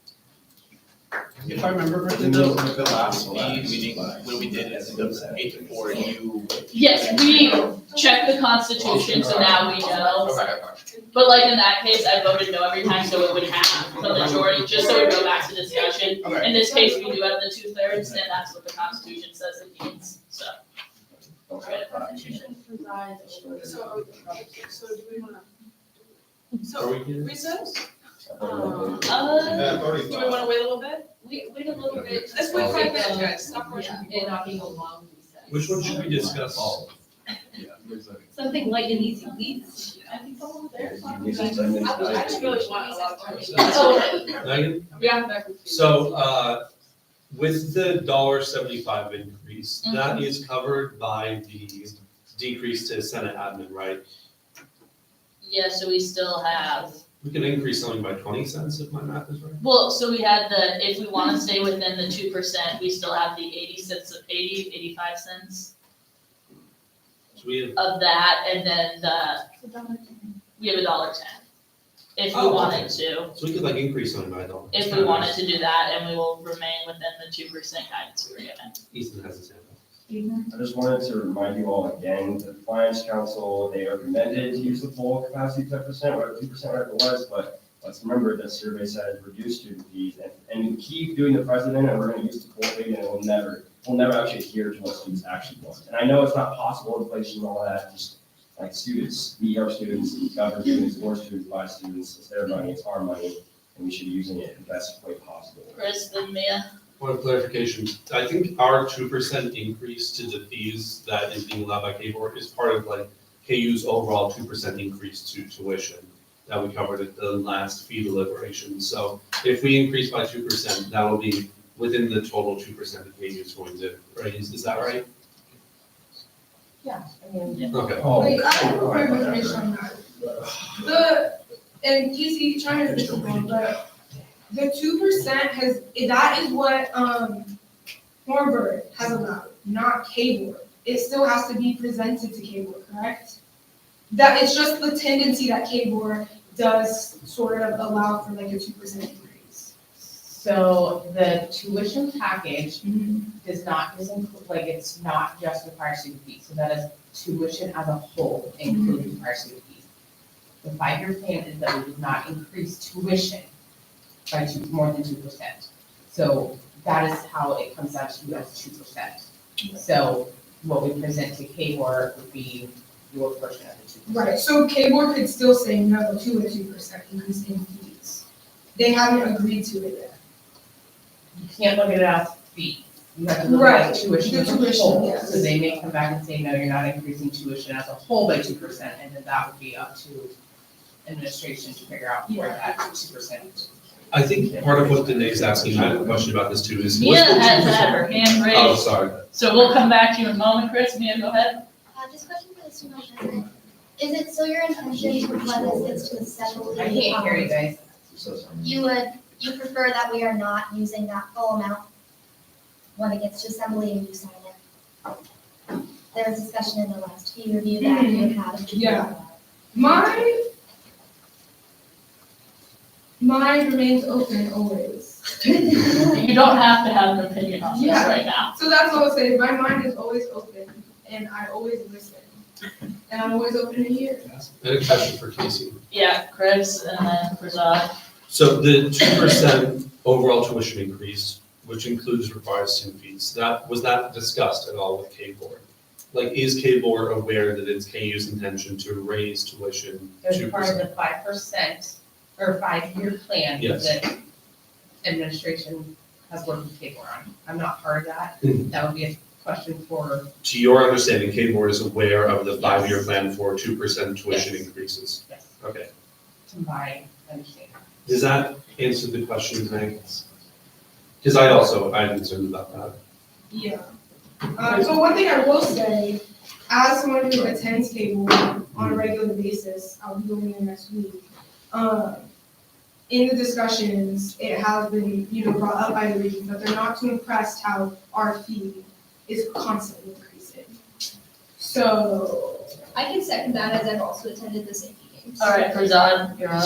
If I remember correctly, though, the last meeting, when we did it, the 8 to 4, you. Yes, we checked the Constitution, so now we know. But like in that case, I voted no every time, so it would have the majority, just so we go back to discussion. In this case, we do have the 2/3, and that's what the Constitution says it needs, so. Constitution presides over. So do we wanna? Are So we here? recess? Uh, Do we wanna wait a little bit? Wait a little bit. Let's wait 5 minutes, guys, stop rushing. And not being a long recess. Which one should we discuss? Something light and easy, please. I think someone there. I just really want a lot of time. Oh. Megan? Yeah, back with you. So, with the $1.75 increase, that is covered by the decrease to Senate admin, right? Yeah, so we still have, We can increase something by 20 cents if my math is right. well, so we had the, if we wanna stay within the 2%, we still have the 85 cents So we have, of that, and then we have $1.10. If we Oh, wanted to, so we could like increase something by $1. if we wanted to do that, and we will remain within the 2% guidance we were given. Ethan has his hand up. I just wanted to remind you all again, the Finance Council, they recommended to use the full capacity 10%, or 2%, whatever it was, but let's remember that survey said reduce student fees, and we keep doing the president, and we're gonna use the full thing, and we'll never actually adhere to what students actually want. And I know it's not possible, inflation and all that, just like students, we are students, government students, for students, by students, it's their money, it's our money, and we should be using it in the best way possible. Chris, then Mia? Point of clarification, I think our 2% increase to the fees that is being allowed by KBOR is part of like KU's overall 2% increase to tuition that we covered at the last fee deliberation. So if we increase by 2%, that will be within the total 2% that KU is going to raise. Is that right? Yeah, I mean. Okay. Wait, I have a clarification on that. And Casey, trying to this one, but the 2% that is what, Hornburg has allowed, not K-Board. It still has to be presented to K-Board, correct? That it's just the tendency that K-Board does sort of allow for like a 2% increase. So the tuition package does not, it's not just required student fees, so that is tuition as a whole, including required student fees. The 5-year plan is that we did not increase tuition by more than 2%. So that is how it comes out to as 2%. So what we present to K-Board would be your portion of the 2%. Right, so K-Board could still say no to a 2% increase in fees. They haven't agreed to it yet. You can't look at it as fees. You have to look at tuition as a tuition, whole. yes. So they may come back and say, no, you're not increasing tuition as a whole by 2%, and then that would be up to administration to figure out where that 2%. I think part of what Danae's asking, I have a question about this too, is. Mia has had her hand raised. Oh, sorry. So we'll come back to you in a moment, Chris. Mia, go ahead. Just question for the student president. Is it still your intention to when this gets to assembly? I can't hear you guys. You prefer that we are not using that full amount when it gets to assembly and you sign it? There was discussion in the last fee review that you had. Yeah. Mine remains open always. You don't have to have an opinion on this right now. So that's what I'll say, my mind is always open, and I always listen, and I'm always open to hear. I had a question for Casey. Yeah, Chris, and then Prasad. So the 2% overall tuition increase, which includes required student fees, was that discussed at all with K-Board? Like, is K-Board aware that it's KU's intention to raise tuition 2%? As part of the 5% or 5-year plan that administration has worked with K-Board on. I'm not part of that. That would be a question for. To your understanding, K-Board is aware of the 5-year plan for 2% tuition increases? Yes. Okay. To my understanding. Does that answer the question, Hank? Because I'm concerned about that. Yeah. So one thing I will say, as someone who attends K-Board on a regular basis, I'll be going there next week. In the discussions, it has been, brought up by the region that they're not too impressed how our fee is constantly increasing. So. I can second that, as I've also attended the same meetings. All right, Prasad, you're up.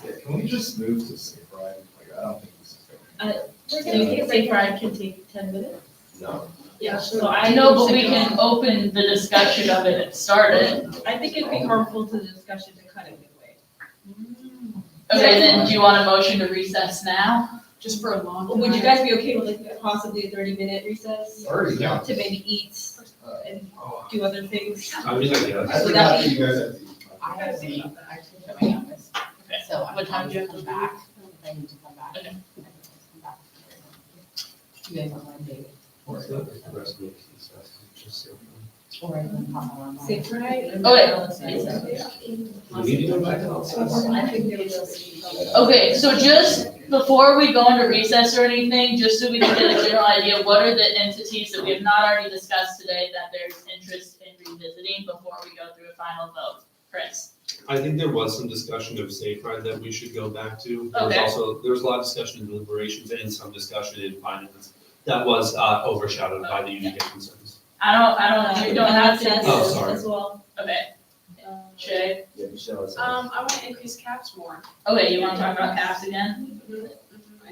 Yeah, can we just move to safe ride? Like, I don't think this is Do you think safe ride can take 10 minutes? No. Yeah, So I know, but we can open the discussion of it and start it. I think it'd be harmful to the discussion to cut it midway. Okay, then do you want a motion to recess now? Just for a long time. Would you guys be okay with like possibly a 30-minute recess? 30, yeah. To maybe eat and do other things? I mean, I guess. Would that be? I have to leave, I have to go to my office. Okay. So What time do you have to come back? I need to come back. Okay. You guys on Monday, or I can pop on. Safe ride? Okay, so just before we go into recess or anything, just so we can get a general idea, what are the entities that we have not already discussed today that there's interest in revisiting before we go through a final vote? Chris? I think there was some discussion of safe ride that we should go back to. Okay. There was a lot of discussion in deliberations and some discussion in finance that was overshadowed by the UDK concerns. You don't have to. Oh, sorry. As well. Okay. Shay? Yeah, Michelle, it's. I want to increase caps more. Okay, you wanna talk about caps again? I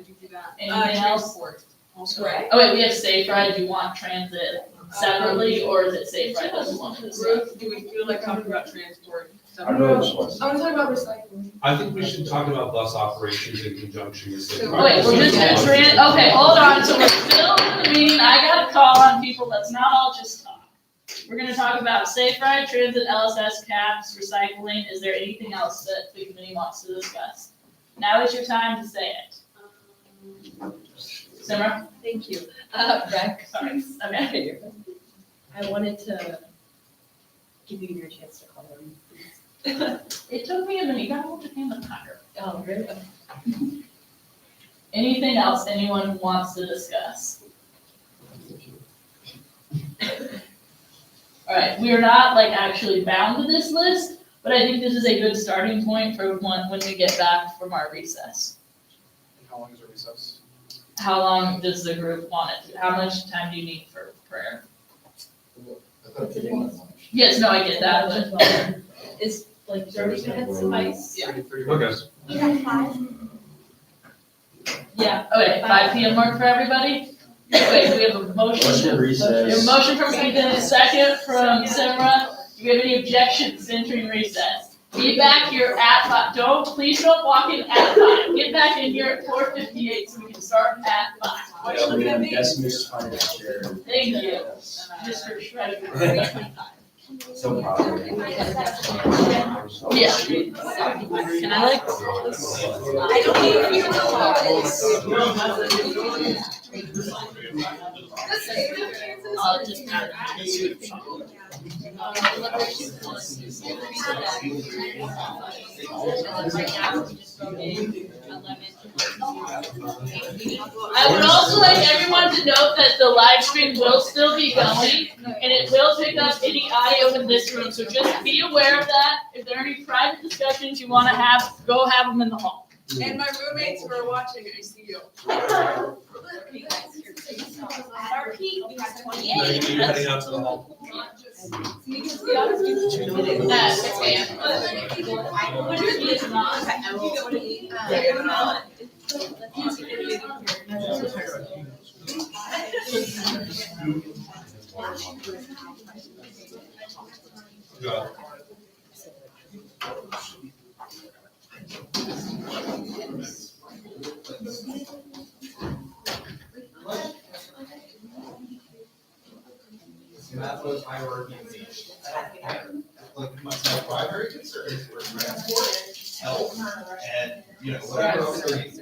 do that. Anything else? Transport also. Oh wait, we have safe ride, do you want transit separately, or is it safe ride that's one of the Do we feel like talking about transport? I want to talk about recycling. I think we should talk about bus operations in conjunction with safe Oh, ride. wait, we're just doing okay, hold on, so we're still in the meeting, I gotta call on people, let's not all just talk. We're gonna talk about safe ride, transit, LSS, caps, recycling, is there anything else that the committee wants to discuss? Now is your time to say it. Simmer? Thank you. Sorry, okay. I wanted to giving you a chance to color them. It took me a minute, you gotta hold your hand on the timer. Oh, really? Anything else anyone wants to discuss? All right, we are not like actually bound to this list, but I think this is a good starting point for when we get back from our recess. And how long is our recess? How long does the group want it? How much time do you need for prayer? Yes, no, I get that, but Is like 30 minutes suffice? Yeah. Okay. You have 5? yeah, okay, 5 PM work for everybody? Wait, we have a motion. Motion to recess. We have a motion from Ethan, a second from Simra. Do we have any objections to entering recess? Be back here at 5. Please don't walk in at 5. Get back in here at 4:58 so we can start at 5. Decimus finance chair. Thank you, Mr. Shredder. So proud of you. Yeah. Can I like? I don't even I'll just add I would also like everyone to note that the live stream will still be going, and it will pick up any audio in this room, so just be aware of that. If there are any private discussions you want to have, go have them in the hall. And my roommates who are watching, I see you. At our peak, we had 28. You're heading out to the hall. Yeah. That was my working niche. Like my primary concern is for transport, health, and, you know, whatever else there is.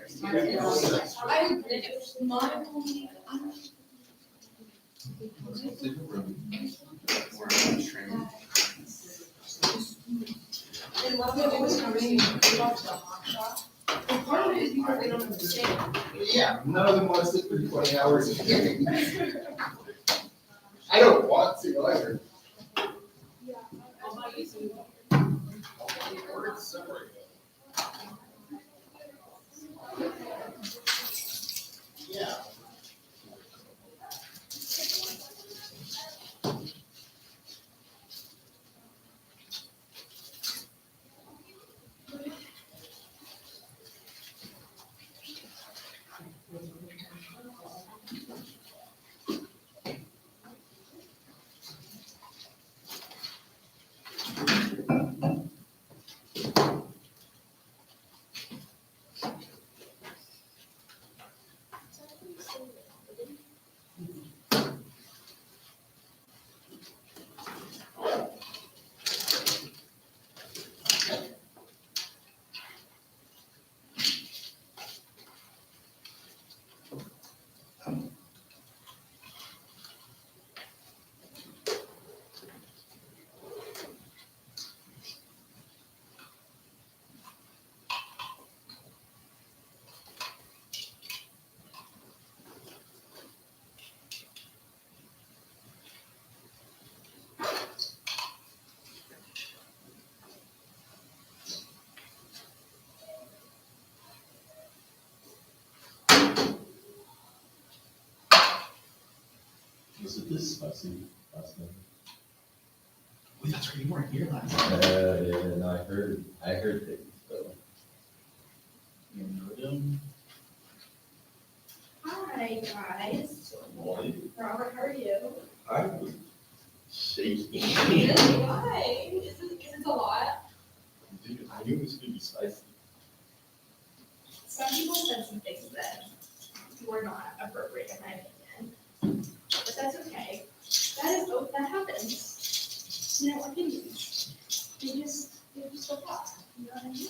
And love it always coming, they love the hot shot. And part of it is because they don't understand. Yeah, none of them want to sit for 20 hours a day. I don't want to either. Yeah. Was it this spicy last night? Wait, that's right, you weren't here last time. Yeah, no, I heard things, so. Hi, guys. Robert, how are you? I'm shaking. Why? Is it a lot? Dude, I knew it was gonna be spicy. Some people said some things that were not appropriate in my opinion. But that's okay. That happens. You know, opinions. They just so far. You know what I mean?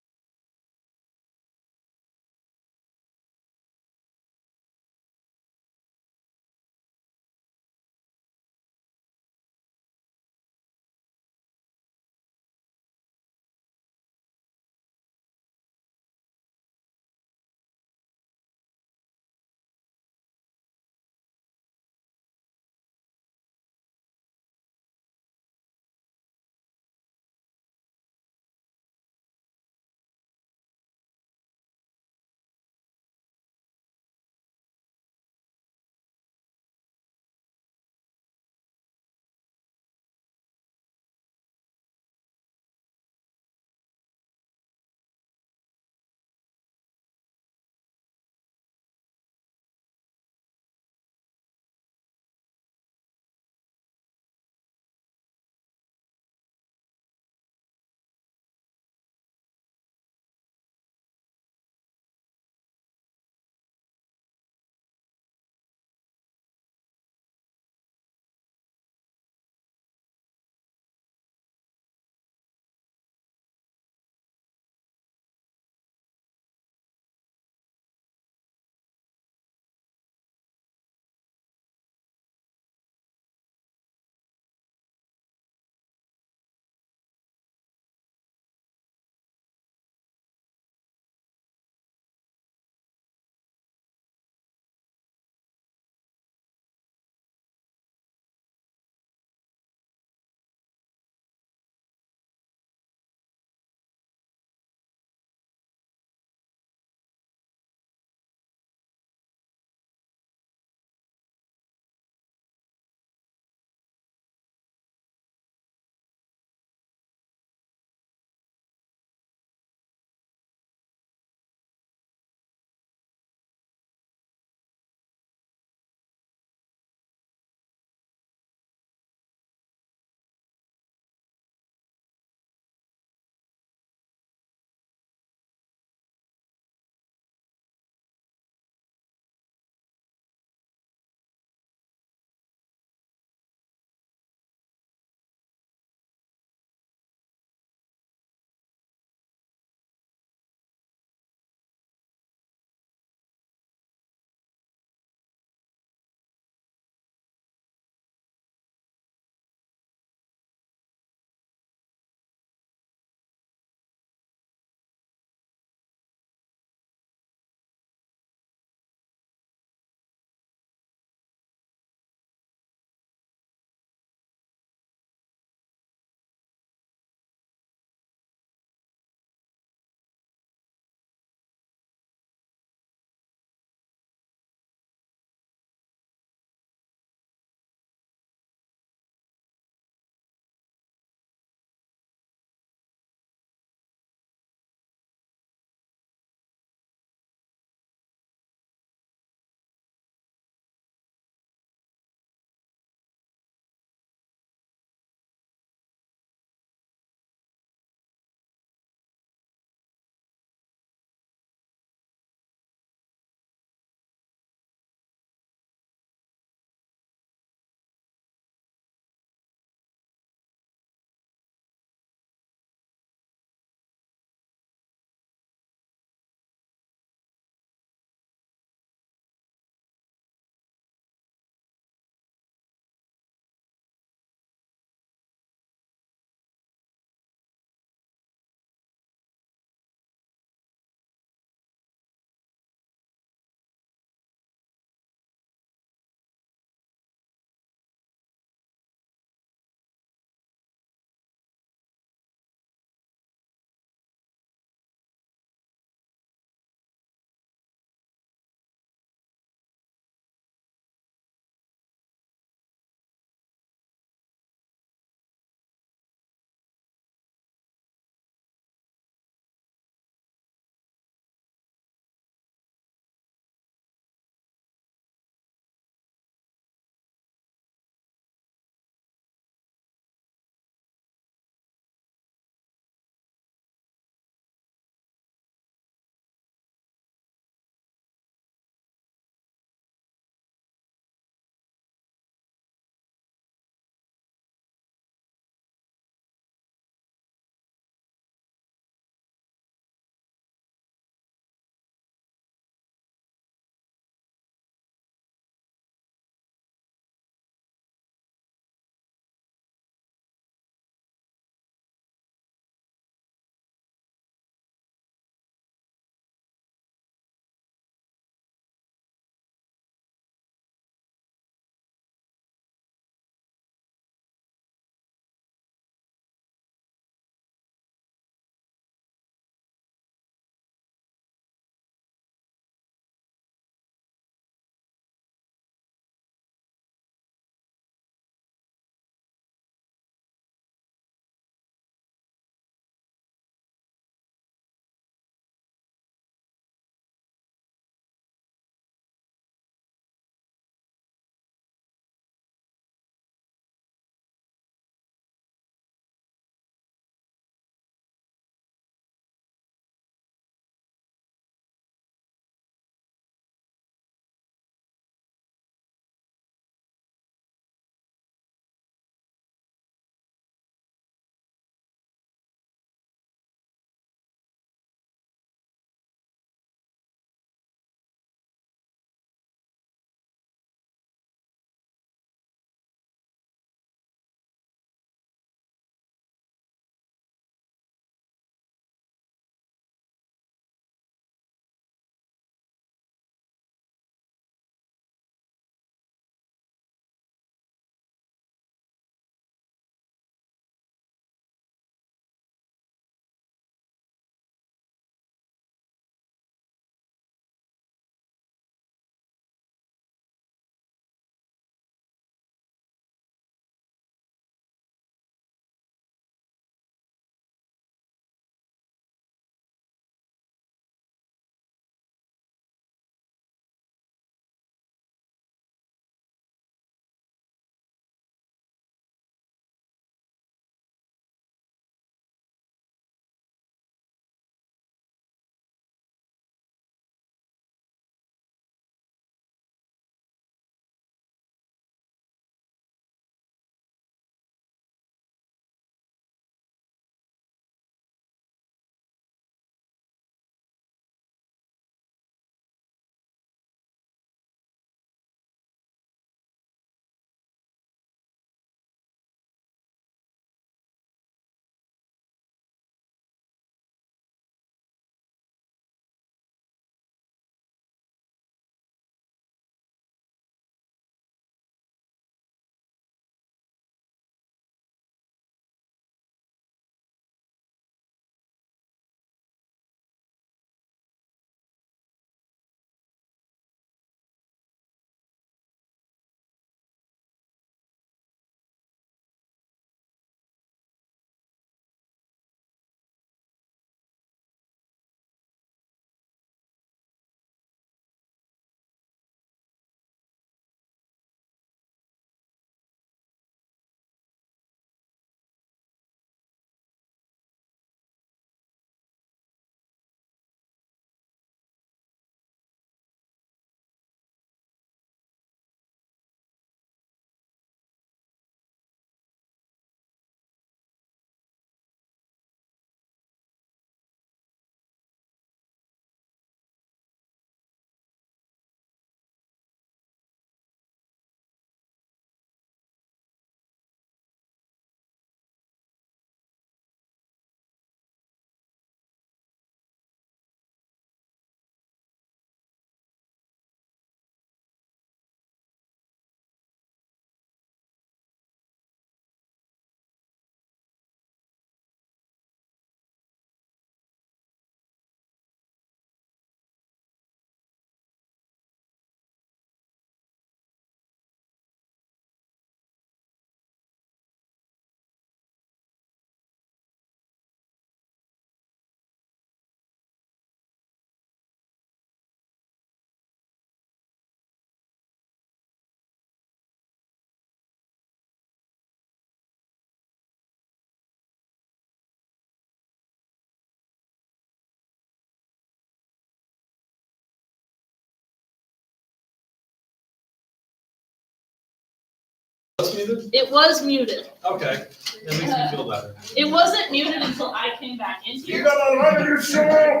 What's muted? It was muted. Okay, that makes me feel better. It wasn't muted until I came back in here. your show.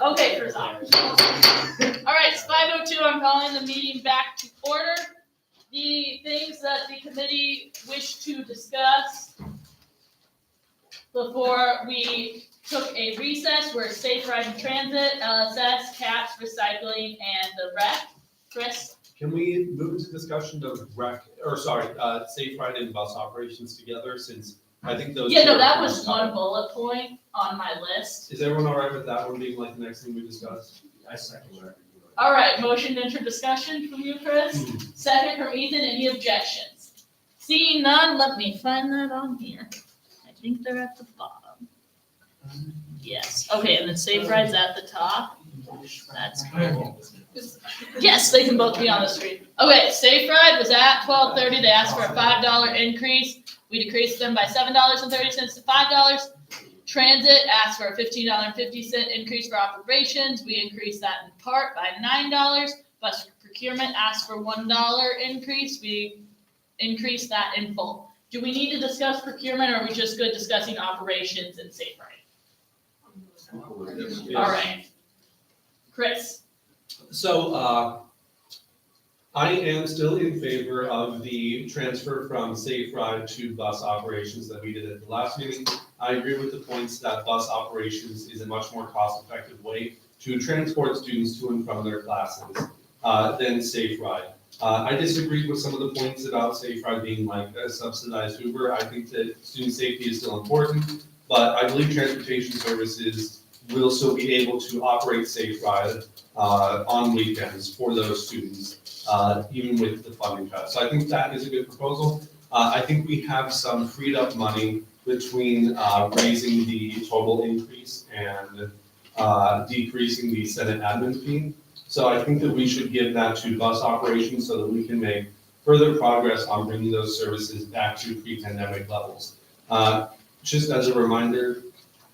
Okay, Chris. All right, it's 5:02. I'm calling the meeting back to order. The things that the committee wished to discuss before we took a recess were safe ride and transit, LSS, CAPS, recycling, and the rec. Chris? Can we move into discussion of safe ride and bus operations together, since I think those. Yeah, two no, are that pretty was solid. one bullet point on my list. Is everyone all right with that one being like the next thing we discuss? I second that. All right, motion to enter discussion from you, Chris. Second from Ethan. Any objections? Seeing none, let me find that on here. I think they're at the bottom. Yes. Okay, and then safe rides at the top. That's cool. Yes, they can both be on the screen. Okay, safe ride was at $12.30. They asked for a $5 increase. We decreased them by $7.30 to $5. Transit asked for a $15.50 increase for operations. We increased that in part by $9. Bus procurement asked for $1 increase. We increased that in full. Do we need to discuss procurement, or are we just good discussing operations and safe ride? All right. Chris? So, I am still in favor of the transfer from safe ride to bus operations that we did at the last meeting. I agree with the points that bus operations is a much more cost-effective way to transport students to and from their classes than safe ride. I disagree with some of the points about safe ride being like a subsidized Uber. I think that student safety is still important, but I believe transportation services will still be able to operate safe ride on weekends for those students, even with the funding cut. So I think that is a good proposal. I think we have some freed up money between raising the total increase and decreasing the Senate admin fee. So I think that we should give that to bus operations so that we can make further progress on bringing those services back to pre-pandemic levels. Just as a reminder,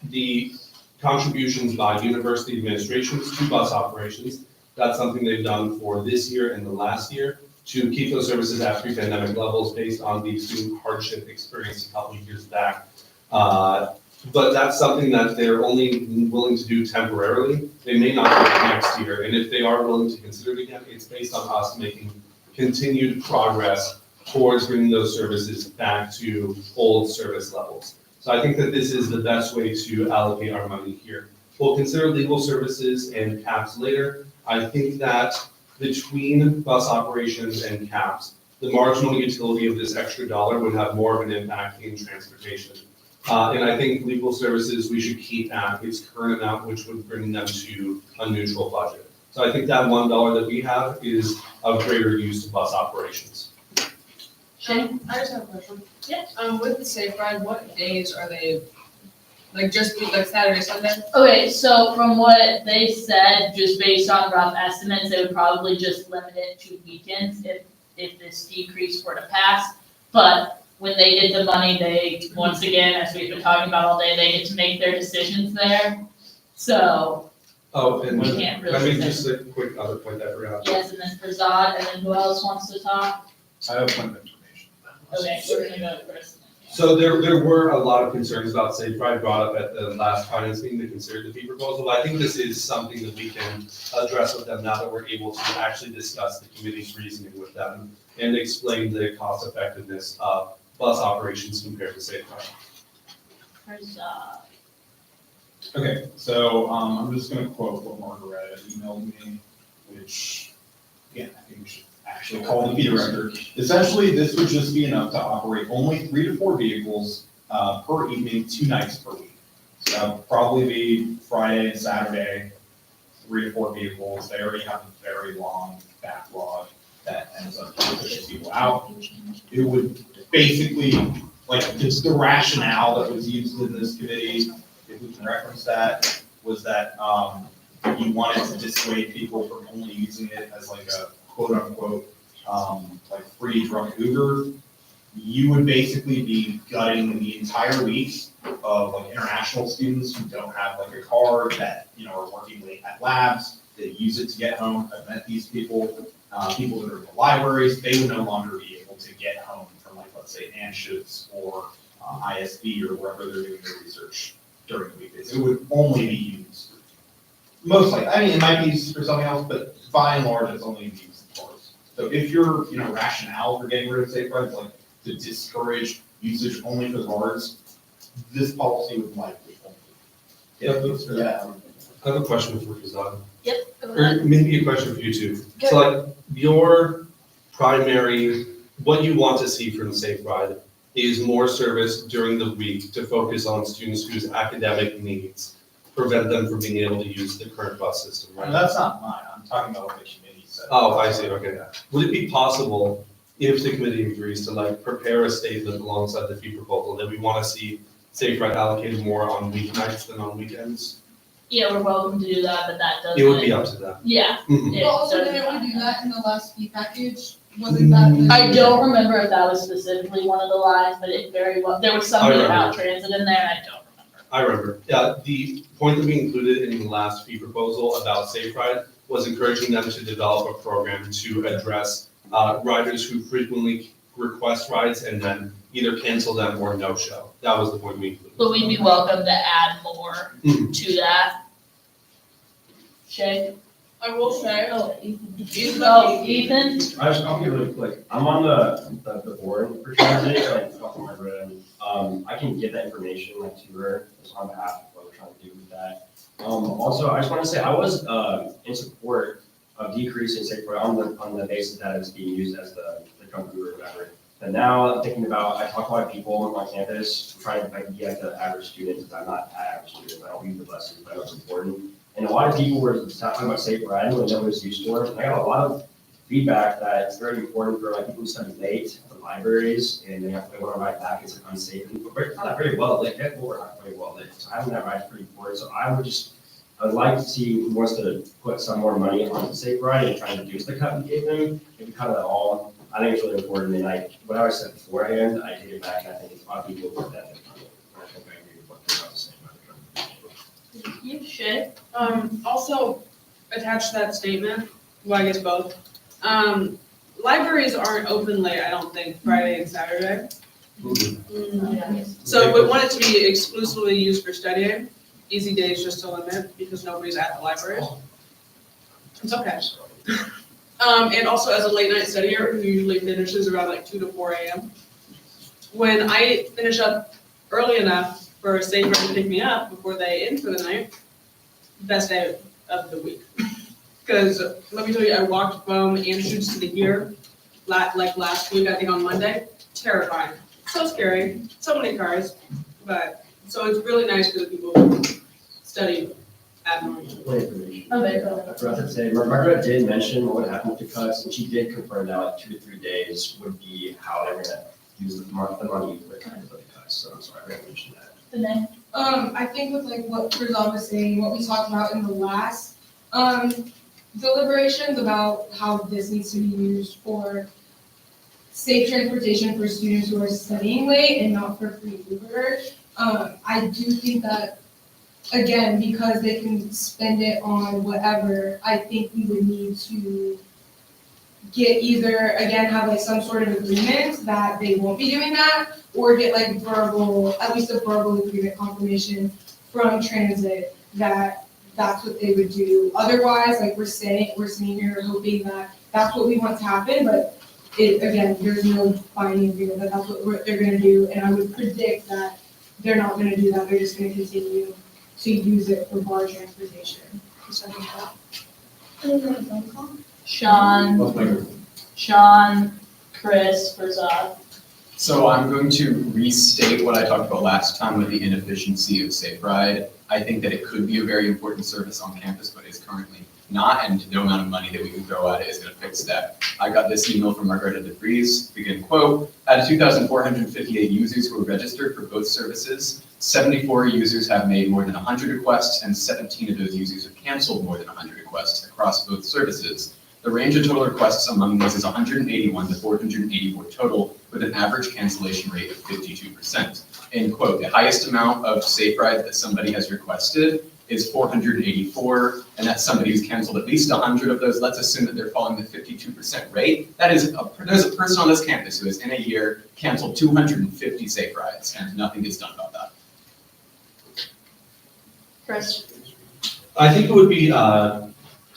the contributions by university administrations to bus operations, that's something they've done for this year and the last year to keep those services at pre-pandemic levels based on the student hardship experienced a couple of years back. But that's something that they're only willing to do temporarily. They may not do it next year. And if they are willing to consider it again, it's based on us making continued progress towards bringing those services back to old service levels. So I think that this is the best way to allocate our money here. We'll consider legal services and CAPS later. I think that between bus operations and CAPS, the marginal utility of this extra dollar would have more of an impact in transportation. And I think legal services, we should keep at its current amount, which would bring them to a neutral budget. So I think that $1 that we have is of greater use to bus operations. I just have a question. Yes. With the safe ride, what days are they, like just like Saturday, Sunday? Okay, so from what they said, just based on rough estimates, they would probably just limit it to weekends if this decrease were to pass. But when they did the money, they, once again, as we've been talking about all day, they get to make their decisions there. So, Oh, and we can't let really me say. just a quick other point that I forgot. Yes, and then Prasad, and then who else wants to talk? I have one information. Okay, we're gonna go to Chris. So there were a lot of concerns about safe ride brought up at the last finance meeting to consider the fee proposal. I think this is something that we can address with them now that we're able to actually discuss the committee's reasoning with them and explain the cost effectiveness of bus operations compared to safe ride. Prasad. Okay, so I'm just gonna quote what Margaret emailed me, which, again, I think we should actually call the meter record. Essentially, this would just be enough to operate only 3 to 4 vehicles per evening, 2 nights per week. So that would probably be Friday and Saturday, 3 to 4 vehicles. They already have a very long backlog that ends up pushing people out. It would basically, like, just the rationale that was used in this committee, if we can reference that, was that you wanted to dissuade people from only using it as like a quote unquote, like free drunk Uber. You would basically be gutting the entire week of like international students who don't have like a car that, you know, are working late at labs, that use it to get home. I've met these people. people that are in the libraries, they would no longer be able to get home from like, let's say, Anschutz or ISB or wherever they're doing their research during the weekdays. It would only be used, most likely, I mean, it might be used for something else, but by and large, it's only used for cards. So if your, rationale for getting rid of safe rides, like to discourage usage only for cards, this policy would likely only. Yeah. I have a question for Kazan. Yep. Or maybe a question for you too. So like your primary, what you want to see from Safe Ride is more service during the week to focus on students whose academic needs prevent them from being able to use the current bus system, right? And that's not mine, I'm talking about what the committee said. Oh, I see, okay. Would it be possible, if the committee agrees, to like prepare a statement alongside the fee proposal that we want to see Safe Ride allocated more on weeknights than on weekends? Yeah, we're welcome to do that, but that doesn't. It would be up to them. Yeah. Mhm. it But also, doesn't- didn't we do that in the last fee package? Wasn't that? I don't remember if that was specifically one of the lines, but it very well, there was something about transit in there, and I don't remember. I remember. Yeah, the point that we included in the last fee proposal about Safe Ride was encouraging them to develop a program to address riders who frequently request rides and then either cancel them or no-show. That was the point we included. But we'd be welcome to add more to that. Shay? I will say. Oh, Ethan. I just, I'll be really quick. I'm on the board for transit, so I talk to my friend. I can give that information to her just on behalf of what we're trying to do with that. Also, I just want to say I was in support of decreasing Safe Ride on the basis that it's being used as the company or whatever. But now I'm thinking about, I talk to a lot of people on my campus, trying to be like the average student, because I'm not an average student, I don't use the buses, but I know it's important. And a lot of people were talking about Safe Ride when it was used for, and I got a lot of feedback that it's very important for like people who study late at the libraries, and they have to want to ride back, it's unsafe, and it's not very well lit, people are not very well lit, so having that ride is pretty important, so I would like to see who wants to put some more money on the Safe Ride and try and reduce the cut we gave them, if we cut it all. I think it's really important, and what I said beforehand, I take it back, and I think it's a lot of people who are definitely on it. I think I agree with what you're about to say about the You should. Also, attached to that statement, well, I guess both. Libraries aren't open late, I don't think, Friday and Saturday. So we want it to be exclusively used for studying, easy days just to limit, because nobody's at the library. It's okay. And also as a late night studier who usually finishes around like 2 to 4 a.m. When I finish up early enough for a Safe Ride to pick me up before they end for the night, best day of the week. Because let me tell you, I walked from Anschutz to the here last week, I think on Monday, terrifying. So scary, so many cars, but, so it's really nice for the people who study at night. I forgot to say, Margaret did mention what would happen with the cuts, and she did confirm that like 2 to 3 days would be how they're gonna use the money for the cuts, so I'm sorry, I forgot to mention that. I think with like what Rizal was saying, what we talked about in the last, deliberations about how this needs to be used for safe transportation for students who are studying late and not for free Uber. I do think that, again, because they can spend it on whatever, I think we would need to get either, again, have like some sort of agreement that they won't be doing that, or get like verbal, at least a verbal agreement confirmation from transit that that's what they would do. Otherwise, like we're sitting here hoping that that's what we want to happen, but again, there's no binding agreement that that's what they're gonna do, and I would predict that they're not gonna do that, they're just gonna continue to use it for bar transportation. Sean, Chris, Rizal. So I'm going to restate what I talked about last time with the inefficiency of Safe Ride. I think that it could be a very important service on campus, but is currently not, and no amount of money that we can throw at it is going to fix that. I got this email from Margareta DeVries, begin quote, out of 2,458 users who were registered for both services, 74 users have made more than 100 requests, and 17 of those users have canceled more than 100 requests across both services. The range of total requests among these is 181 to 484 total, with an average cancellation rate of 52%. End quote. The highest amount of Safe Rides that somebody has requested is 484, and that's somebody who's canceled at least 100 of those. Let's assume that they're following the 52% rate. There's a person on this campus who has in a year canceled 250 safe rides, and nothing gets done about that. Chris? I think it would be,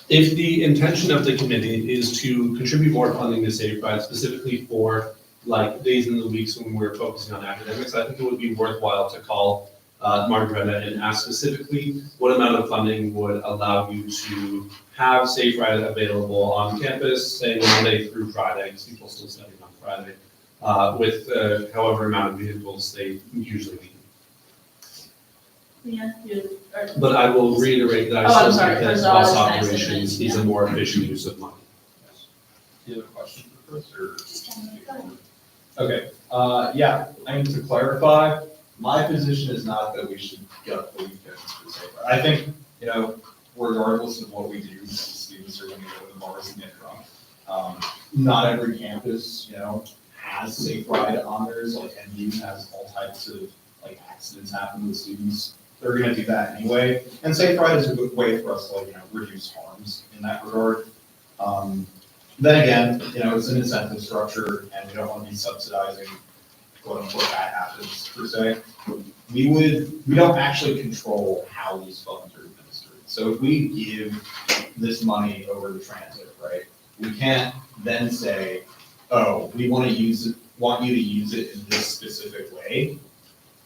if the intention of the committee is to contribute more funding to Safe Ride, specifically for like days in the weeks when we're focusing on academics, I think it would be worthwhile to call Margareta and ask specifically what amount of funding would allow you to have Safe Ride available on campus, say Monday through Friday, because people still studying on Friday, with however amount of vehicles they usually need. Yeah, But I will reiterate that Oh, I I'm still sorry, think that first bus off, it's nice operations to is a more efficient use of money. Do you have a question for Chris, or? Just tell me, go ahead. Okay, yeah, I mean, to clarify, my position is not that we should gut the weekends for Safe Ride. I think, you know, regardless of what we do, students are gonna go to the bars and get drunk. Not every campus, you know, has Safe Ride on theirs, like NU has all types of like accidents happen with students. They're gonna do that anyway, and Safe Ride is a good way for us to, like, you know, reduce harms in that regard. Then again, you know, it's an incentive structure, and we don't want to be subsidizing quote unquote bad habits per se. We don't actually control how these funds are administered. So if we give this money over to transit, right, we can't then say, oh, we want you to use it in this specific way.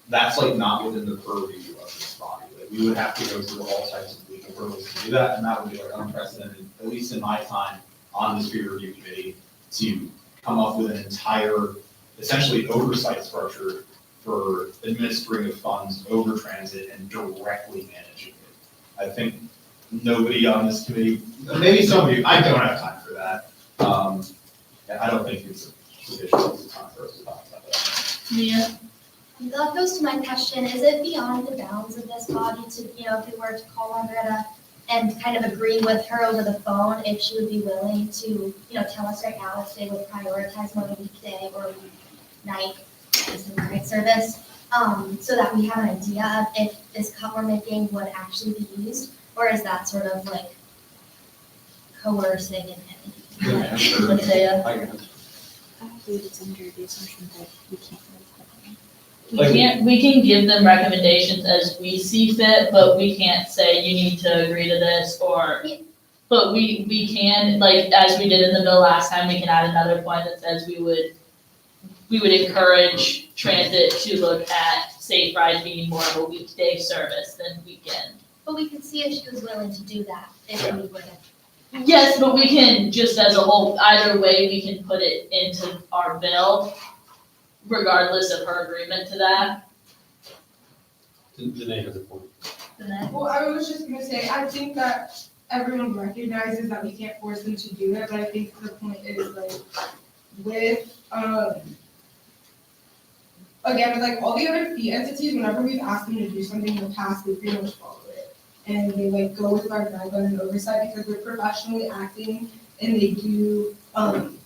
That's like not within the purview of this body. Like, we would have to go through all types of legal hurdles to do that, and that would be like unprecedented, at least in my time on this peer review committee, to come up with an entire, essentially oversight structure for administering of funds over transit and directly managing it. I think nobody on this committee, maybe some of you, I don't have time for that. I don't think it's sufficient time for us to talk about that. Mia? That goes to my question, is it beyond the bounds of this body to, you know, if we were to call on Greta and kind of agree with her over the phone, if she would be willing to, you know, tell us right now if they would prioritize more weekday or night service, so that we have an idea of if this cut we're making would actually be used, or is that sort of like coercing and Good answer. Let's say, I guess. I believe it's under the assumption that we can't. We can give them recommendations as we see fit, but we can't say you need to agree to this or, but we can, like, as we did in the bill last time, we can add another point that says we would encourage transit to look at Safe Ride being more of a weekday service than weekend. But we could see if she was willing to do that, if we would have. Yes, but we can, just as a whole, either way, we can put it into our bill, regardless of her agreement to that. Danae has a point. Well, I was just gonna say, I think that everyone recognizes that we can't force them to do it, but I think the point is like, with, again, with like all the other fee entities, whenever we've asked them to do something in the past, they pretty much follow it. And they like go with our guideline and oversight because they're professionally acting and they do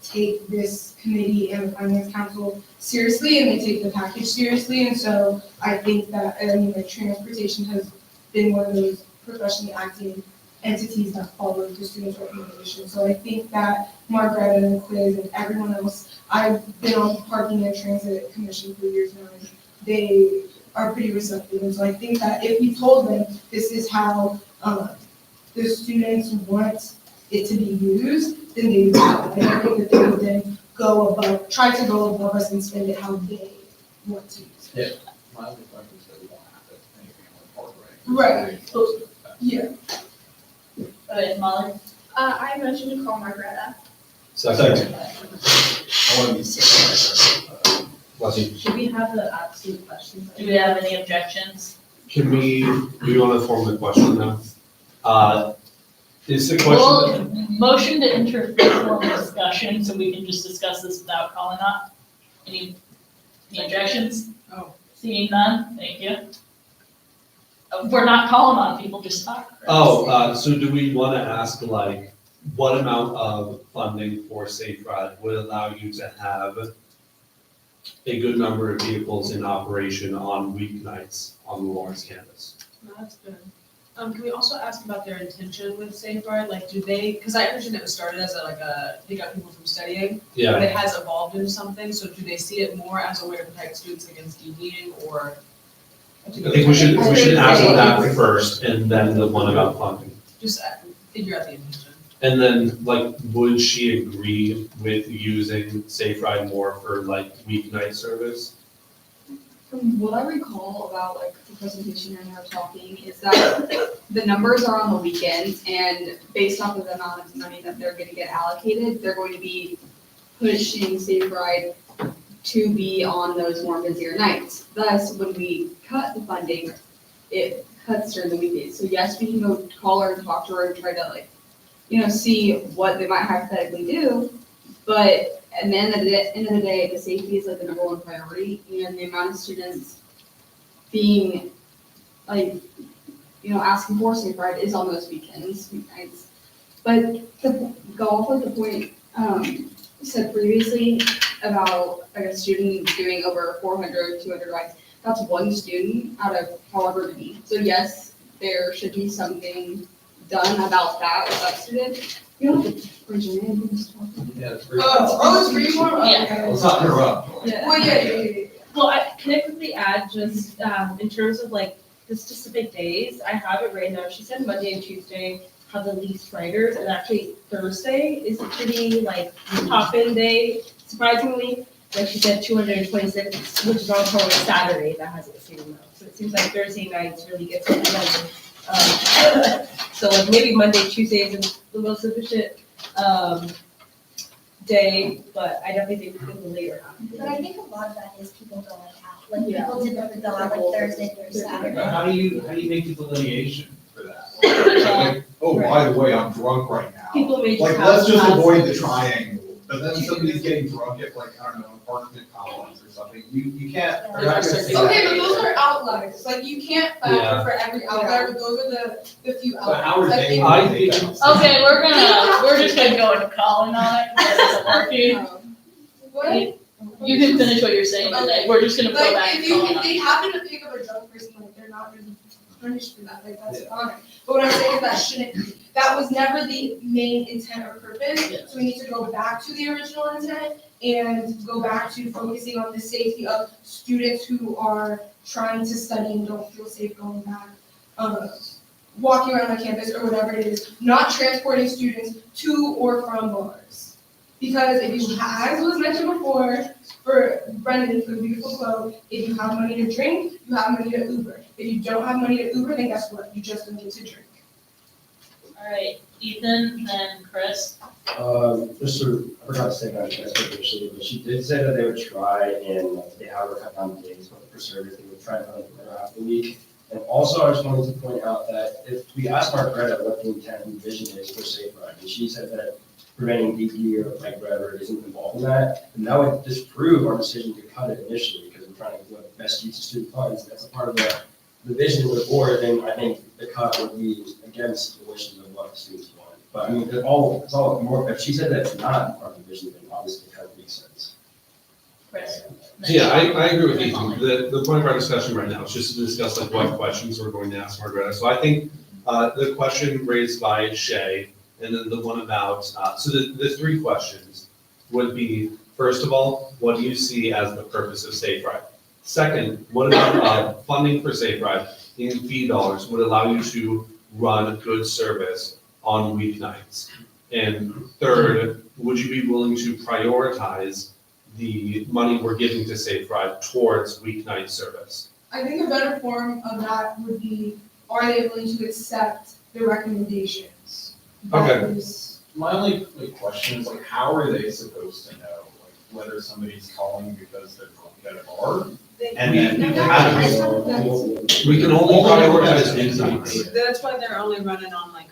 take this committee and the finance council seriously and they take the package seriously. And so I think that, I mean, like transportation has been one of those professionally acting entities that follow the students' recommendations. So I think that Margareta and Quiz and everyone else, I've been on the parking and transit commission for years now, and they are pretty receptive. And so I think that if we told them this is how the students want it to be used, then they would. And I think that they would then try to go above us and spend it how they want to use it. Yeah, my only point is that we don't have to anything on the park, right? Right. Yeah. Okay, Molly? I motion to call Margareta. Second. I want to be safe. Should we have the absolute questions? Do we have any objections? Can do you want to form the question now? Is the question? Well, motion to enter formal discussion, so we can just discuss this without calling up. Any objections? Oh. Seeing none, thank you. We're not calling on people, just talk. So do we want to ask, like, what amount of funding for Safe Ride would allow you to have a good number of vehicles in operation on weeknights on the Lawrence campus? No, that's good. Can we also ask about their intention with Safeguard? Like, do they, because I understand it was started as a pick up people from studying, but Yeah, it has evolved into something, so do they see it more as a way to protect students against deviating, or? I think we should ask that first and then the one about funding. Just figure out the intention. And then, like, would she agree with using Safe Ride more for like weeknight service? From what I recall about like the presentation and her talking is that the numbers are on the weekends and based off of the amount of money that they're gonna get allocated, they're going to be pushing Safe Ride to be on those more busier nights. Thus, when we cut the funding, it cuts during the weekdays. So yes, we can go call her and talk to her and try to like, see what they might hypothetically do. But at the end of the day, the safety is like the number one priority, and the amount of students being like, asking for Safe Ride is on those weeknights. But to go off of the point said previously about like a student doing over 400, 200 rides, that's one student out of however many. So yes, there should be something done about that with that student. You don't have to raise your hand, you can just talk. Yeah, it's pretty. It's for you more? Yeah. Let's not interrupt. Yeah. Well, yeah. Well, can I quickly add just, in terms of like the specific days, I have it right now. She said Monday and Tuesday have the least riders, and actually Thursday is a pretty like top-in day, surprisingly. Like she said, 226, which is also a Saturday that has the same amount. So it seems like Thursday nights really gets it done. So like maybe Monday, Tuesday isn't the most efficient day, but I definitely think we can go later on. But I think a lot of that is people going out, like Yeah. people typically go out like Thursday through Saturday. But how do you make the delineation for that? Like, oh, by the way, I'm drunk right now. People may just Like, have let's just classes. avoid the triangle, but then somebody's getting drunk at like, I don't know, an apartment complex or something, you can't. Yeah. you're not gonna see that. Okay, but those are outliers, like you can't Yeah. factor for every outlier, but those are the few But how are outliers. they? I they- Okay, we're just gonna go into Colin on it, because it's working. What? You can finish what you're saying today, we're just gonna go back Like, and if Colin if on they it. happen to pick up a drunk person, like, they're not gonna be punished for that, like, that's fine. But what I'm saying is that shouldn't be, that was never the main intent or purpose, so we need to go back to the original intent and go back to focusing on the safety of students who are trying to study and don't feel safe going back, walking around the campus or whatever it is, not transporting students to or from bars. Because if you, as was mentioned before, for Brendan, for the beautiful quote, if you have money to drink, you have money to Uber. If you don't have money to Uber, then guess what? You just don't get to drink. Alright, Ethan, then Chris. Just sort of, I forgot to say that initially, but she did say that they would try and they have her cut down the days, but for service, they would try and run it half the week. And also, I just wanted to point out that if we asked Margaret what the intent and vision is for Safe Ride, and she said that preventing DE or like whatever isn't involved in that, and that would disprove our decision to cut it initially, because we're trying to do the best use of student funds. That's a part of the vision of the board, then I think the cut would be against the wishes of what the students want. But I mean, it's all more, if she said that it's not part of the vision, then obviously it kind of makes sense. Chris. Yeah, I agree with Ethan. The point of our discussion right now is just to discuss like what questions we're going to ask Margareta. So I think the question raised by Shay, and then the one about, so the three questions would be, first of all, what do you see as the purpose of Safe Ride? Second, what about funding for Safe Ride in fee dollars would allow you to run good service on weeknights? And third, would you be willing to prioritize the money we're giving to Safe Ride towards weeknight service? I think a better form of that would be, are they willing to accept the recommendations? Okay. That is- My only question is like, how are they supposed to know, like, whether somebody's calling because they're drunk at a bar? And then We can only prioritize weeknights. That's why they're only running on like,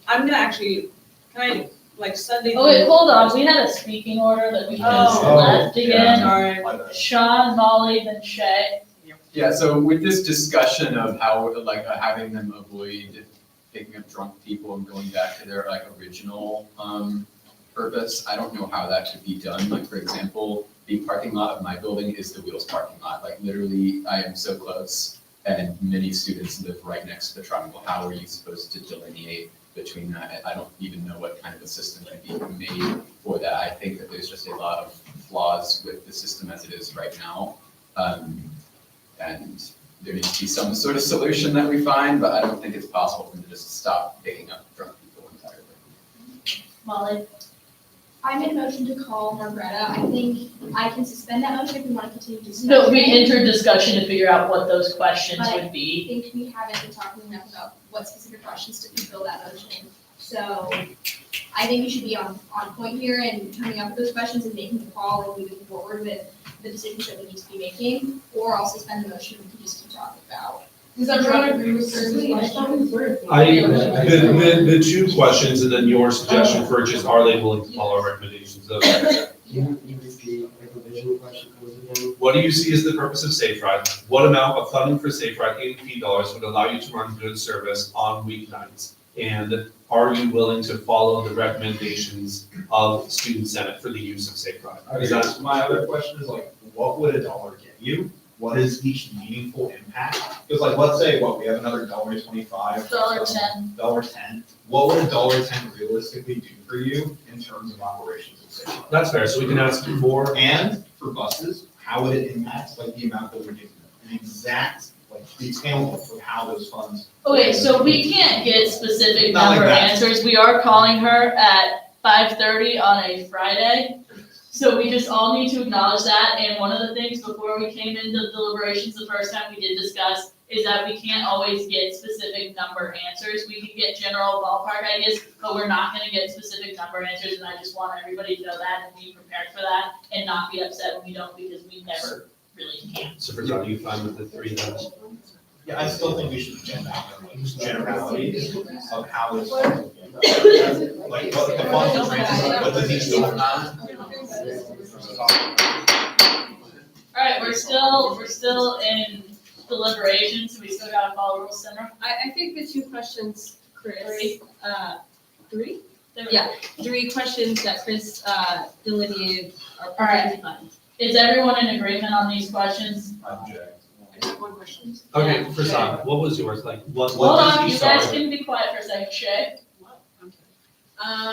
I'm gonna actually, can I, like Sunday. Oh wait, hold on, we had a speaking order that we just Oh, left again. Sorry. Sean, Molly, then Shay. Yeah, so with this discussion of how, like, having them avoid picking up drunk people and going back to their, like, original, purpose, I don't know how that could be done. Like, for example, the parking lot of my building is the Wheels parking lot. Like, literally, I am so close and many students live right next to the triangle. How are you supposed to delineate between that? I don't even know what kind of a system can be made for that. I think that there's just a lot of flaws with the system as it is right now. And there needs to be some sort of solution that we find, but I don't think it's possible for them to just stop picking up drunk people entirely. Molly? I made a motion to call Margreta. I think I can suspend that motion if we want to continue discussing. No, we entered discussion to figure out what those questions But would be. I think we haven't been talking enough about what specific questions to fulfill that motion. So I think we should be on point here and coming up with those questions and making the call and moving forward with the decisions that we need to be making, or I'll suspend the motion and we can just keep talking about. Does everyone agree with Thursday? The two questions and then your suggestion for just are they willing to follow our recommendations? Those are- You repeat like the vision question was again? What do you see as the purpose of Safe Ride? What amount of funding for Safe Ride in fee dollars would allow you to run good service on weeknights? And are you willing to follow the recommendations of Student Senate for the use of Safe Ride? I guess my other question is like, what would a dollar get you? What is each meaningful impact? Because like, let's say, we have another $1.25. $1.10. $1.10. What would a $1.10 realistically do for you in terms of operations of Safe Ride? That's fair, so we can ask you for. And for buses, how would it impact like the amount that we're giving them? An exact like detail of how those funds. Okay, so we can't get specific Not like number that. answers. We are calling her at 5:30 on a Friday. So we just all need to acknowledge that. And one of the things before we came into deliberations the first time we did discuss is that we can't always get specific number answers. We can get general ballpark ideas, but we're not gonna get specific number answers. And I just want everybody to know that and be prepared for that and not be upset when we don't, because we never really can. So for John, you fine with the three then? Yeah, I still think we should get out generalities of how this. Like what the funds transfer, what does each dollar All right, we're still in deliberations, so we still gotta follow rules, Summer. I think the two questions, Chris, three? There we Yeah, go. 3 questions that Chris delineated are All right. perfectly fine. Is everyone in agreement on these questions? I have one question. Okay, Prasad, what was yours, like, what Hold does on, each you guys dollar- can be quiet for a second. Shay?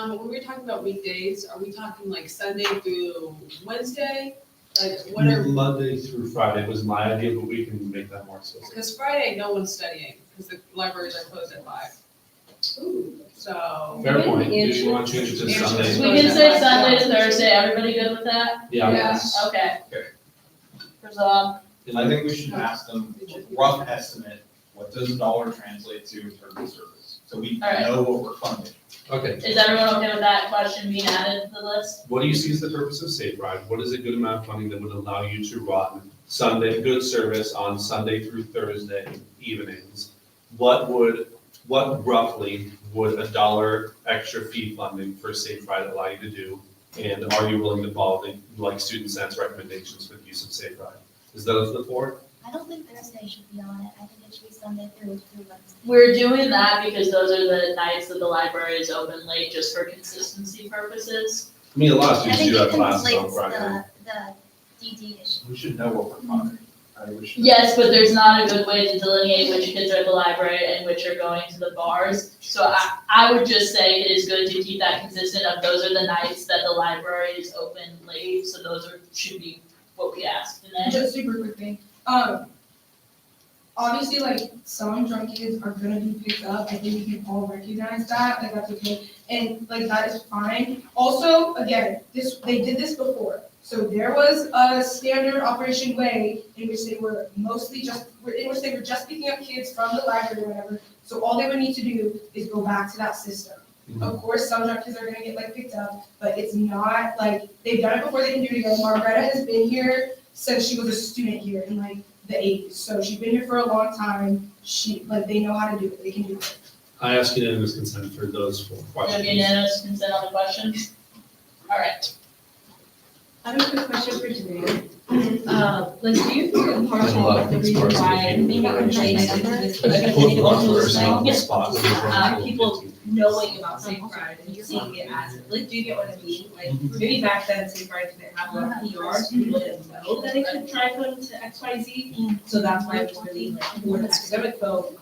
When we're talking about weekdays, are we talking like Sunday through Wednesday? Like what are, Monday through Friday was my idea, but we can make that more specific. because Friday, no one's studying, because the libraries are closed at 5. So. Fair point, do you want to change it to Answers. Sunday? We can say Sunday to Thursday. Everybody good with that? Yeah. Okay. Okay. Prasad? I think we should ask them rough estimate, what does a dollar translate to in terms of service? So we All right. know what we're funding. Okay, Is everyone okay with that question being added to the list? what do you see as the purpose of Safe Ride? What is a good amount of funding that would allow you to run Sunday, good service on Sunday through Thursday evenings? What roughly would a dollar extra fee funding for Safe Ride allow you to do? And are you willing to follow like Student Sense recommendations for the use of Safe Ride? Is those the four? I don't think Thursday should be on it. I think it should be Sunday through Wednesday. We're doing that because those are the nights that the library is open late, just for consistency purposes. I mean, a lot of I students think do it have classes on conflicts Friday. the DD issue. We should know what we're funding. We should- Yes, but there's not a good way to delineate which kids are at the library and which are going to the bars. So I would just say it is good to keep that consistent of those are the nights that the library is open late, so those should be what we asked. And then, Just super quick thing, obviously, like, some drunk kids are gonna be picked up, I think we can all recognize that, like, that's okay, and, like, that is fine. Also, again, they did this before, so there was a standard operation way in which they were just picking up kids from the library or whatever, so all they would need to do is go back to that system. Of course, some drunk kids are gonna get, like, picked up, but it's not, like, they've done it before, they can do it again. Margreta has been here since she was a student here in, like, the 80s, so she's been here for a long time, they know how to do it, they can do it. I ask unanimous consent for those four we have questions. unanimous consent on the questions? All right. I have a quick question for today. Like, do you think in part There's a lot of of the things reason parts of the why game. they not Deliberations. this I just put one person on the Yes. spot. People knowing about Safe Pride and seeing it as, like, do you get what I mean? Like, maybe back then Safe Pride didn't have a PR, so people didn't know that they could try going to XYZ. So that's why it was really like for the academic folk.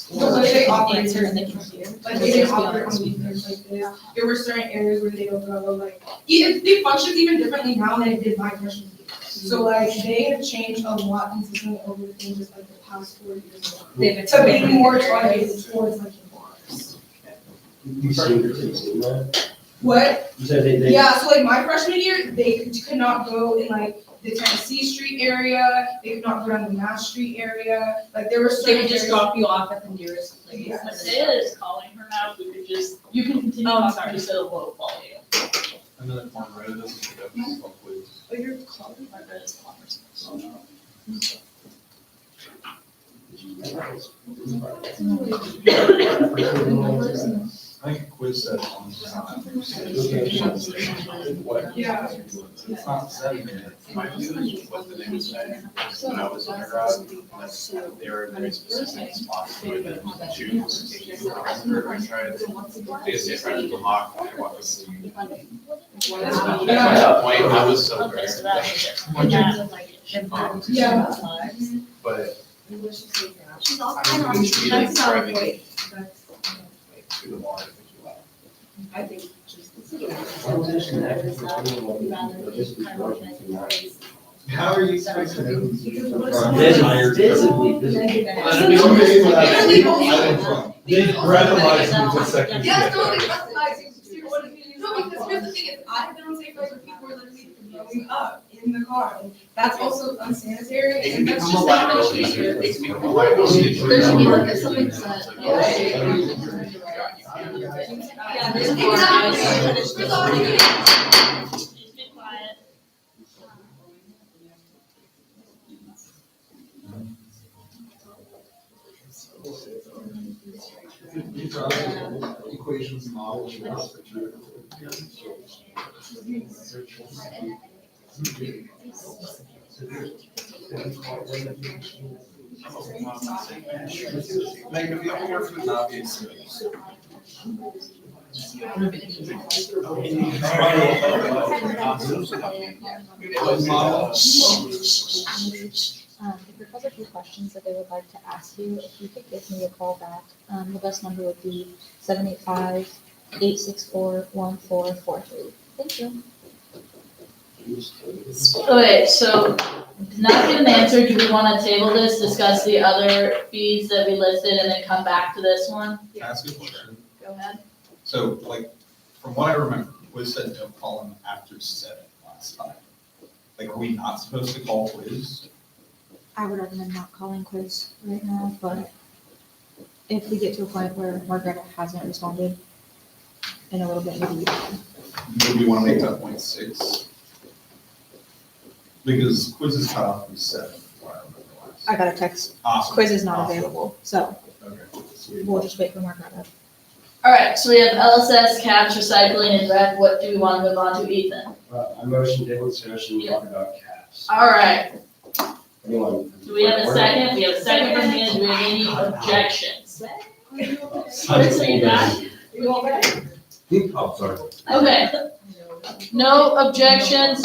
The way they operate Answer is and they can hear. like they didn't operate on weekends like this. There were certain areas where they don't go, like, it functions even differently now than it did my freshman year. So like, they have changed a lot consistently over the things just like the past 4 years. To be more targeted towards like the bars. You seen that? What? You said they. Yeah, so like my freshman year, they could not go in like the Tennessee Street area, they could not go down the Mass Street area, like there were They certain would just areas- drop you off at the nearest place. Yes. Mattea is calling her now, we could just, you can continue Oh, I'm talking, sorry. just so it won't follow you. And then the corner right of this is the government called quiz. Oh, you're calling my bed is commerce. I think quiz said on. What? Yeah. It's not 7 minutes. My view was what the name was saying. When I was undergrad, like, they were very specific spots where they choose. I tried, they tried to block, I walked with you. At that point, I was so Okay, so very. that Yeah. But. She's also I kind mean, of. you should be like driving to the water. I think just. How are you supposed to know? Visibly. They radicalized me for second. Yeah, totally customizing. No, because here's the thing is, I have been on Safe Pride with people who are literally throwing up in the car, and that's also unsanitary, It can and that's become a just not. liability issue. It can become a liability issue. There should be like a something that. Yeah, there's a Be quiet. Equations, models. Megan, if you ever work with obvious. If your has a few questions that they would like to ask you, if you could give me a call back, the best number would be 785-864-1443. Thank you. Okay, so not get an answer, do we wanna table this, discuss the other fees that we listed and then come back to this one? Can I ask you a question? Go ahead. So, like, from what I remember, Quiz said don't call him after 7 last time. Like, are we not supposed to call Quiz? I would recommend not calling quiz right now, but if we get to a point where Margaret hasn't responded in a little bit, maybe we can. Maybe you wanna make that point 6? Because Quiz is cut off from 7, what I remember last. I got a text. Awesome. Quiz is not Awesome. available, so Okay, sweet. we'll just wait for Margaret. Alright, so we have LSS, caps, recycling, and rec, what do we wanna move on to, Ethan? I motion table discussion, talk about caps. Alright, Anyone? do we have a second? We have a second from Ian, do we have any objections? Chris, are you back? Oh, sorry. Okay. No objections.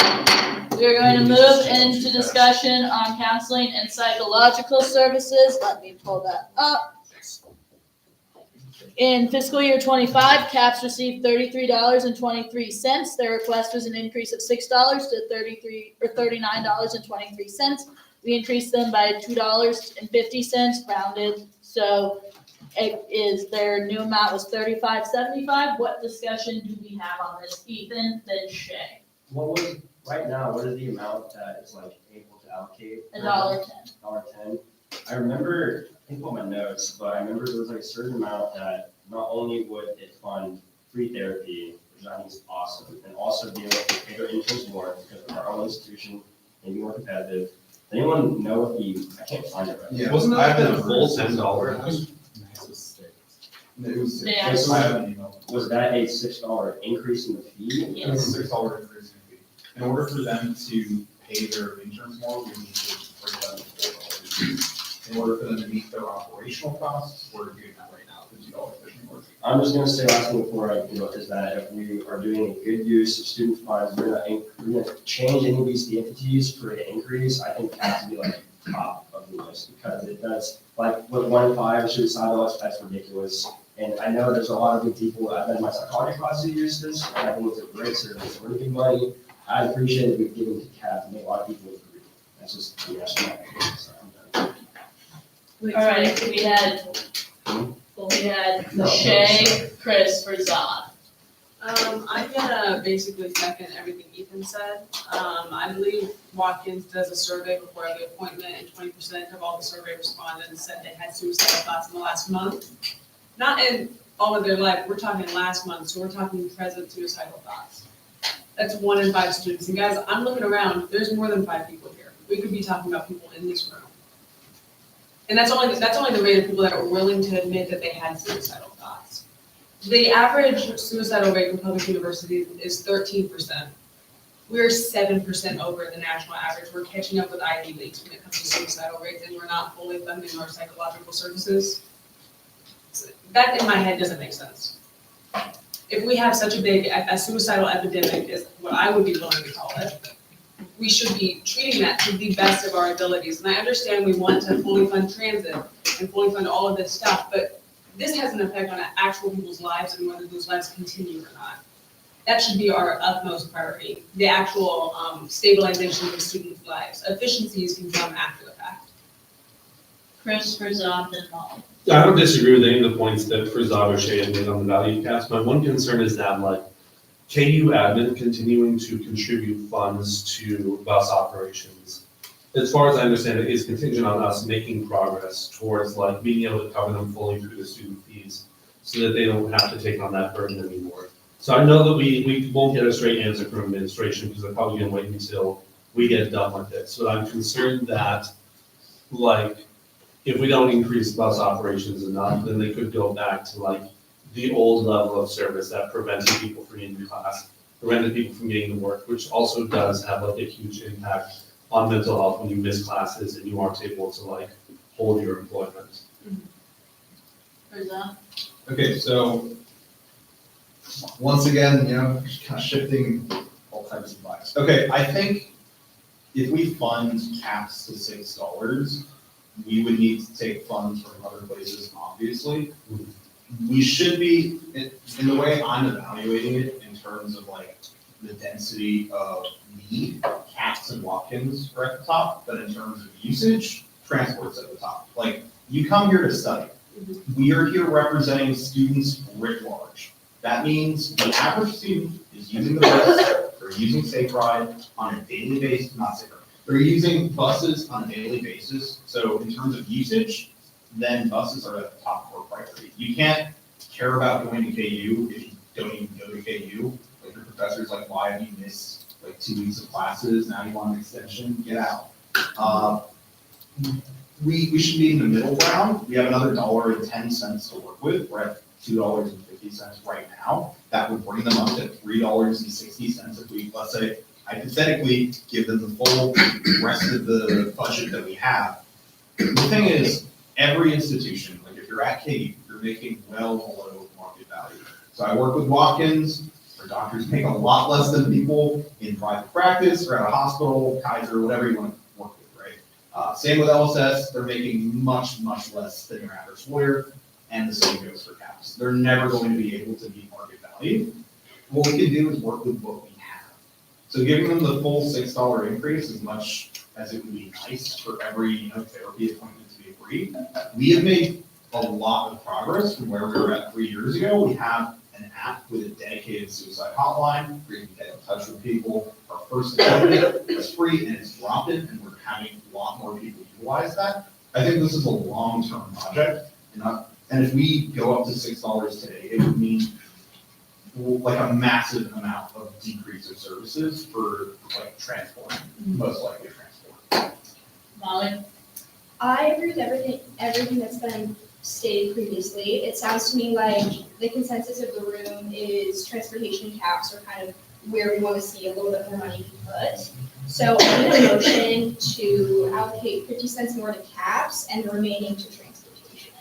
We are going to move into discussion on counseling and psychological services. Let me pull that up. In fiscal year 25, CAPS received $33.23. Their request was an increase of $6 to $39.23. We increased them by $2.50 rounded. So it is, their new amount was $35.75. What discussion do we have on this, Ethan, then Shay? What was, right now, what is the amount that is like able to allocate? $1.10. $1.10. I remember, I think on my notes, but I remember there was like a certain amount that not only would it fund free therapy, which I think is awesome, and also be able to pay their interns more because of our own institution, maybe more competitive. Does anyone know what the, I can't find it right now. Yeah. Wasn't that I the have full $10? It was, Yeah. I have an email. Was that a $6 increase in the fee? It was a $6 increase in fee. In order for them to pay their interns more, we need to bring them to $4. In order for them to meet their operational costs, we're doing that right now, $50 fishing more. I'm just gonna say last thing before I, is that if we are doing a good use of student funds, we're gonna change any of these entities for an increase. I think it has to be like top of the list, because it does, like, with 1 in 5 suicidal, that's ridiculous. And I know there's a lot of good people, I've been in my psychology class who use this, and I think it's a great service, it's really good money. I appreciate it, we've given to CAP, and a lot of people agree. That's just, yeah, that's my opinion, so I'm done. All right, we had Shay, Chris, for Zod. I'm gonna basically second everything Ethan said. I believe Watkins does a survey before every appointment, and 20% of all the survey respondents said they had suicidal thoughts in the last month. Not in all of their life, we're talking last month, so we're talking present suicidal thoughts. That's 1 in 5 students. And guys, I'm looking around, there's more than 5 people here. We could be talking about people in this room. And that's only the rate of people that are willing to admit that they had suicidal thoughts. The average suicidal rate for public universities is 13%. We're 7% over the national average. We're catching up with Ivy Leagues when it comes to suicidal rates, and we're not fully funding our psychological services. That in my head doesn't make sense. If we have such a suicidal epidemic is what I would be willing to call it, we should be treating that to the best of our abilities. And I understand we want to fully fund transit and fully fund all of this stuff, but this has an effect on actual people's lives and whether those lives continue or not. That should be our utmost priority, the actual stabilization of students' lives. Efficiencies can come after the fact. Chris, for Zod, and Molly. I don't disagree with any of the points that Farzad or Shay had made on the value caps. My one concern is that, like, KU admin continuing to contribute funds to bus operations, as far as I understand it, is contingent on us making progress towards, like, being able to cover them fully through the student fees, so that they don't have to take on that burden anymore. So I know that we won't get a straight answer from administration, because they're probably gonna wait until we get done with it. So I'm concerned that, like, if we don't increase bus operations enough, then they could go back to, like, the old level of service that prevented people from getting to class, prevented people from getting to work, which also does have, like, a huge impact on mental health when you miss classes and you aren't able to, like, hold your employment. For Zod. Okay, so once again, kind of shifting all types of vibes. Okay, I think if we fund caps to $6, we would need to take funds from other places, obviously. We should be, in the way I'm evaluating it, in terms of, like, the density of need, Caps and Watkins are at the top, but in terms of usage, transport's at the top. Like, you come here to study. We are here representing students writ large. That means the average student is using the bus, or using Safe Ride on a daily basis, not Safe Ride. They're using buses on a daily basis, so in terms of usage, then buses are at the top of our priority. You can't care about going to KU if you don't even go to KU. Like, your professor's like, why have you missed, like, 2 weeks of classes, now you want an extension, get out. We should be in the middle ground. We have another $1.10 to work with. We're at $2.50 right now. That would bring them up to $3.60 if we, let's say, hypothetically, give them the full rest of the budget that we have. The thing is, every institution, like, if you're at KU, you're making well below market value. So I work with Watkins, our doctors make a lot less than people in private practice or at a hospital, Kaiser, whatever you want to work with, right? Same with LSS, they're making much, much less than your average lawyer, and the same goes for CAPS. They're never going to be able to meet market value. What we can do is work with what we have. So giving them the full $6 increase, as much as it would be nice for every therapy appointment to be free, we have made a lot of progress from where we were at 3 years ago. We have an app with a dedicated suicide hotline where you can get in touch with people. Our first appointment is free and it's dropping, and we're having a lot more people utilize that. I think this is a long-term project, and if we go up to $6 today, it would mean, like, a massive amount of decrease of services for, like, transport, most likely transport. Molly? I agree with everything that's been stated previously. It sounds to me like the consensus of the room is transportation caps are kind of where we want to see a little bit more money put. So I need a motion to allocate 50 cents more to caps and the remaining to transportation.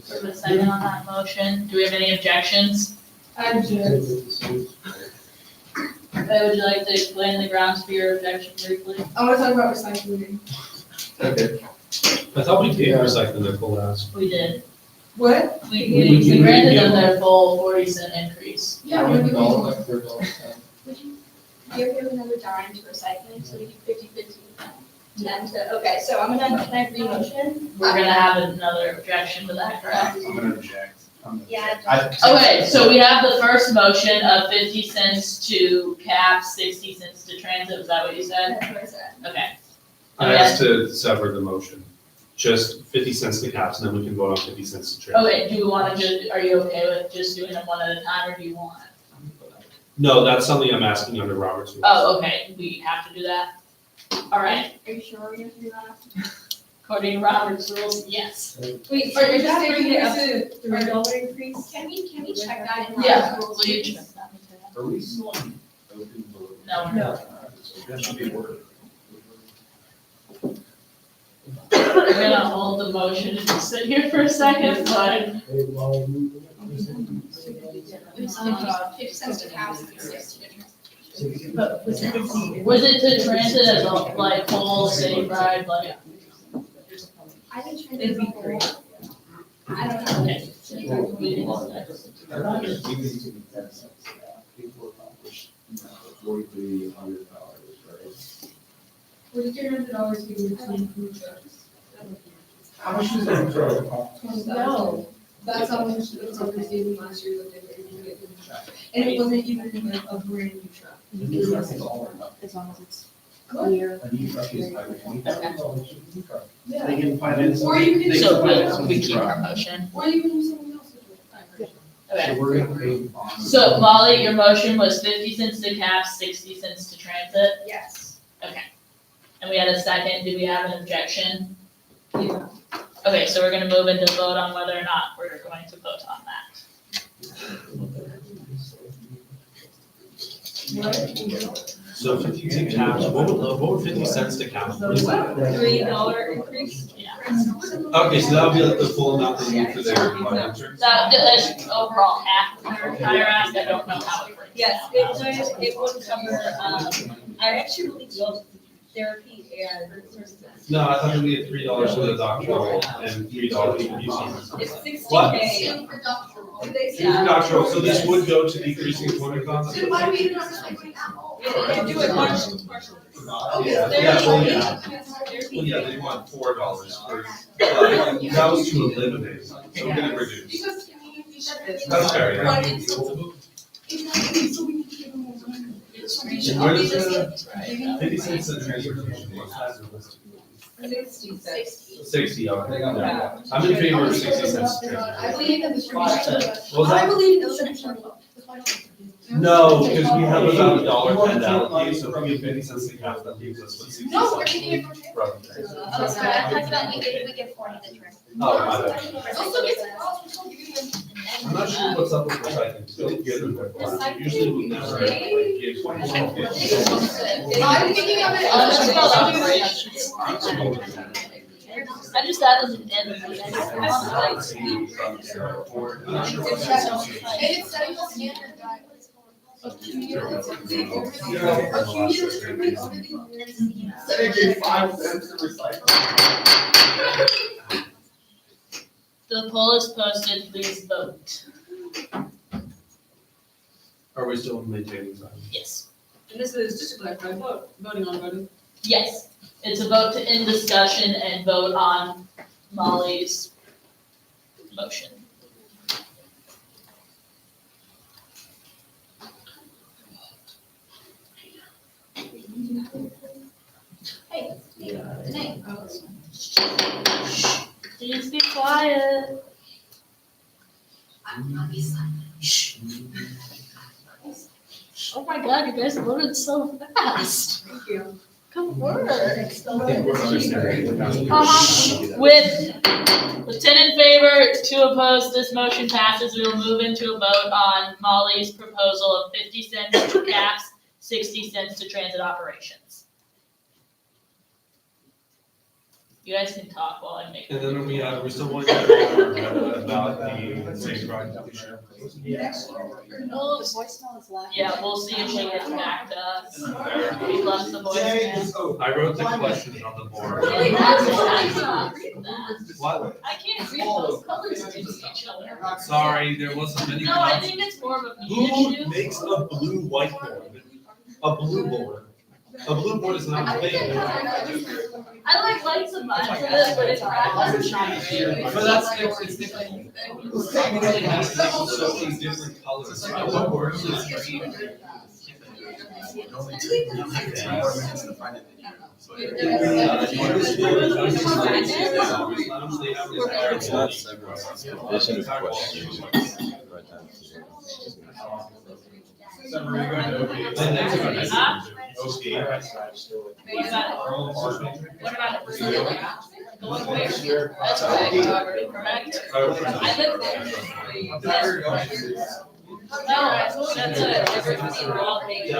We have a second on that motion. Do we have any objections? I just, Would you like to explain the grounds for your objection briefly? I wanna talk about recycling. Okay. I thought we paid recycling their full ask. We did. What? We granted them their full 40-cent increase. Yeah, we're giving. Would you be okay with another dime to recycling, so we do 50/50? 10 to, okay, so I'm gonna, can I re-motion? We're gonna have another objection to that, correct? I'm gonna object. Yeah. Okay, so we have the first motion of 50 cents to CAPS, 60 cents to transit. Was that what you said? That's what I said. Okay. I asked to sever the motion, just 50 cents to caps, and then we can vote on 50 cents to trade. Okay, do we want to just, are you okay with just doing them one at a time, or do you want? No, that's something I'm asking under Robert's rules. Oh, okay, we have to do that? All right, Are you sure we have to do that? according to Robert's rules, yes. Wait, Are so you is that just bringing it up saying to $3 increase? Can we check that in? Yeah, Robert's will you rules, check that? Are we still on open vote? No, we're not. That should be ordered. We're gonna hold the motion and just sit here for a second, but It's 50 cents to CAPS, 60 cents to transit. But was it 50? was it to transit as a, like, whole safe ride, like? I think transit It'd is be a great. whole. I don't know. Okay. People accomplish, $4,300, right? $4,300 giving between food trucks. How much does that cost? No. That's how much, that's how we're saving last year that they were able to get the new truck. And it wasn't even like a brand new truck. You can use it as long as it's clear. A new truck is like $20,000. Yeah. They can finance. Or you can- they So finance we a keep truck. our motion. Or you can use something else to do it. Okay. So we're gonna pay on. So Molly, your motion was 50 cents to CAPS, 60 cents to transit. Yes. Okay. And we had a second. Do we have an objection? Yeah. Okay, so we're gonna move into vote on whether or not we're going to vote on that. So 50 to caps, what would 50 cents to caps? What is that? $3 increase? Yeah. Okay, so that would be like the full amount they need for their budget. That's overall half of their entire ask. I don't know how it breaks Yes, down. it would cover, I actually really love therapy and resources. No, I thought we had $3 for the doctoral and $3 for museums. It's 60K. Do they For doctoral, so this would go to decreasing employment costs? Then why do we even have recycling at all? Yeah, do it partially. Yeah, well, yeah, they want $4 for, that was to eliminate, so we're gonna reduce. Because community should. That's fair, yeah. But it's so we need to give them more money. So we should And where all be does the same. 50 cents in transportation, what's that? 60 cents. 60, okay, yeah. I'm in favor of 60 cents. I believe that the distribution. Was I that? believe it was an extra. No, because we have about $1.10 allocated, so if we give 50 cents to cap, that leaves us with 60 cents. No, we're keeping it from. Right. Oh, sorry, I thought about we give 40 to drink. Oh, my bad. Also, it's a cost, we're still giving them. I'm not sure what's up with recycling, still give them their part. Usually we never give 20. I'm thinking of it. I just added an N. And it's setting the standard that. A cumulative. They gave 5 cents to recycle. The poll is posted, please vote. Are we still maintaining that? Yes. And this is just a clarify, voting on voting. Yes, it's a vote to end discussion and vote on Molly's motion. Hey, Renee. Please be quiet. I'm not be silent. Oh my God, you guys voted so fast. Thank you. Good work. Uh-huh. With 10 in favor, 2 opposed, this motion passes. We will move into a vote on Molly's proposal of 50 cents to CAPS, 60 cents to transit operations. You guys can talk while I make. And then we still want to about the safeguard issue. Well, voicemail is left. yeah, we'll see if she gets back to us. We left the voicemail. I wrote the questions on the board. Really? I can't read that. What? I can't read those colors against each other. Sorry, there wasn't many. No, I think it's more of a me Who issue. makes a blue whiteboard? A blue board. A blue board is not a thing. I like lights and lines for this, but it's practice. But that's, it's different. It has to be so many different colors. It's not several, addition of questions. What about it? Going where? That's right, correct? I live there. No, that's a different law thing.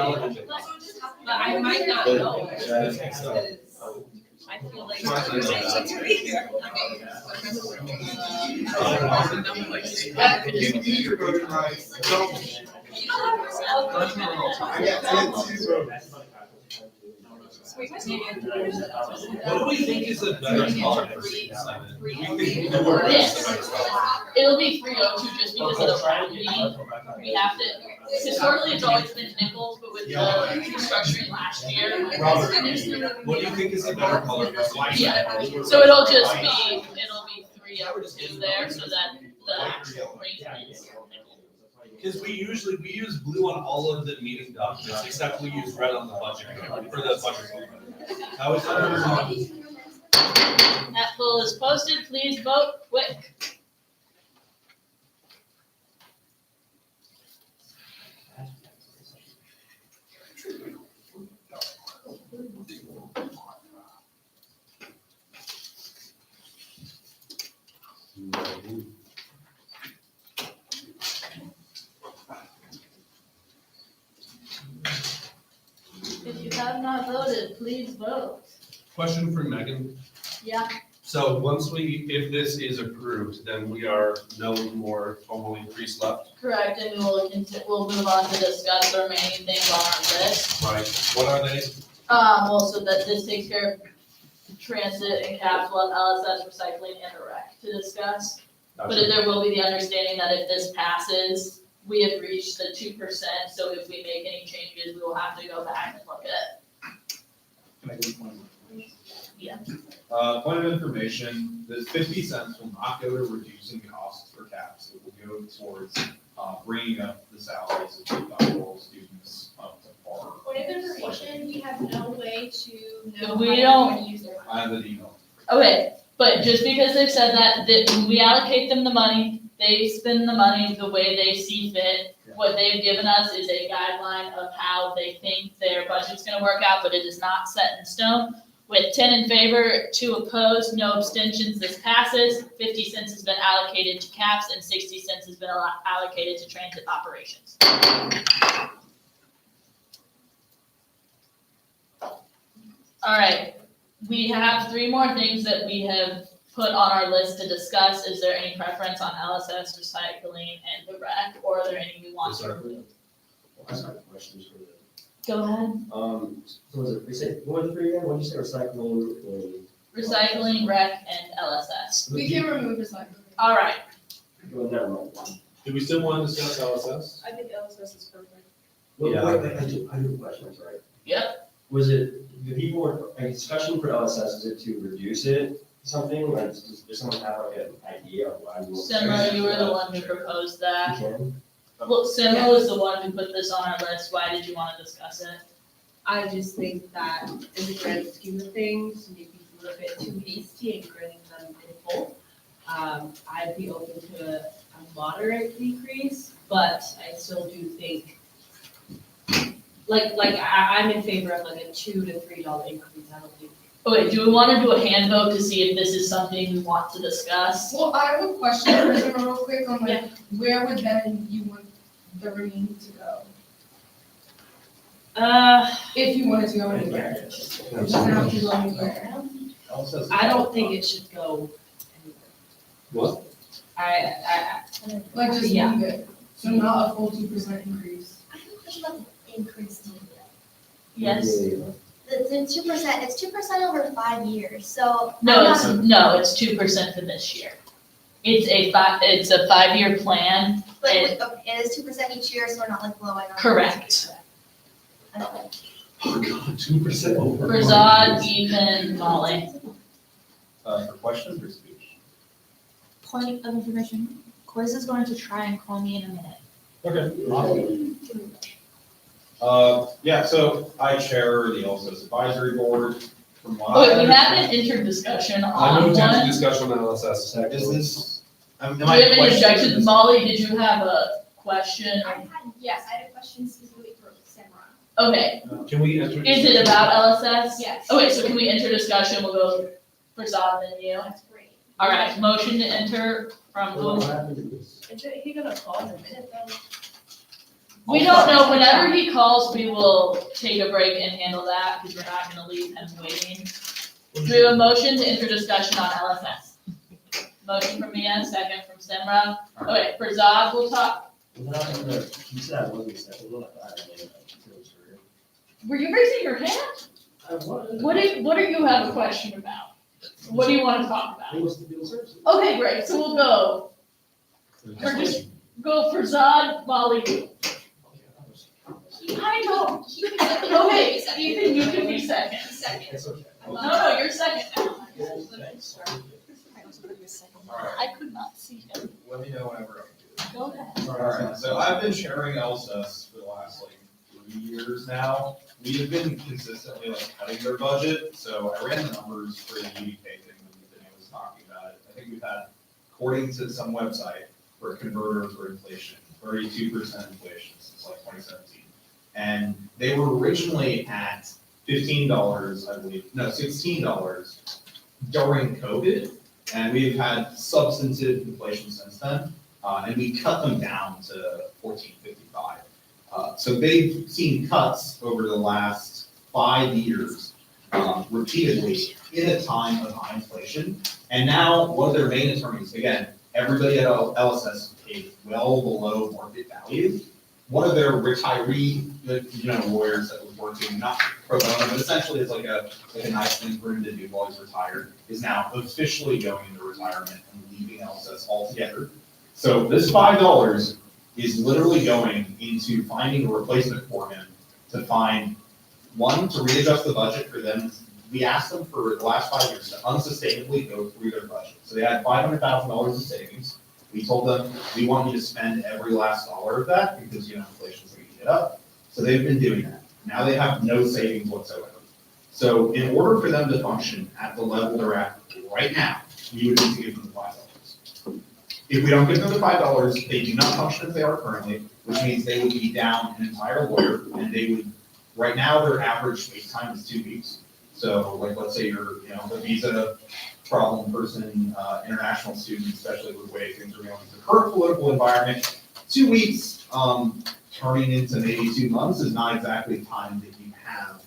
But I might not know. I feel like. You can do your voting rights. Don't. What do we think is a better color for Senate? It'll be 302 just because of the rounding. We have to, historically, it's always been nickels, but with the restructuring last year. What do you think is a better color for Senate? Yeah, so it'll just be 302 there so that the actual rate is. Because we use blue on all of the meeting documents, except we use red on the budget, for the budget. How is that? That poll is posted, please vote quick. If you have not voted, please vote. Question for Megan. Yeah. So once if this is approved, then we are no more total increase left, Correct, and we'll move on to discuss the remaining things on our list. right? What are they? Well, so that this takes care of transit and capital and LSS recycling and the rec to discuss. But there will be the understanding that if this passes, we have reached the 2%, so if we make any changes, we will have to go back and look at. Can I do one? Yeah. Point of information, the 50 cents will not go to reducing costs for caps. It will go towards, bringing up the salaries of the students up to par. Point of information, we have no way to know. We how they're don't- going to use their money. I have an email. Okay, but just because they've said that when we allocate them the money, they spend the money the way they see fit. What they've given us is a guideline of how they think their budget's gonna work out, but it is not set in stone. With 10 in favor, 2 opposed, no abstentions, this passes. 50 cents has been allocated to caps and 60 cents has been allocated to transit operations. All right, we have 3 more things that we have put on our list to discuss. Is there any preference on LSS, recycling, and the rec, or are there any we want to remove? I just have questions for the. Go ahead. So was it, what were the three again? What did you say, recycling and? Recycling, rec, and LSS. We can remove recycling. All right. Well, never mind. Do we still want to discuss LSS? I think LSS is perfect. Wait, Yeah. I do have a question, sorry. Yep. Was it, the people were, a discussion for LSS, is it to reduce it, something, like, does someone have like an idea of why we want? Simra, you were the one who proposed that. You can. Well, Simra was the one who put this on our list. Why did you want to discuss it? I just think that in the grand scheme of things, maybe a little bit too hasty and granting them in full. I'd be open to a moderate decrease, but I still do think, I'm in favor of like a $2 to $3 increase, I don't think. Okay, do we want to do a hand vote to see if this is something we want to discuss? Well, I have a question, real quick, on like, where would then you want the remaining to go? If you wanted to go anywhere. It doesn't have to go anywhere. I don't think it should go anywhere. What? Like just Yeah. leave it, so not a full 2% increase. I have a question about the increase too. Yes. The 2%, it's 2% over 5 years, so. No, I'm not- it's 2% for this year. It's a 5-year plan. But it- wait, okay, it is 2% each year, so we're not like blowing on. Correct. I don't know. Oh God, 2% over. For Zod, Ethan, Molly. For questions or speech? Point of information, Quiz is going to try and call me in a minute. Okay. Yeah, so I chair the LSS advisory board. From what Oh, I we had an understand- interdiscussion I on moved into one. discussion on LSS. Is this? Do you have any objections? Molly, did you have a question? Yes, I had a question specifically for Samara. Okay, Can we enter? is it about LSS? Yes. Okay, so can we enter discussion? We'll go for Zod and then you. That's great. All right, motion to enter from who? Is he gonna call in a minute though? We don't know. Whenever he calls, we will take a break and handle that because we're not gonna leave him waiting. Do we have a motion to enter discussion on LSS? Motion from Mia, second from Simra. Okay, for Zod, we'll talk. You said I wasn't second, well, I mean, Were you raising your hand? I was. What do you have a question about? What do you want to talk about? He wants to do services. Okay, great, so we'll go. Or just go for Zod, Molly. I don't. Okay, Ethan, you can be second. Second. No, you're second now. Alright, I could not see him. let me know whenever I'm good. Go ahead. Alright, so I've been chairing LSS for the last 3 years now. We have been consistently cutting their budget, so I ran the numbers for the UDK thing that Vinny was talking about. I think we've had, according to some website, for a converter for inflation, 32% inflation since 2017. And they were originally at $15, I believe, no, $16 during COVID. And we've had substantive inflation since then, and we cut them down to $14.55. So they've seen cuts over the last 5 years, repeatedly in a time of high inflation. And now one of their main attorneys, again, everybody at LSS is paid well below market value. One of their retiree, lawyers that was working, not pro bono, but essentially it's like a nice thing for him to do while he's retired, is now officially going into retirement and leaving LSS altogether. So this $5 is literally going into finding a replacement for him to find, one, to readjust the budget for them. We asked them for the last 5 years to unsustainably go through their budget. So they had $500,000 in savings. We told them, we want you to spend every last dollar of that because, inflation's going to get up. So they've been doing that. Now they have no savings whatsoever. So in order for them to function at the level they're at right now, we would need to give them the $5. If we don't give them the $5, they do not function as they are currently, which means they would be down an entire lawyer, and they would, right now, their average wait time is 2 weeks. So let's say you're, a visa problem person, international student, especially with the way things are going in the current political environment, 2 weeks, turning into maybe 2 months is not exactly time that you have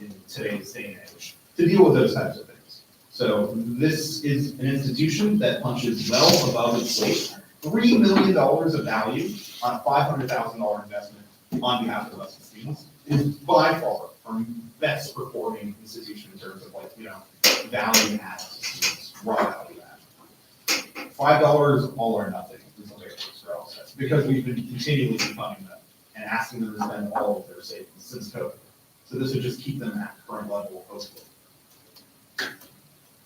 in today's day and age to deal with those types of things. So this is an institution that punches well above its weight. $3 million of value on a $500,000 investment on behalf of us as students is by far our best performing institution in terms of value add to students, raw value add. $5 all or nothing is the way it works for LSS because we've been continually funding them and asking them to spend all of their savings since COVID. So this would just keep them at current level hopefully.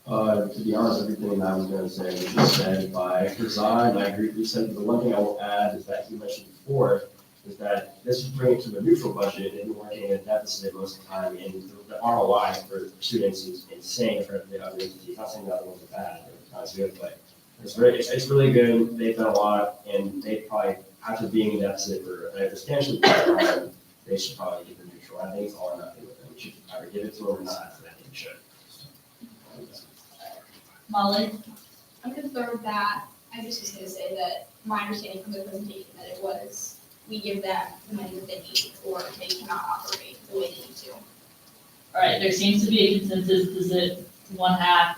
To be honest, everything I was going to say was just said by Razan, and I agree with you said. The one thing I will add is that you mentioned before is that this would bring it to a neutral budget and working in a deficit most of the time, and the ROI for students is insane for the other entities. Not saying the other ones are bad, they're not as good, but it's really good. They've done a lot, and they probably, after being in deficit for a substantially time, they should probably give them neutral. I think it's all or nothing with them. We should either give it to them or not, and I think we should. Molly? I'm concerned that, I just was gonna say that my understanding from the presentation that it was, we give them the money that they need, or they cannot operate the way they need to. All right, there seems to be a consensus, is it 1/2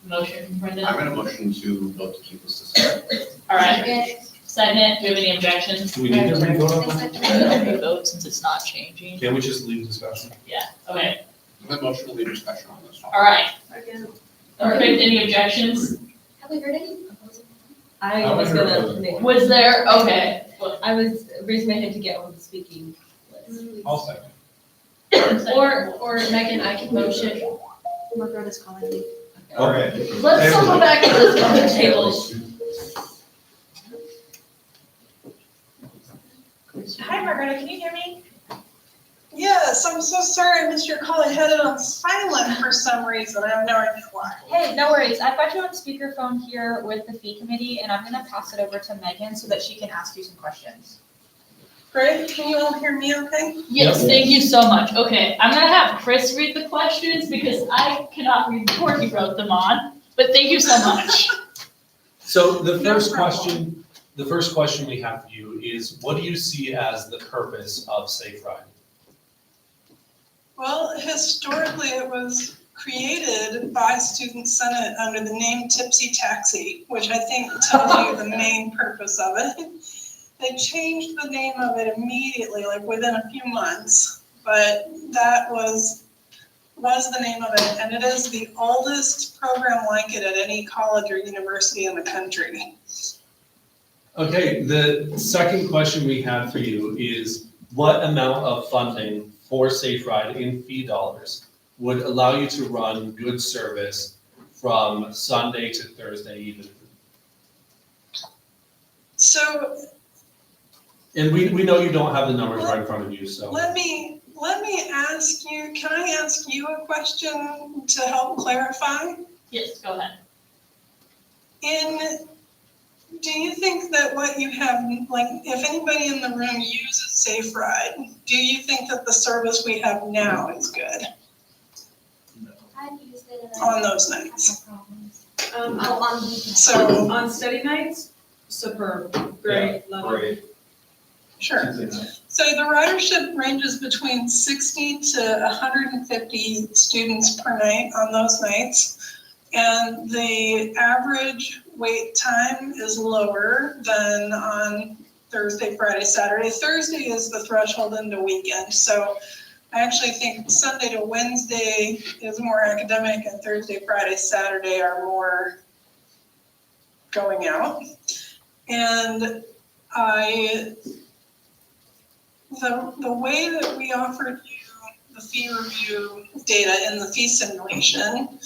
Motion from Brendan. I'm gonna motion to vote to keep this the same. All right. Second, do we have any objections? Do we need to re-vote on that? We don't need to vote since it's not changing. Can we just leave discussion? Yeah, okay, I'm motion to leave discussion on this. all right. Perfect, any objections? Have we heard any proposals? I was gonna make. Was there, okay. I was raising my hand to get on the speaking list. I'll second. Or Megan, I can motion. Margaret is calling me. All right. Let's still go back to this other tables. Hi, Margarita, can you hear me? Yes, I'm so sorry I missed your call. I had it on silent for some reason. I have no idea why. Hey, no worries. I've got you on speakerphone here with the fee committee, and I'm gonna pass it over to Megan so that she can ask you some questions. Great, can you all hear me okay? Yes, thank you so much. Okay, I'm gonna have Chris read the questions because I cannot read the board he wrote them on, but thank you so much. So the No first problem. question we have for you is, what do you see as the purpose of Safe Ride? Well, historically, it was created by Student Senate under the name Tipsy Taxi, which I think tells you the main purpose of it. They changed the name of it immediately, like within a few months, but that was the name of it, and it is the oldest program like it at any college or university in the country. Okay, the second question we have for you is, what amount of funding for Safe Ride in fee dollars would allow you to run good service from Sunday to Thursday evening? So And we know you don't have the numbers right in front of you, so. let me ask you, can I ask you a question to help clarify? Yes, go ahead. Do you think that what you have, like, if anybody in the room uses Safe Ride, do you think that the service we have now is good I've used it and on those nights? Oh, on weekends. So, On study nights, superb, great, love it. Great. sure. So the ridership ranges between 60 to 150 students per night on those nights. And the average wait time is lower than on Thursday, Friday, Saturday. Thursday is the threshold into weekend. So I actually think Sunday to Wednesday is more academic, and Thursday, Friday, Saturday are more going out. And the way that we offered you the fee review data in the fee simulation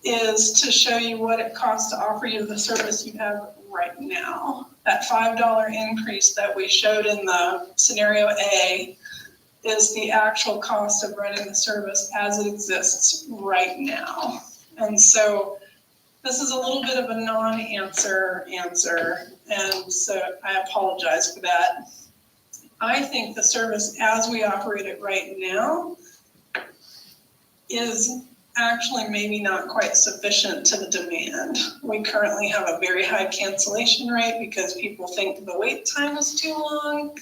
is to show you what it costs to offer you the service you have right now. That $5 increase that we showed in the scenario A is the actual cost of running the service as it exists right now. And so this is a little bit of a non-answer answer, and so I apologize for that. I think the service as we operate it right now is actually maybe not quite sufficient to the demand. We currently have a very high cancellation rate because people think the wait time is too long.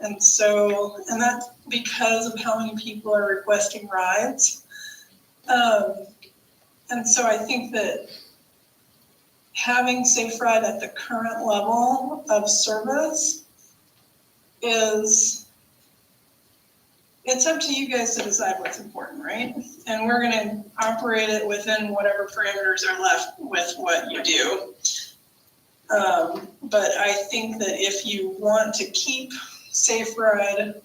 And that's because of how many people are requesting rides. And so I think that having Safe Ride at the current level of service it's up to you guys to decide what's important, right? And we're gonna operate it within whatever parameters are left with what you do. But I think that if you want to keep Safe Ride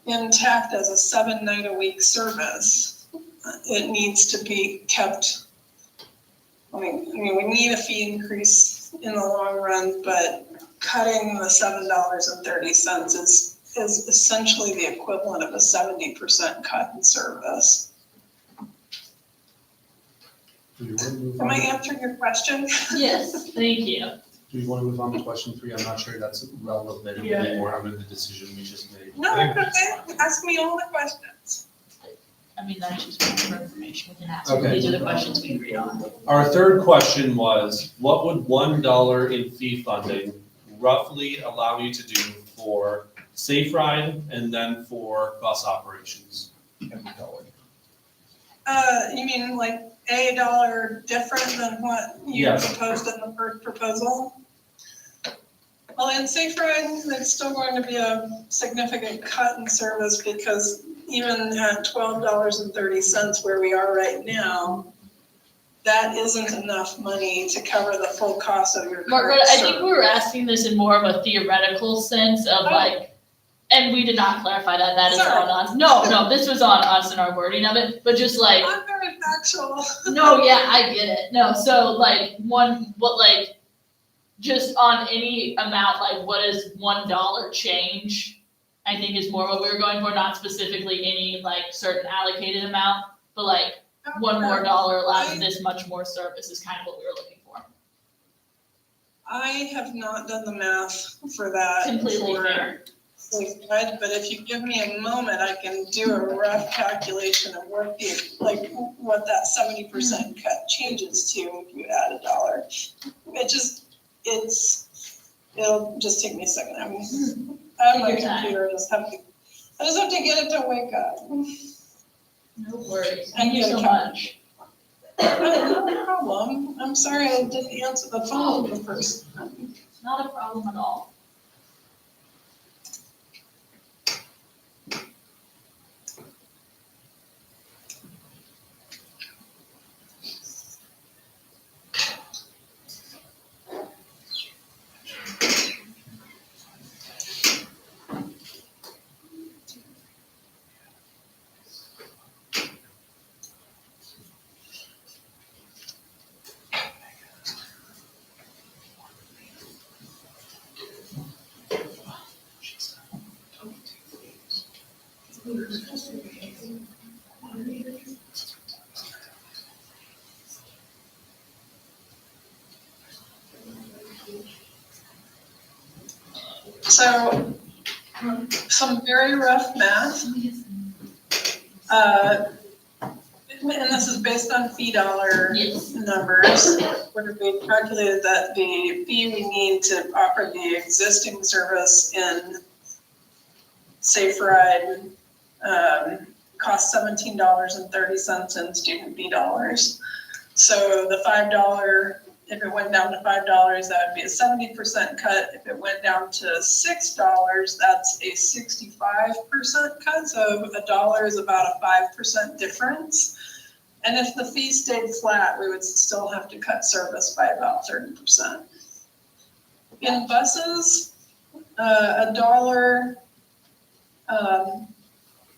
intact as a 7-night-a-week service, it needs to be kept. I mean, we need a fee increase in the long run, but cutting the $7.30 is essentially the equivalent of a 70% cut in service. Do you want to move Am I on? answering your question? Yes, thank you. Do you want to move on to question 3? I'm not sure that's relevant Yeah. anymore under the decision we just made. No, it's okay. Ask me all the questions. I mean, that's just more information we can ask. Okay. These are the questions we agreed on. Our third question was, what would $1 in fee funding roughly allow you to do for Safe Ride and then for bus operations? You mean like a dollar different than what you Yes. proposed in the first proposal? Well, in Safe Ride, it's still going to be a significant cut in service because even at $12.30 where we are right now, that isn't enough money to cover the full cost of your Margaret, current I think service. we were asking this in more of a theoretical sense of like, and we did not clarify that, that is Sorry. on us. No, this was on us and our wording of it, but just like, I'm very factual. no, yeah, I get it. No, so like just on any amount, like what is $1 change, I think is more what we were going for, not specifically any like certain allocated amount, but like $1 more allows this much more service is kind of what we were looking for. I have not done the math for that. Completely fair. But if you give me a moment, I can do a rough calculation of what that 70% cut changes to if you add $1. It'll just take me a second. I'm my computer, I just have to get it to wake up. No worries. Thank you so much. No problem. I'm sorry I didn't answer the phone the first time. Not a problem at all. So, some very rough math. And this is based on fee dollar numbers, where we calculated that the fee we need to offer the existing service in Safe Ride costs $17.30 in student fee dollars. So the $5, if it went down to $5, that would be a 70% cut. If it went down to $6, that's a 65% cut. So $1 is about a 5% difference. And if the fee stayed flat, we would still have to cut service by about 30%. In buses, $1,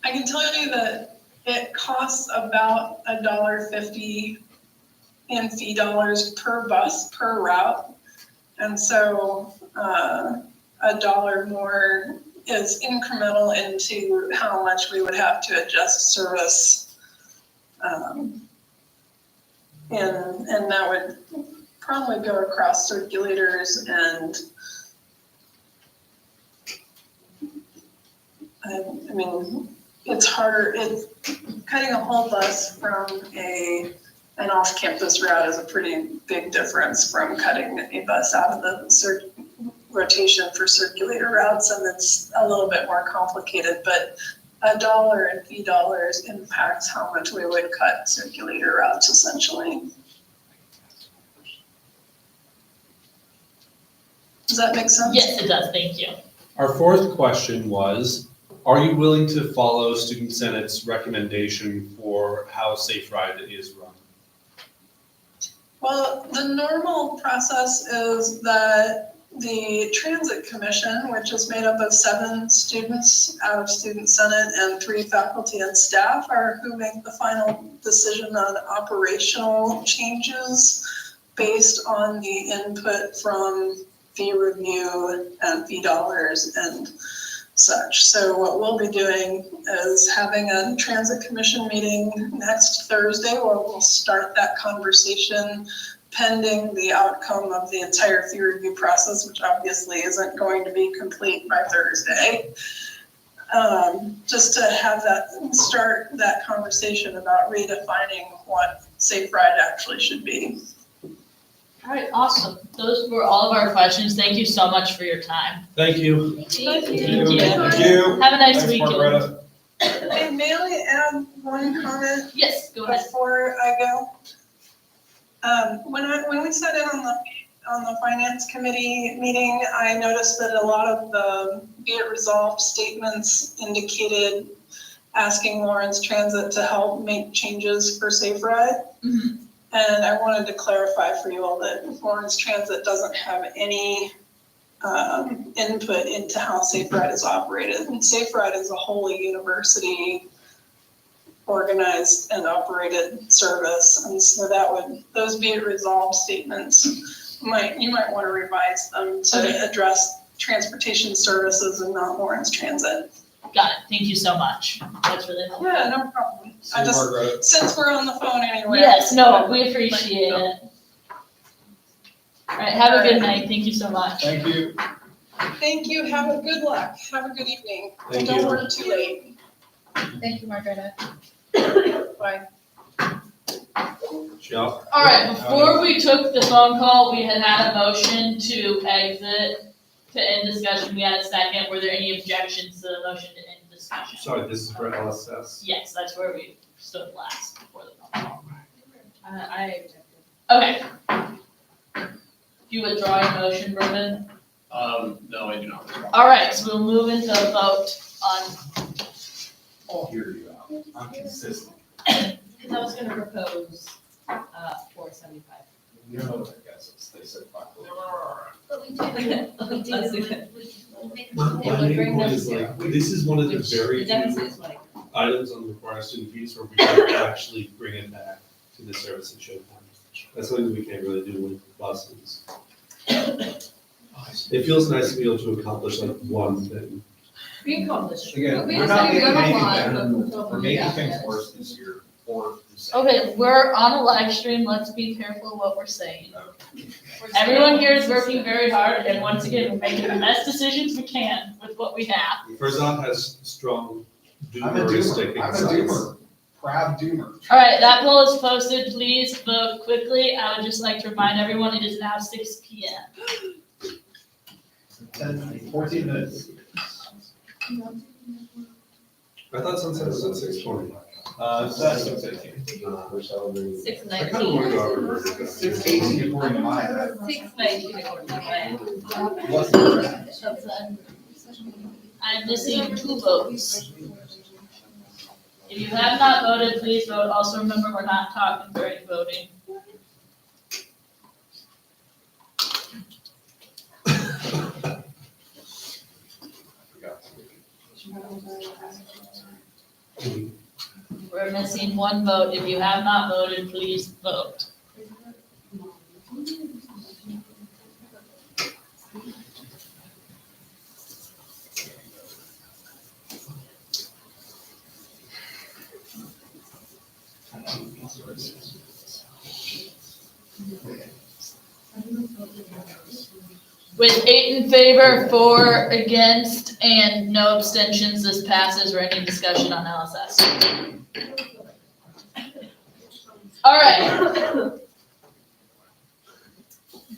I can tell you that it costs about $1.50 in fee dollars per bus, per route. And so $1 more is incremental into how much we would have to adjust service. And that would probably go across circulators and I mean, it's harder, cutting a whole bus from an off-campus route is a pretty big difference from cutting a bus out of the rotation for circulator routes, and it's a little bit more complicated, but $1 in fee dollars impacts how much we would cut circulator routes essentially. Does that make sense? Yes, it does, thank you. Our fourth question was, are you willing to follow Student Senate's recommendation for how Safe Ride is run? Well, the normal process is that the Transit Commission, which is made up of 7 students out of Student Senate and 3 faculty and staff, are who make the final decision on operational changes based on the input from fee review and fee dollars and such. So what we'll be doing is having a Transit Commission meeting next Thursday where we'll start that conversation pending the outcome of the entire fee review process, which obviously isn't going to be complete by Thursday. Just to have start that conversation about redefining what Safe Ride actually should be. All right, awesome. Those were all of our questions. Thank you so much for your time. Thank you. Thank you. Thank you. Have a nice Thanks, weekend. Margaretta. Hey, may I add one comment? Yes, go ahead. Before I go? When we sat in on the finance committee meeting, I noticed that a lot of the be it resolved statements indicated asking Lawrence Transit to help make changes for Safe Ride. Mhm. And I wanted to clarify for you all that Lawrence Transit doesn't have any input into how Safe Ride is operated. And Safe Ride is a wholly university organized and operated service. And so those be it resolved statements, you might want to revise them to address transportation services and not Lawrence Transit. Got it. Thank you so much. That's really helpful. Yeah, no problem. See you, Margaret. Since we're on the phone anyway. Yes, no, we appreciate it. All right, have a good night. Thank you so much. Thank you. Thank you. Have a good luck. Have a good evening. Thank Don't you. work too late. Thank you, Margareta. Bye. Jill? All right, before we took the phone call, we had a motion to exit, to end discussion. We had a second. Were there any objections to the motion to end discussion? Sorry, this is for LSS. Yes, that's where we stood last before the phone call. I objected. Okay. Do you withdraw your motion, Bourbon? No, I do not. All right, so we'll move into a vote on. I'll hear you out. I'm consistent. Because I was gonna propose, 475. You know what I guess, they said five. But we do, That's we good. make My It would main bring point them is zero. like, this is one of the Which very the deficit few is like, items on the required student fees where we can actually bring it back to the service and show time. That's something we can't really do with buses. It feels nice to be able to accomplish like one thing. we accomplished. Again, We we're not decided making we have a anything lot, better, but- we're making yeah. things worse this year, or the same. Okay, we're on a live stream. Let's be careful what we're saying. Everyone here is working very hard, and once again, we're making the best decisions we can with what we have. Farzad has strong I'm a doomeristic doomer, I'm a insights. doomer, proud doomer. All right, that poll is posted. Please vote quickly. I would just like to remind everyone it is now 6 p.m. 14 minutes. I thought sunset was at 6:20. That's 6:18. 6:19. I kind of want to go over it. 6:18 according to my. 6:19 according to my. What's the rest? I'm missing 2 votes. If you have not voted, please vote. Also remember, we're not talking during voting. We're missing 1 vote. If you have not voted, please vote. With 8 in favor, 4 against, and no abstentions, this passes. Or any discussion on LSS? All right.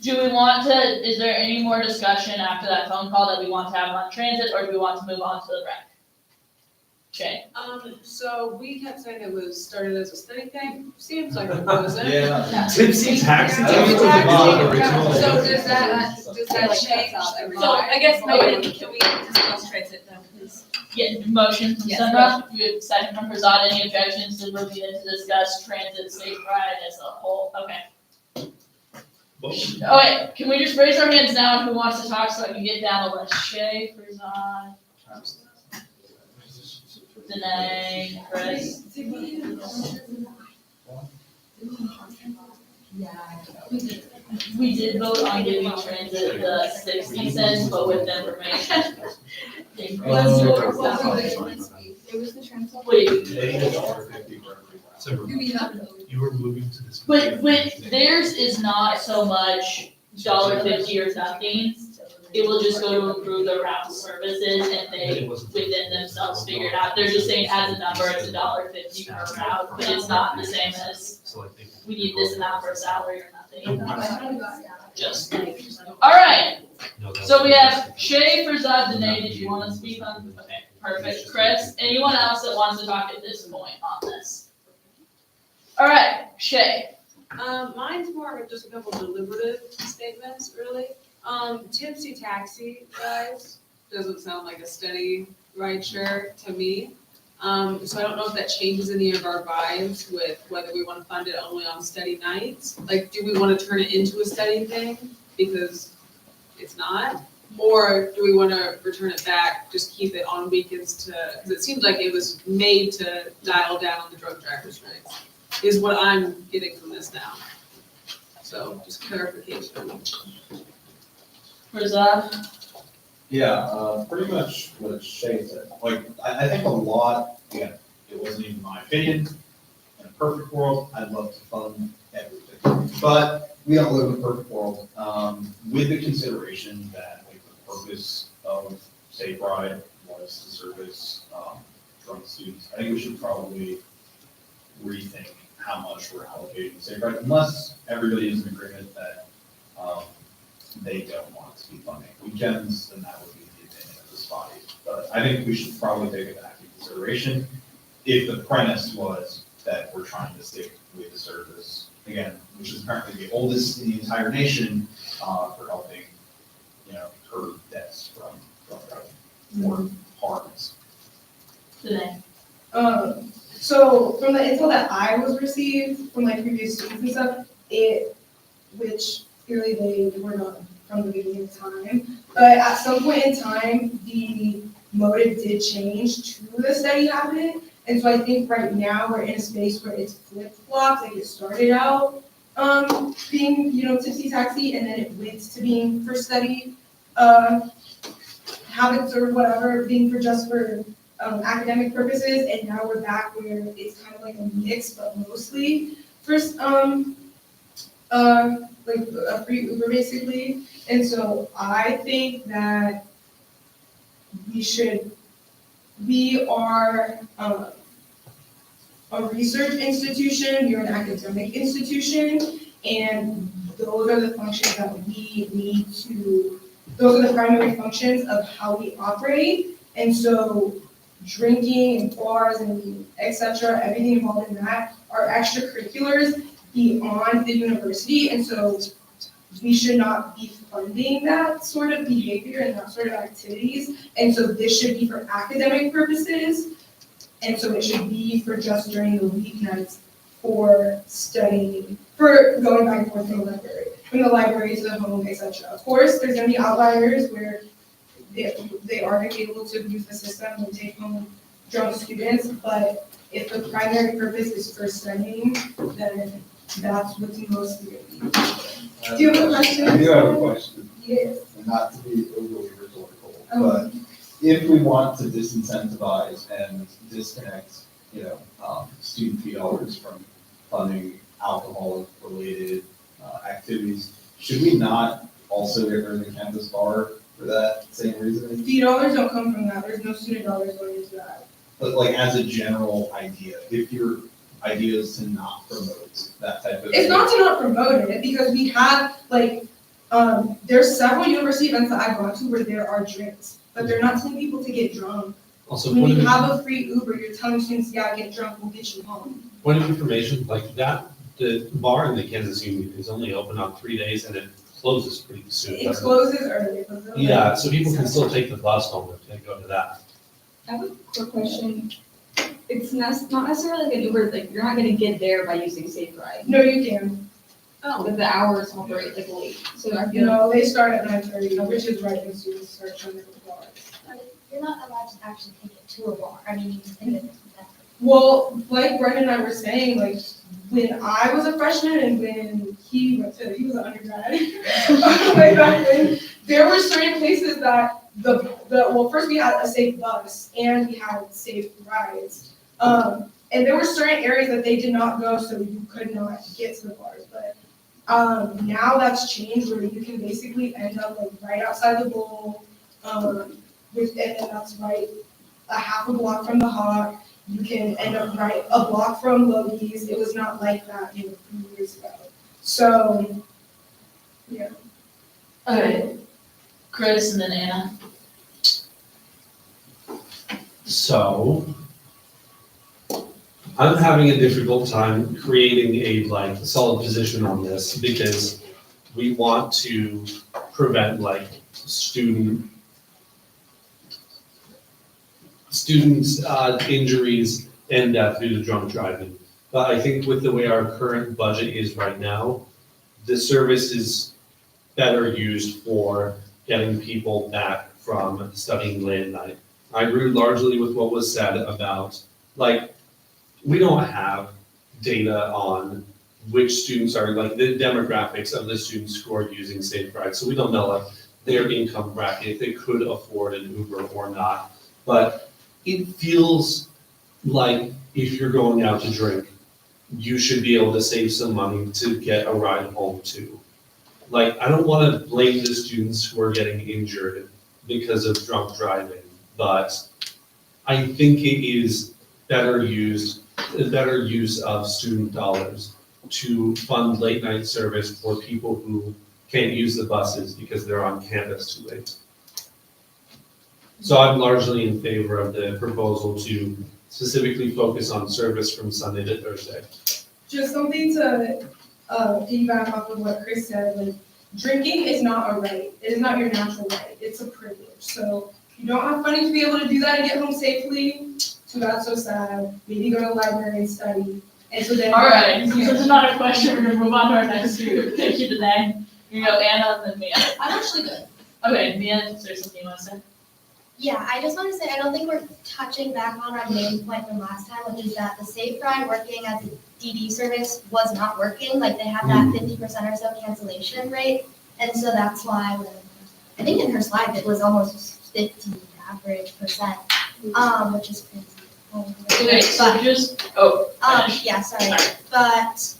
Do we want to, is there any more discussion after that phone call that we want to have on transit, or do we want to move on to the rec? Okay. So we kept saying it was started as a study thing, seems like it wasn't. Yeah. Tipsy taxi. That was the bottom original. So does that change? So I guess maybe, can we discuss transit now, please? Yeah, motion from Yes, Sandra, we have second from Farzad. Any objections to moving in to discuss transit safe ride as a whole? Okay. Oh wait, can we just raise our hands now and who wants to talk so I can get down the list? Shay, Farzad, Danae, Chris. We did vote on giving transit the 60 cents, but with information. It was the transport. Wait, You were moving to this. but theirs is not so much $1.50 or nothing. It will just go to improve the route services and they within themselves figure it out. They're just saying as a number, it's $1.50 per route, but it's not the same as we need this amount for salary or nothing. Just, all right. So we have Shay, Farzad, Danae, did you want to speak on? Okay, perfect. Chris, anyone else that wants to talk at this point on this? All right, Shay. Mine's more of just a couple deliberative statements, really. Tipsy taxi, guys, doesn't sound like a steady rideshare to me. So I don't know if that changes any of our vibes with whether we want to fund it only on steady nights. Like, do we want to turn it into a steady thing? Because it's not. Or do we want to return it back, just keep it on weekends to, because it seems like it was made to dial down the drug drivers' rates, is what I'm getting from this now. So just clarification. Yeah, pretty much what Shay said. Like, I think a lot, again, it wasn't even my opinion. In a perfect world, I'd love to fund everything. But we don't live in a perfect world, with the consideration that like, the purpose of Safe Ride was to service drunk students. I think we should probably rethink how much we're allocating to Safe Ride, unless everybody is in agreement that they don't want to be funding weekends, then that would be the opinion of this body. But I think we should probably take it back into consideration if the premise was that we're trying to stick with the service, again, which is apparently the oldest in the entire nation, for helping, you know, curb deaths from drug harms. Today. So from the info that I was received from my previous students and stuff, which clearly they were not from the beginning of time, but at some point in time, the motive did change to the steady habit. And so I think right now we're in a space where it's flip-flopped, like it started out being, you know, tipsy taxi, and then it went to being for steady habits or whatever, being for just for academic purposes, and now we're back where it's kind of like a mix, but mostly for like a free Uber basically. And so I think that we are a research institution, we're an academic institution, and those are the functions that we need to, those are the primary functions of how we operate. And so drinking and bars and et cetera, everything involved in that are extracurriculars beyond the university. And so we should not be funding that sort of behavior and that sort of activities. And so this should be for academic purposes. And so it should be for just during the weeknights for studying, for going back and forth from the library to the home, etc. Of course, there's going to be outliers where they are going to be able to abuse the system and take home drunk students, but if the primary purpose is for studying, then that's what's mostly going to be. Do you have a question? I do have a question. Yes. And not to be overly rhetorical, but if we want to disincentivize and disconnect, you know, student fee dollars from funding alcohol-related activities, should we not also get rid of the campus bar for that same reason? Fee dollars don't come from that. There's no student dollars going into that. But like as a general idea, if your idea is to not promote that type of. It's not to not promote it, because we have, like, there's several university events that I've gone to where there are drinks, but they're not telling people to get drunk. Also, When you have a free Uber, you're telling students, yeah, get drunk, we'll get you home. Point of information, like that, the bar in the Kansas Union is only open on 3 days and it closes pretty soon. It closes early. Yeah, so people can still take the bus home if they go to that. I have a quick question. It's not necessarily like an Uber, like you're not gonna get there by using Safe Ride. No, you can. Oh. But the hours operate like late, so I feel. No, they start at 9:30, which is right when students start showing up at bars. You're not allowed to actually take it to a bar. I mean, you can take it to Well, like Brendan and I were saying, like, when I was a freshman and when he was an undergrad, way back then, there were certain places that well, first we had a safe bus and we had safe rides. And there were certain areas that they did not go, so you could not get to the bars. But now that's changed, where you can basically end up like right outside the bowl, and then that's right a half a block from the Hawk. You can end up right a block from Logies. It was not like that, you know, a few years ago. So, yeah. Okay. Chris and then Anna. So, I'm having a difficult time creating a solid position on this because we want to prevent students injuries and death due to drunk driving. But I think with the way our current budget is right now, the service is better used for getting people back from studying late at night. I agree largely with what was said about, we don't have data on which students are, the demographics of the students who are using Safe Ride. So we don't know, their income bracket, if they could afford an Uber or not. But it feels like if you're going out to drink, you should be able to save some money to get a ride home too. I don't want to blame the students who are getting injured because of drunk driving, but I think it is better use of student dollars to fund late night service for people who can't use the buses because they're on campus too late. So I'm largely in favor of the proposal to specifically focus on service from Sunday to Thursday. Just something to piggyback off of what Chris said, drinking is not a right. It is not your natural right. It's a privilege. So you don't have money to be able to do that and get home safely. So that's so sad. Maybe go to the library and study. And so then. All right, so there's another question. We're gonna move on to our next speaker. Thank you today. You go Anna and then Mia. I'm actually good. Okay, Mia, is there something you want to say? Yeah, I just want to say, I don't think we're touching back on our main point from last time, which is that the Safe Ride working as a DD service was not working. They had that 50% or so cancellation rate. And so that's why, I think in her slide, it was almost 50 average percent, which is crazy. Okay, so Yeah, sorry. But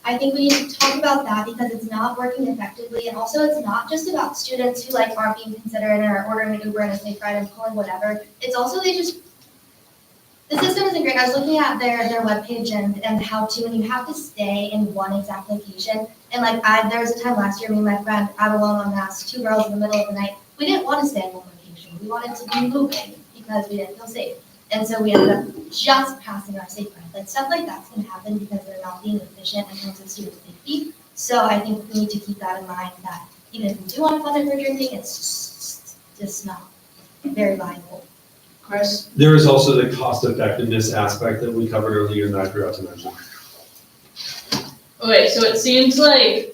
I think we need to talk about that because it's not working effectively. And also it's not just about students who aren't being considerate and are ordering an Uber and a Safe Ride and pulling whatever. It's also the system isn't great. I was looking at their webpage and how to, and you have to stay in one exact location. And there was a time last year, me and my friend out alone on Mass, 2 girls in the middle of the night. We didn't want to stay in one location. We wanted to be moving because we didn't feel safe. And so we ended up just passing our Safe Ride. Stuff like that's going to happen because they're not being efficient in terms of student safety. So I think we need to keep that in mind that even if we do want to fund it for drinking, it's just not very viable. Chris? There is also the cost effectiveness aspect that we covered earlier and I forgot to mention. Okay, so it seems like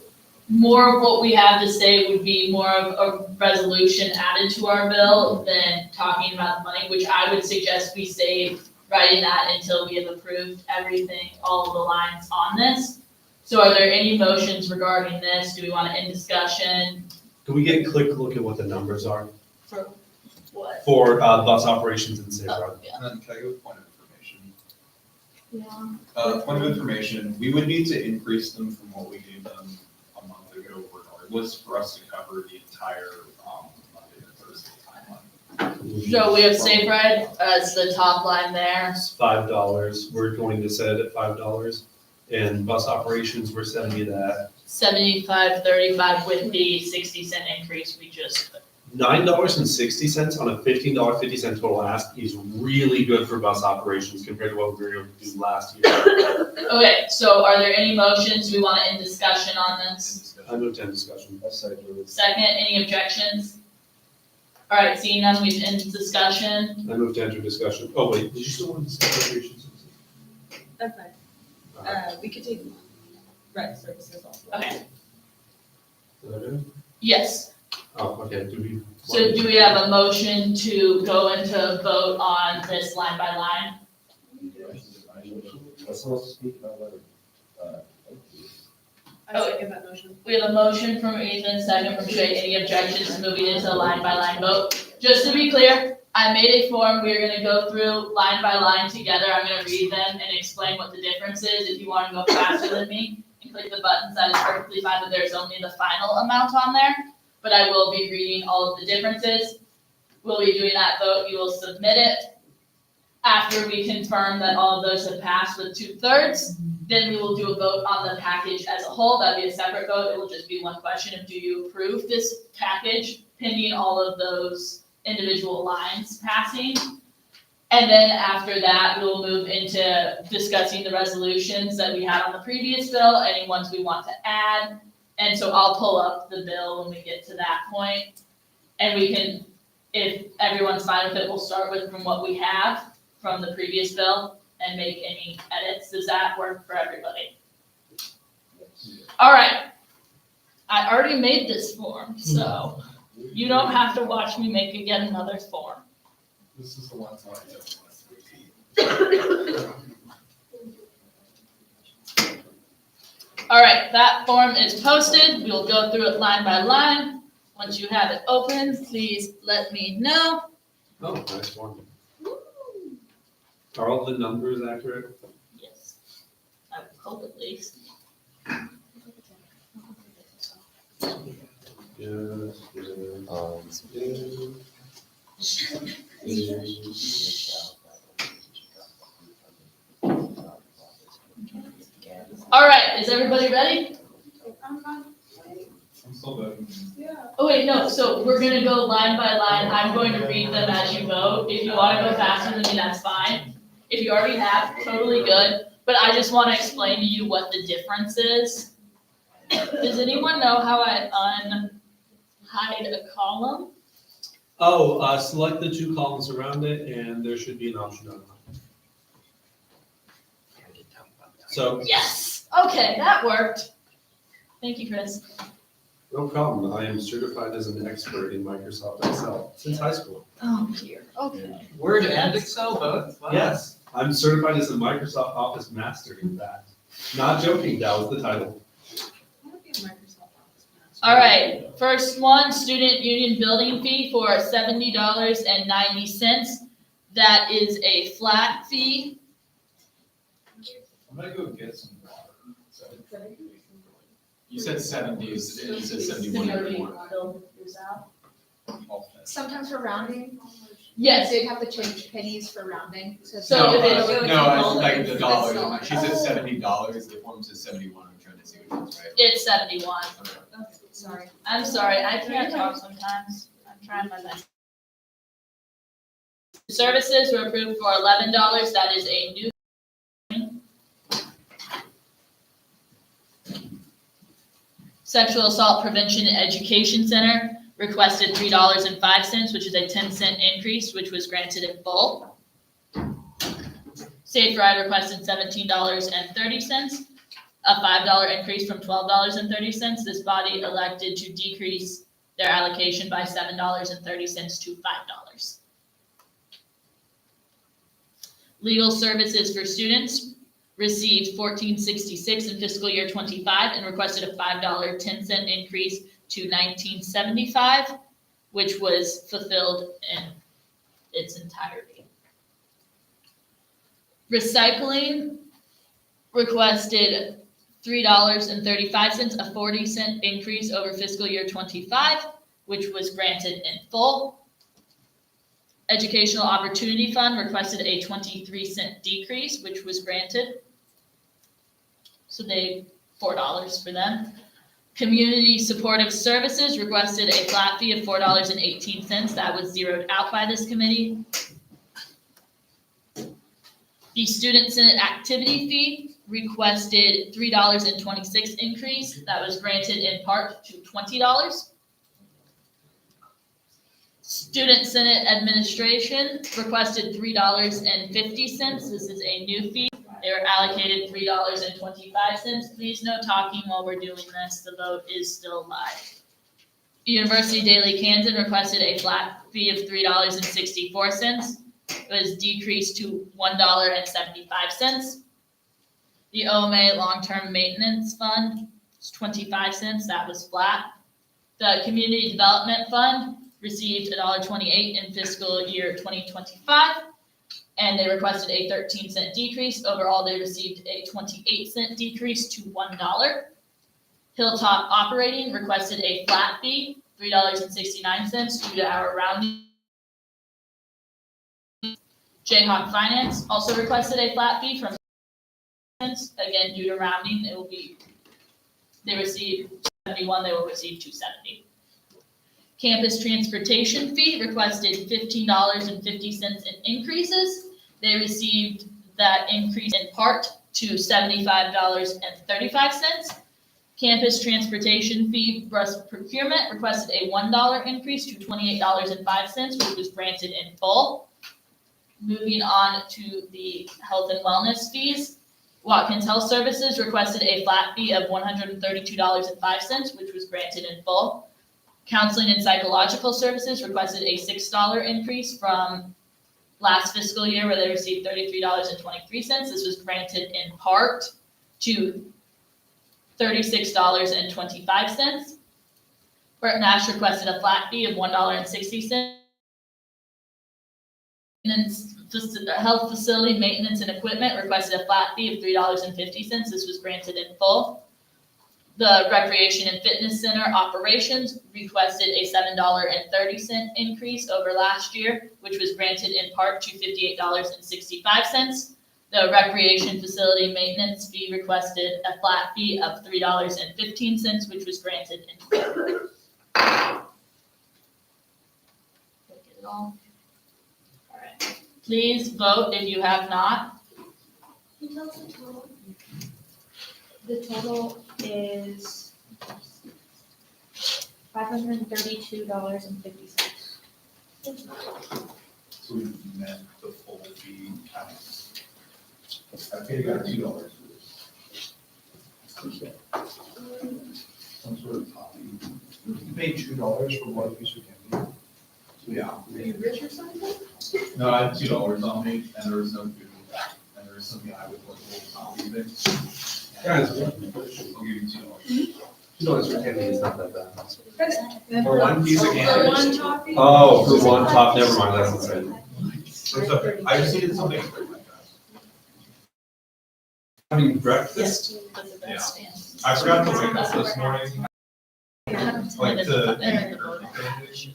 more of what we have to say would be more of a resolution added to our bill than talking about the money, which I would suggest we save writing that until we have approved everything, all of the lines on this. So are there any motions regarding this? Do we want to end discussion? Can we get a quick look at what the numbers are For what? for bus operations and Safe Ride? And then can I go with point of information? Yeah. Point of information, we would need to increase them from what we gave them a month ago regardless for us to cover the entire Monday to Thursday timeline. So we have Safe Ride as the top line there. It's $5. We're going to set it at $5. And bus operations, we're setting it at 75.35 with the 60-cent increase we just put. $9.60 on a $15.50 total ask is really good for bus operations compared to what we were able to do last year. Okay, so are there any motions we want to end discussion on this? I moved to end discussion. Second, any objections? All right, seeing none, we've ended discussion. I moved to enter discussion. Oh, wait, did you still want to discuss operations? That's fine. We could take rec services also. Okay, Is that it? yes. Oh, okay, So do we have a motion to go into a vote on this line by line? I second that motion. We have a motion from Ethan, second from Shay. Any objections to moving into a line by line vote? Just to be clear, I made a form. We're gonna go through line by line together. I'm gonna read them and explain what the difference is. If you wanna go faster than me and click the buttons, that is perfectly fine, but there's only the final amount on there. But I will be reading all of the differences. We'll be doing that vote. You will submit it. After we confirm that all of those have passed with 2/3, then we will do a vote on the package as a whole. That'll be a separate vote. It will just be one question of do you approve this package pending all of those individual lines passing? And then after that, we'll move into discussing the resolutions that we had on the previous bill, any ones we want to add. And so I'll pull up the bill when we get to that point. And we can, if everyone's fine with it, we'll start with from what we have from the previous bill and make any edits. Does that work for everybody? All right. I already made this form, so you don't have to watch me make again another form. This is the one time I don't want to repeat. All right, that form is posted. We'll go through it line by line. Once you have it open, please let me know. Oh, nice form. Are all the numbers accurate? Yes. I would hope at least. Yes. All right, is everybody ready? I'm still voting. Oh wait, no, so we're gonna go line by line. I'm going to read them as you vote. If you wanna go faster than me, that's fine. If you already have, totally good, but I just wanna explain to you what the difference is. Does anyone know how I unhide a column? Oh, select the two columns around it, and there should be an option on it. So. Yes, okay, that worked. Thank you, Chris. No problem. I am certified as an expert in Microsoft Excel since high school. Oh dear, okay. Word and Excel both? Wow. Yes, I'm certified as a Microsoft Office master, in fact. Not joking, that was the title. All right, first one, student union building fee for $70.90. That is a flat fee. I'm gonna go get some water. So- You said 70s, and you said 71 everyone. Sometimes for rounding. Yes. They'd have to change pennies for rounding. So if it's- No, it's like the dollars. She said $70, the form says 71, I'm trying to see which one's right. It's 71. Okay. Sorry. I'm sorry, I can't talk sometimes. I'm trying my best. Services were approved for $11. That is a new. Sexual Assault Prevention and Education Center requested $3.05, which is a 10-cent increase, which was granted in full. Safe Ride requested $17.30, a $5 increase from $12.30. This body elected to decrease their allocation by $7.30 to $5. Legal services for students received $14.66 in fiscal year 25 and requested a $5 10-cent increase to $19.75, which was fulfilled in its entirety. Recycling requested $3.35, a 40-cent increase over fiscal year 25, which was granted in full. Educational Opportunity Fund requested a 23-cent decrease, which was granted. So they $4 for them. Community Supportive Services requested a flat fee of $4.18. That was zeroed out by this committee. The Student Senate Activity Fee requested $3.26 increase. That was granted in part to $20. Student Senate Administration requested $3.50. This is a new fee. They were allocated $3.25. Please no talking while we're doing this. The vote is still live. University Daily Kansan requested a flat fee of $3.64. It was decreased to $1.75. The OMA Long-Term Maintenance Fund is 25 cents. That was flat. The Community Development Fund received $1.28 in fiscal year 2025, and they requested a 13-cent decrease. Overall, they received a 28-cent decrease to $1. Hilltop Operating requested a flat fee, $3.69 due to our rounding. Jayhawk Finance also requested a flat fee from again due to rounding. They received 71, they will receive 270. Campus transportation fee requested $15.50 in increases. They received that increase in part to $75.35. Campus transportation fee bus procurement requested a $1 increase to $28.05, which was granted in full. Moving on to the health and wellness fees. Watkins Health Services requested a flat fee of $132.05, which was granted in full. Counseling and Psychological Services requested a $6 increase from last fiscal year where they received $33.23. This was granted in part to $36.25. Burton Nash requested a flat fee of $1.60. Health facility maintenance and equipment requested a flat fee of $3.50. This was granted in full. The Recreation and Fitness Center operations requested a $7.30 increase over last year, which was granted in part to $58.65. The recreation facility maintenance fee requested a flat fee of $3.15, which was granted in full. Get it all? All right. Please vote if you have not. Can you tell us the total? The total is $532.50. So we met the full fee. I paid about $2 for this. Some sort of copy. You paid $2 for one piece of candy? Yeah. Are you rich or something? No, I had $2 on me, and there was no food in that, and there was something I would like a little copy of it. Guys, I'll give you $2. $2 for candy is not that bad. For one piece of candy. For one topping? Oh, for one top, never mind, that's insane. It's okay. I just needed something quick like that. Having breakfast? Yeah. I forgot to wake up this morning. Like the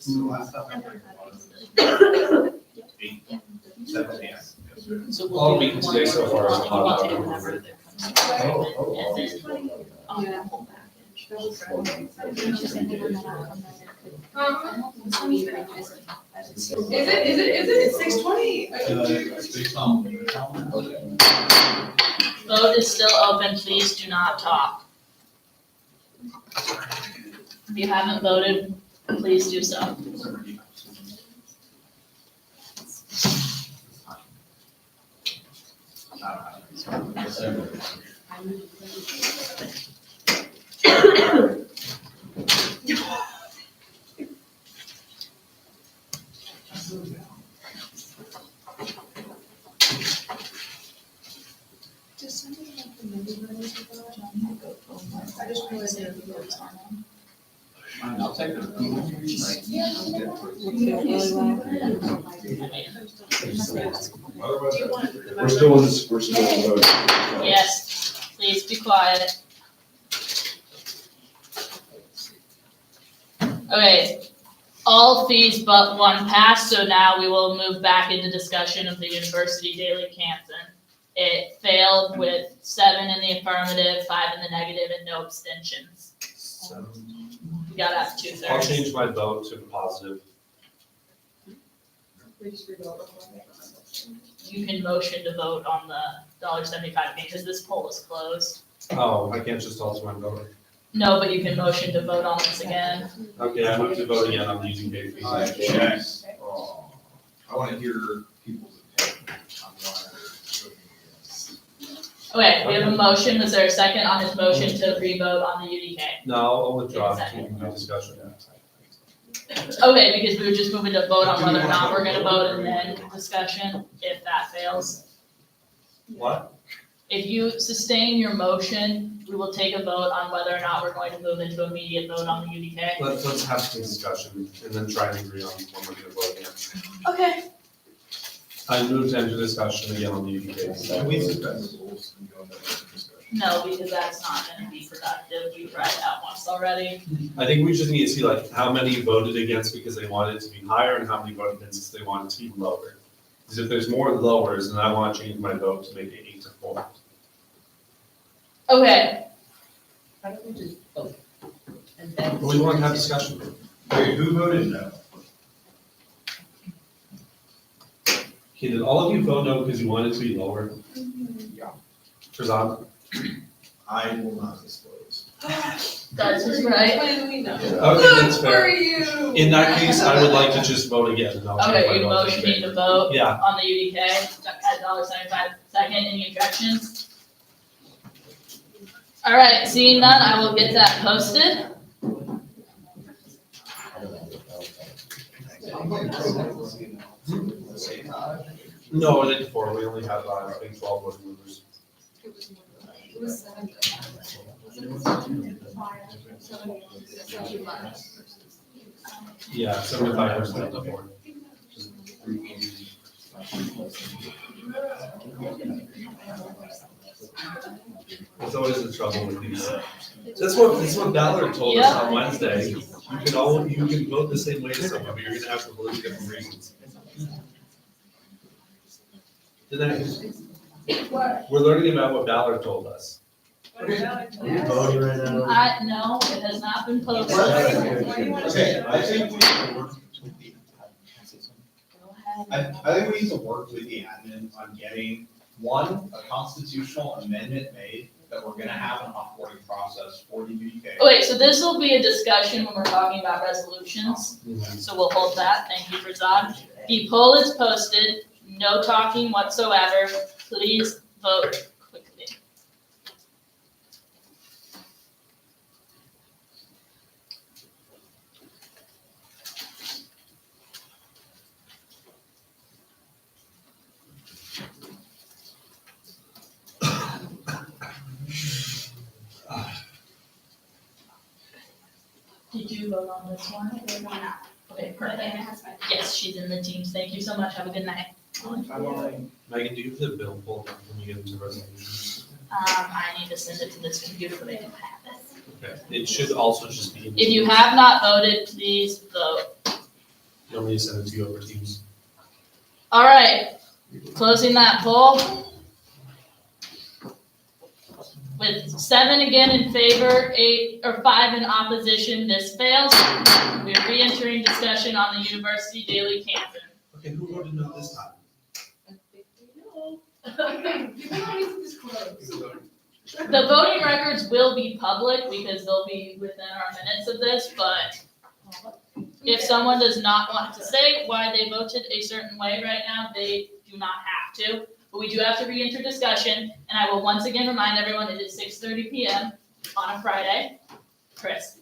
last time I went was 7 a.m. All we can say so far is hot dog. It's 6:20. Vote is still open. Please do not talk. If you haven't voted, please do so. I'll take it. We're still in this, we're still in voting. Yes, please be quiet. Okay, all fees but one passed, so now we will move back into discussion of the University Daily Canton. It failed with 7 in the affirmative, 5 in the negative, and no abstentions. You got that 2/3. I'll change my vote to positive. You can motion to vote on the $1.75 because this poll is closed. Oh, I can't just alter my vote. No, but you can motion to vote on this again. Okay, I move to vote again on the UGK fees. I want to hear people's opinion on why they're voting against. Okay, we have a motion. Was there a second on this motion to re-vote on the UDK? No, I'll withdraw to my discussion. Okay, because we were just moving to vote on whether or not we're gonna vote and then discussion if that fails. What? If you sustain your motion, we will take a vote on whether or not we're going to move into immediate vote on the UDK. Let's have some discussion and then try and agree on what we're gonna vote against. Okay. I move to enter discussion again on the UGK. Can we suspend the rules and go into discussion? No, because that's not gonna be productive. We tried that once already. I think we just need to see like how many voted against because they wanted it to be higher and how many voted against because they wanted it to be lower. Because if there's more lowers, then I want to change my vote to make it 8-4. Okay, Why don't we just vote? And But then. we want to have discussion. Wait, who voted no? Okay, did all of you vote no because you wanted to be lower? Yeah. Farzad? I will not disclose. That's just right. Okay, that's fair. In that case, I would like to just vote again. and I'll change my Okay, you vote to motion need favor. to vote Yeah. on the UDK at $1.75. Second, any objections? All right, seeing none, I will get that posted. No, I did 4. We only have, I think 12 voting members. It was 7. Yeah, 75% of the board. That's always the trouble with these. That's what Ballard told us on Wednesday. You can vote the same way as someone, but you're gonna have to vote for different reasons. We're learning about what Ballard told us. Are you voting right now? No, it has not been posted. Okay, I think we need to work with the. I think we need to work with the admin on getting, one, a constitutional amendment made that we're gonna have an offboarding process for the UDK. Okay, so this will be a discussion when we're talking about resolutions, so we'll hold that, thank you, Farzad. The poll is posted, no talking whatsoever, please vote quickly. Did you vote on this one? Okay, perfect. Yes, she's in the teams. Thank you so much. Have a good night. Megan, do you have the bill pulled up when you get into resolutions? I need to send it to this computer so they can have it. Okay, it should also just be. If you have not voted, please vote. You want me to send it to you over Teams? All right, closing that poll. With 7 again in favor, 5 in opposition, this fails. We are re-entering discussion on the University Daily Canton. Okay, who voted no this time? The voting records will be public because they'll be within our minutes of this, but if someone does not want to say why they voted a certain way right now, they do not have to. But we do have to re-enter discussion, and I will once again remind everyone it is 6:30 PM on a Friday. Chris?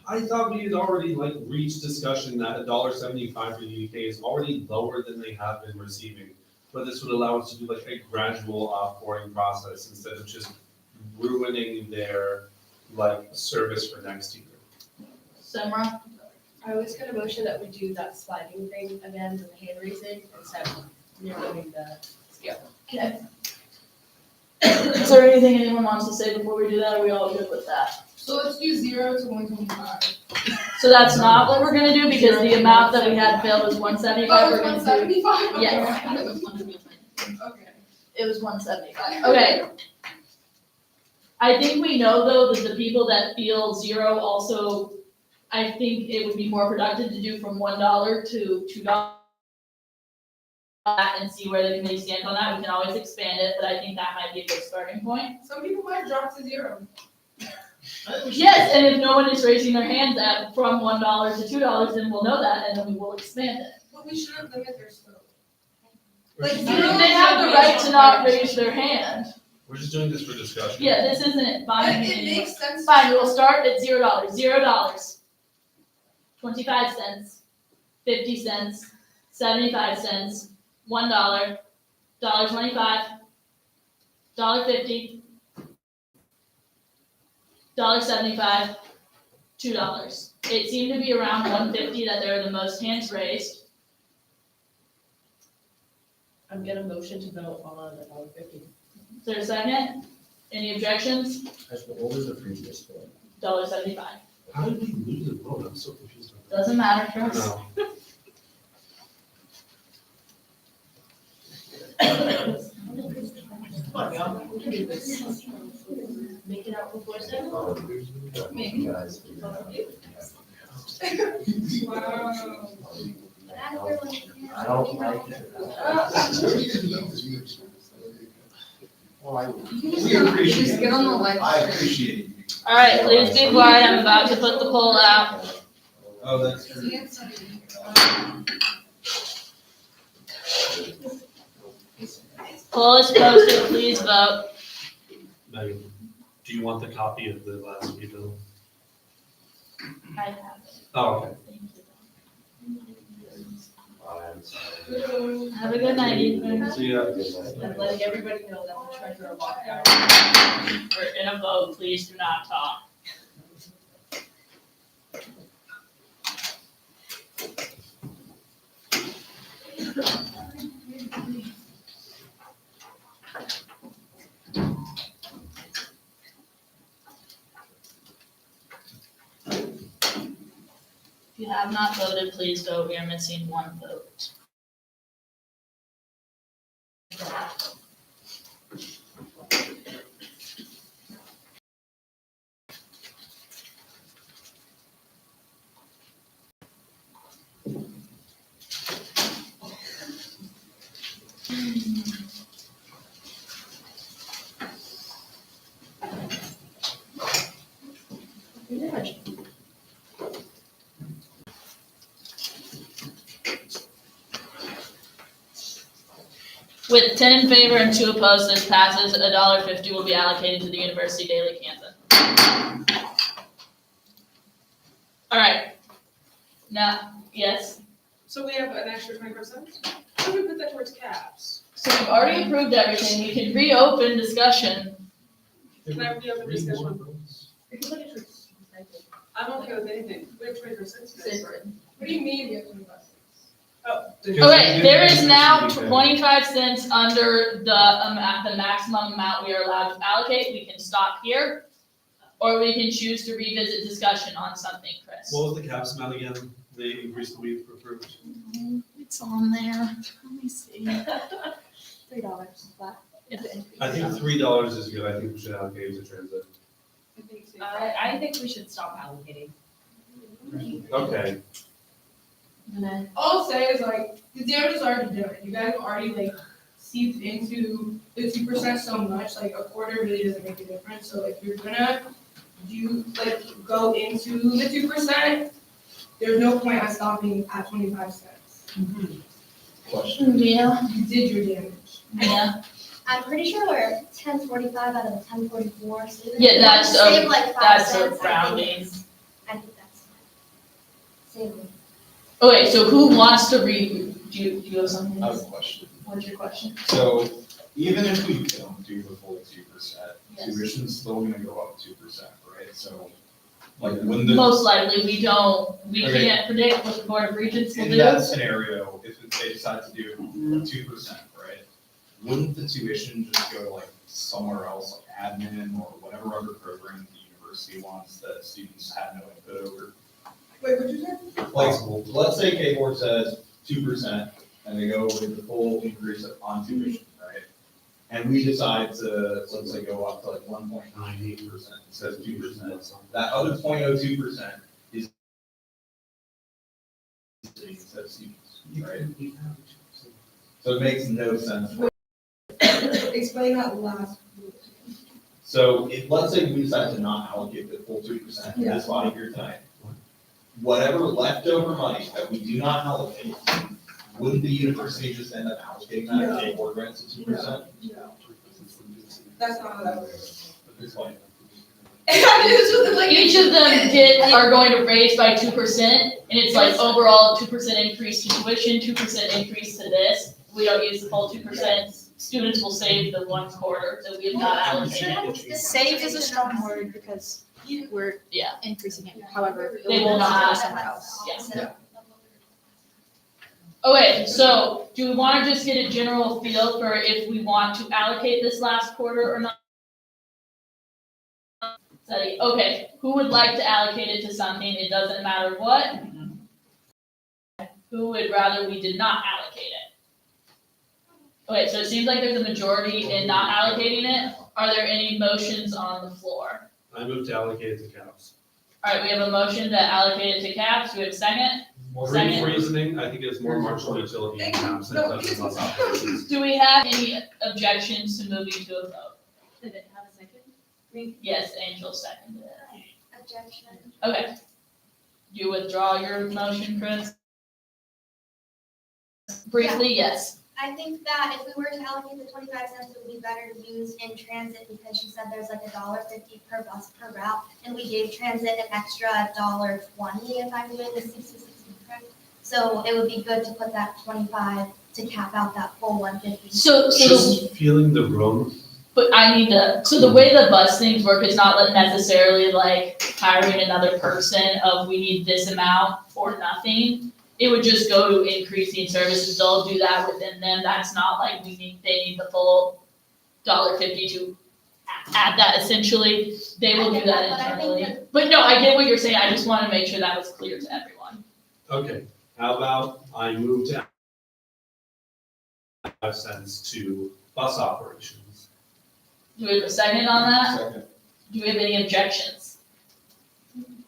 I thought we had already reached discussion that $1.75 for the UDK is already lower than they have been receiving. But this would allow us to do a gradual offboarding process instead of just ruining their service for next year. Semra? I was gonna motion that we do that sliding thing again with the hand raising instead of narrowing the scale. Okay. Is there anything anyone wants to say before we do that? Are we all good with that? So let's do 0 to 125. So that's not what we're gonna do because the amount that we had failed was 175. Oh, We're it's gonna do. 175? Okay. Yes. Okay. It was 175. Okay. I think we know though that the people that feel 0 also, I think it would be more productive to do from $1 to $2 and see where the committee stands on that. We can always expand it, but I think that might be a good starting point. Some people might drop to 0. Yes, and if no one is raising their hands at from $1 to $2, then we'll know that and then we will expand it. But we shouldn't limit their scope. They have the right to not raise their hand. We're just doing this for discussion. Yeah, this isn't binding. It makes sense. Fine, we'll start at $0. $0. 25 cents, 50 cents, 75 cents, $1, $1.25, $1.50, $1.75, $2. It seemed to be around 150 that there are the most hands raised. I'm gonna motion to vote on $1.50. Is there a second? Any objections? What was the previous one? $1.75. How did we lose the vote? I'm so confused. Doesn't matter, Chris. No. Come on, y'all, we can do this. Make it out before 7? Maybe. Wow. I don't like it. We appreciate Just get on the live I stream. appreciate you. All right, please be quiet. I'm about to put the poll out. Oh, that's true. Poll is posted. Please vote. Megan, do you want the copy of the last veto? I have it. Oh, okay. Have a good night, Ethan. See ya. I'm letting everybody know that the treasurer walked out. We're in a vote. Please do not talk. If you have not voted, please vote. We are missing one vote. With 10 in favor and 2 opposed, this passes. $1.50 will be allocated to the University Daily Kansas. All right. Now, yes. So we have an extra 20%? How do we put that towards caps? So we've already approved everything. We can reopen discussion. Can I reopen discussion? I'm okay with anything. We have 20%. What do you mean you have 25 cents? Oh. Okay, there is now 25 cents under the maximum amount we are allowed to allocate. We can stop here, or we can choose to revisit discussion on something, Chris. What was the caps amount again? The increase that we approved? It's on there. Let me see. $3 flat. I think $3 is good. I think we should allocate to transit. I think we should stop allocating. Okay. All I'll say is like, the damage is already done. You guys have already like seeped into the 2% so much, like a quarter really doesn't make a difference. So if you're gonna go into the 2%, there's no point on stopping at 25 cents. Question. Yeah. You did your damage. Yeah. I'm pretty sure we're 1045 out of 1044. So even if Yeah, we that's save like 5 that's cents, a rounding. I think that's fine. Save. Okay, so who wants to read? Do you have something? I have a question. What's your question? So even if we don't do the full 2%, Yes. tuition's still gonna go up 2%, right? So like when the. Most likely, we Okay. can't predict what the Board of Regents will In do. that scenario, if they decide to do 2%, right? Wouldn't the tuition just go to like somewhere else, like admin or whatever other program the university wants that students have no input over? Wait, what'd you say? Like, let's say K Board says 2% and they go with the full increase on tuition, right? And we decide to, let's say, go up to like 1.98% instead of 2%. That other 0.02% is instead of students, right? So it makes no sense. Explain that last. So if, let's say we decide to not allocate the full 2% in this body here tonight, whatever leftover money that we do not allocate, wouldn't the university just end up allocating that No. to K Board grants at 2%? No. That's not how that works. Explain. Each of them are going to raise by 2%, and it's like overall 2% increase to tuition, 2% increase to this. We don't use the full 2%. Students will save the 1/4 that we have not allocated. Save is a strong word because we're increasing it. However, it They will will not go not. somewhere else. Yeah. Okay, so do we want to just get a general feel for if we want to allocate this last quarter or not? Okay, who would like to allocate it to something? It doesn't matter what. Who would rather we did not allocate it? Okay, so it seems like there's a majority in not allocating it. Are there any motions on the floor? I move to allocate it to caps. All right, we have a motion to allocate it to caps. Do we have a second? Brief reasoning, I think it's more marginal utility in caps than it does in bus operations. Do we have any objections to moving to a vote? Did it have a second? Yes, Angel seconded it. Objection. Okay. Do you withdraw your motion, Chris? Briefly, yes. I think that if we were to allocate the 25 cents, it would be better to use in transit because she said there's like $1.50 per bus per route, and we gave transit an extra $1.20 if I'm doing the 60 correct. So it would be good to put that 25 to cap out that full 150. Just feeling the room. But I need to, so the way the bus things work is not necessarily like hiring another person of we need this amount or nothing. It would just go to increasing services. They'll do that within them. That's not like they need the full $1.50 to add that essentially. They will do that internally. But no, I get what you're saying. I just want to make sure that was clear to everyone. Okay, how about I move to 5 cents to bus operations? Do we have a second on that? Second. Do we have any objections?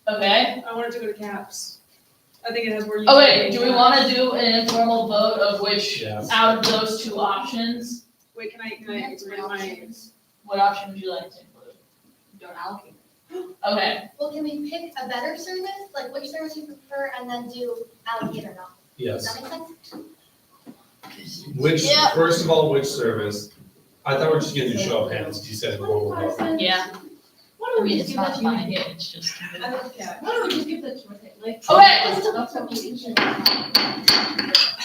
Okay. I wanted to go to caps. I think it has more. Oh wait, do we want to do an informal vote of which Yes. out of those two options? Wait, can I explain my? What option would you like to include? Don't allocate. Okay. Well, can we pick a better service, like which service you prefer, and then do allocate or not? Does Yes. that make sense? Which, Yeah. first of all, which service? I thought we were just gonna do show of hands, you said formal vote. Yeah. Why don't I we mean, just it's give that not to you? fine, it's just. Why don't we just give that to her? Like. Okay.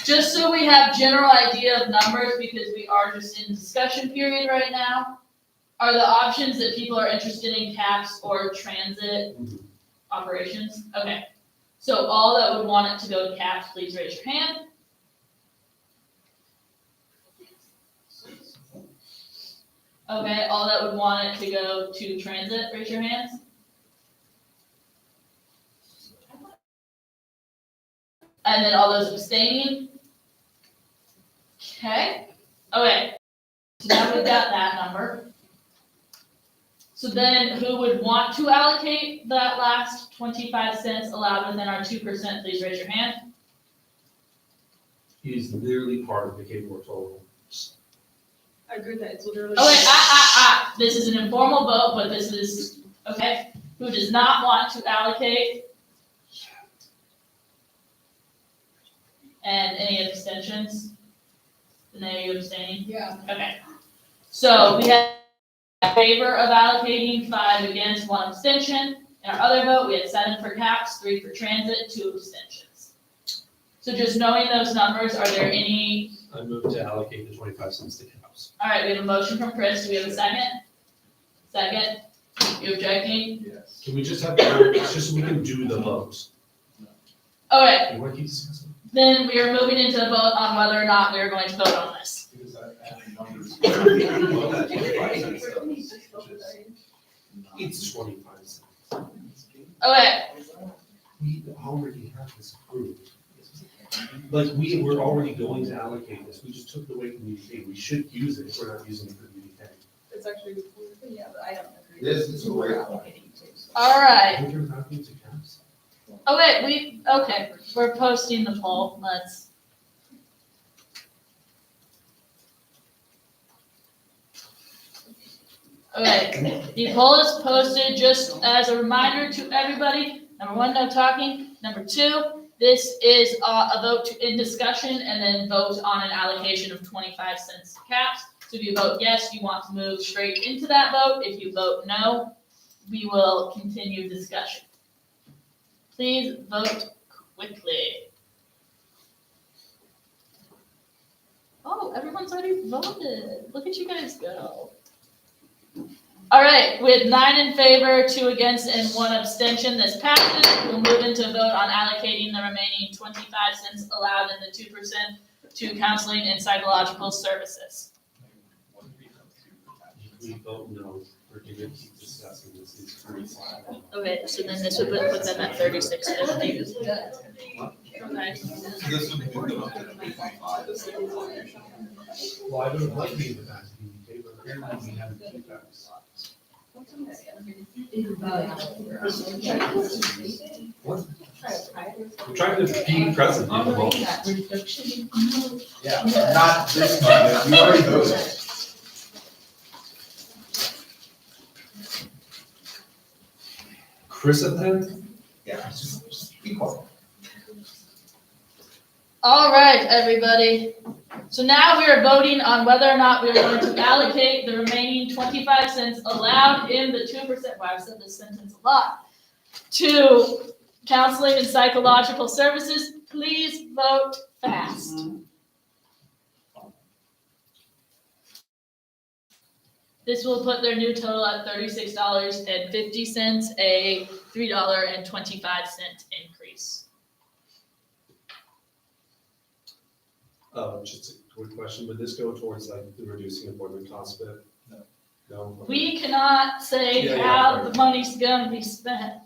Just so we have general idea of numbers, because we are just in discussion period right now, are the options that people are interested in caps or transit operations? Okay. So all that would want it to go to caps, please raise your hand. Okay, all that would want it to go to transit, raise your hands. And then all those abstaining? Okay, okay. So now we've got that number. So then who would want to allocate that last 25 cents allowed within our 2%, please raise your hand. He's literally part of the Cape total. I agree that it's literally. Oh wait, this is an informal vote, but this is, okay. Who does not want to allocate? And any abstentions? Danae, you abstaining? Yeah. Okay. So we have in favor of allocating, 5 against, 1 abstention. In our other vote, we had 7 for caps, 3 for transit, 2 abstentions. So just knowing those numbers, are there any? I move to allocate the 25 cents to caps. All right, we have a motion from Chris. Do we have a second? Second? You objecting? Yes. Can we just have, it's just so we can do the votes? Okay, You want to keep discussing? then we are moving into a vote on whether or not we are going to vote on this. Because I add the numbers. It's 25 cents. Okay, We already have this approved. Like, we were already going to allocate this, we just took it away from UDK, we should use it if we're not using it for UDK. It's actually, Yeah, but I don't agree. This is a great point. all right. I think you're talking to caps. Okay, okay, we're posting the poll. Let's. Okay, the poll is posted just as a reminder to everybody. Number 1, no talking. Number 2, this is a vote to end discussion and then vote on an allocation of 25 cents to caps. So if you vote yes, you want to move straight into that vote. If you vote no, we will continue discussion. Please vote quickly. Oh, everyone's already voted. Look at you guys go. All right, with 9 in favor, 2 against, and 1 abstention, this passes. We'll move into a vote on allocating the remaining 25 cents allowed in the 2% to counseling and psychological services. If we vote no, we're gonna keep discussing this, it's pretty flat. Okay, so then this would put them at 36.50. Okay. So this would move them up to 25. Well, I would have liked to be in the back of UDK, but apparently we have the two facts. What? I'm trying to be present. Well, Yeah, not this time, you already voted. Chrysanthemum? Yeah, just be quiet. All right, everybody. So now we are voting on whether or not we are going to allocate the remaining 25 cents allowed in the 2%, well, I've said this sentence a lot, to counseling and psychological services. Please vote fast. This will put their new total at $36.50, a $3.25 increase. Just a quick question, would this go towards like the reducing appointment cost bit? No. No? We cannot say Yeah, how right. the money's gonna be spent.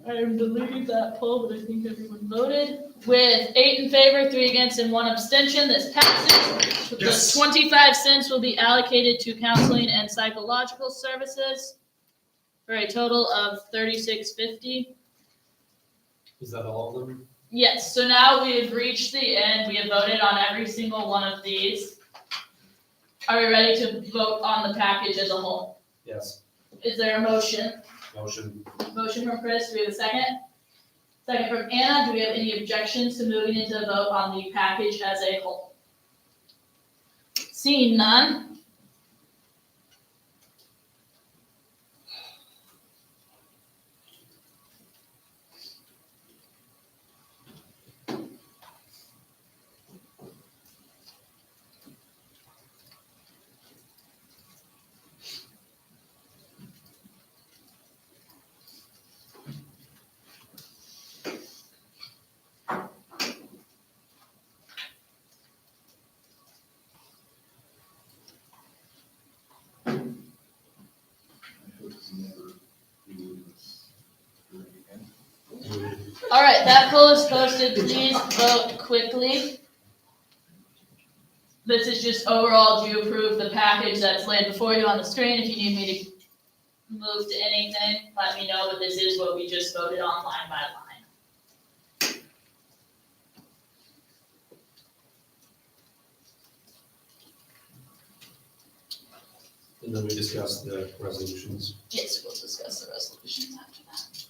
I am deleting that poll, but I think everyone voted. With 8 in favor, 3 against, and 1 abstention, this passes. Yes. The 25 cents will be allocated to counseling and psychological services for a total of $36.50. Is that all of them? Yes, so now we have reached the end. We have voted on every single one of these. Are we ready to vote on the package as a whole? Yes. Is there a motion? Motion. Motion from Chris, do we have a second? Second from Anna, do we have any objections to moving into a vote on the package as a whole? Seeing none. All right, that poll is posted. Please vote quickly. This is just overall, do you approve the package that's laid before you on the screen? If you need me to move to anything, let me know, but this is what we just voted on line by line. And then we discussed the resolutions. Yes, we'll discuss the resolutions after that.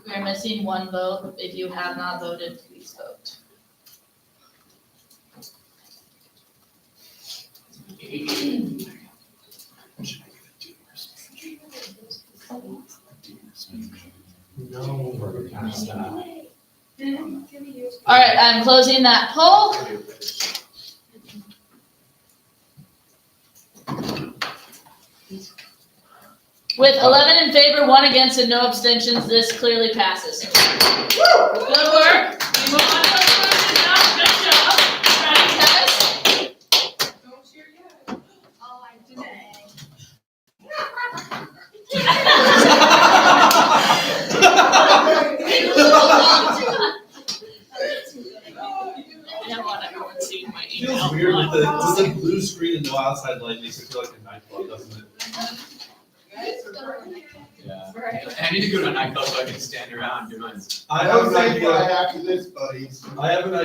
We are missing one vote. If you have not voted, please vote. No, we're past that. All right, I'm closing that poll. With 11 in favor, 1 against, and no abstentions, this clearly passes. Good work. We move on to the question now. Good job. Ready, guys? Don't cheer yet. Oh, I did it. I don't want everyone seeing my It feels email. weird with the blue screen and no outside light makes it feel like a nightclub, doesn't it? Yeah. I need to go to a nightclub so I can stand around doing. I have an idea. After this, buddies. I have an idea.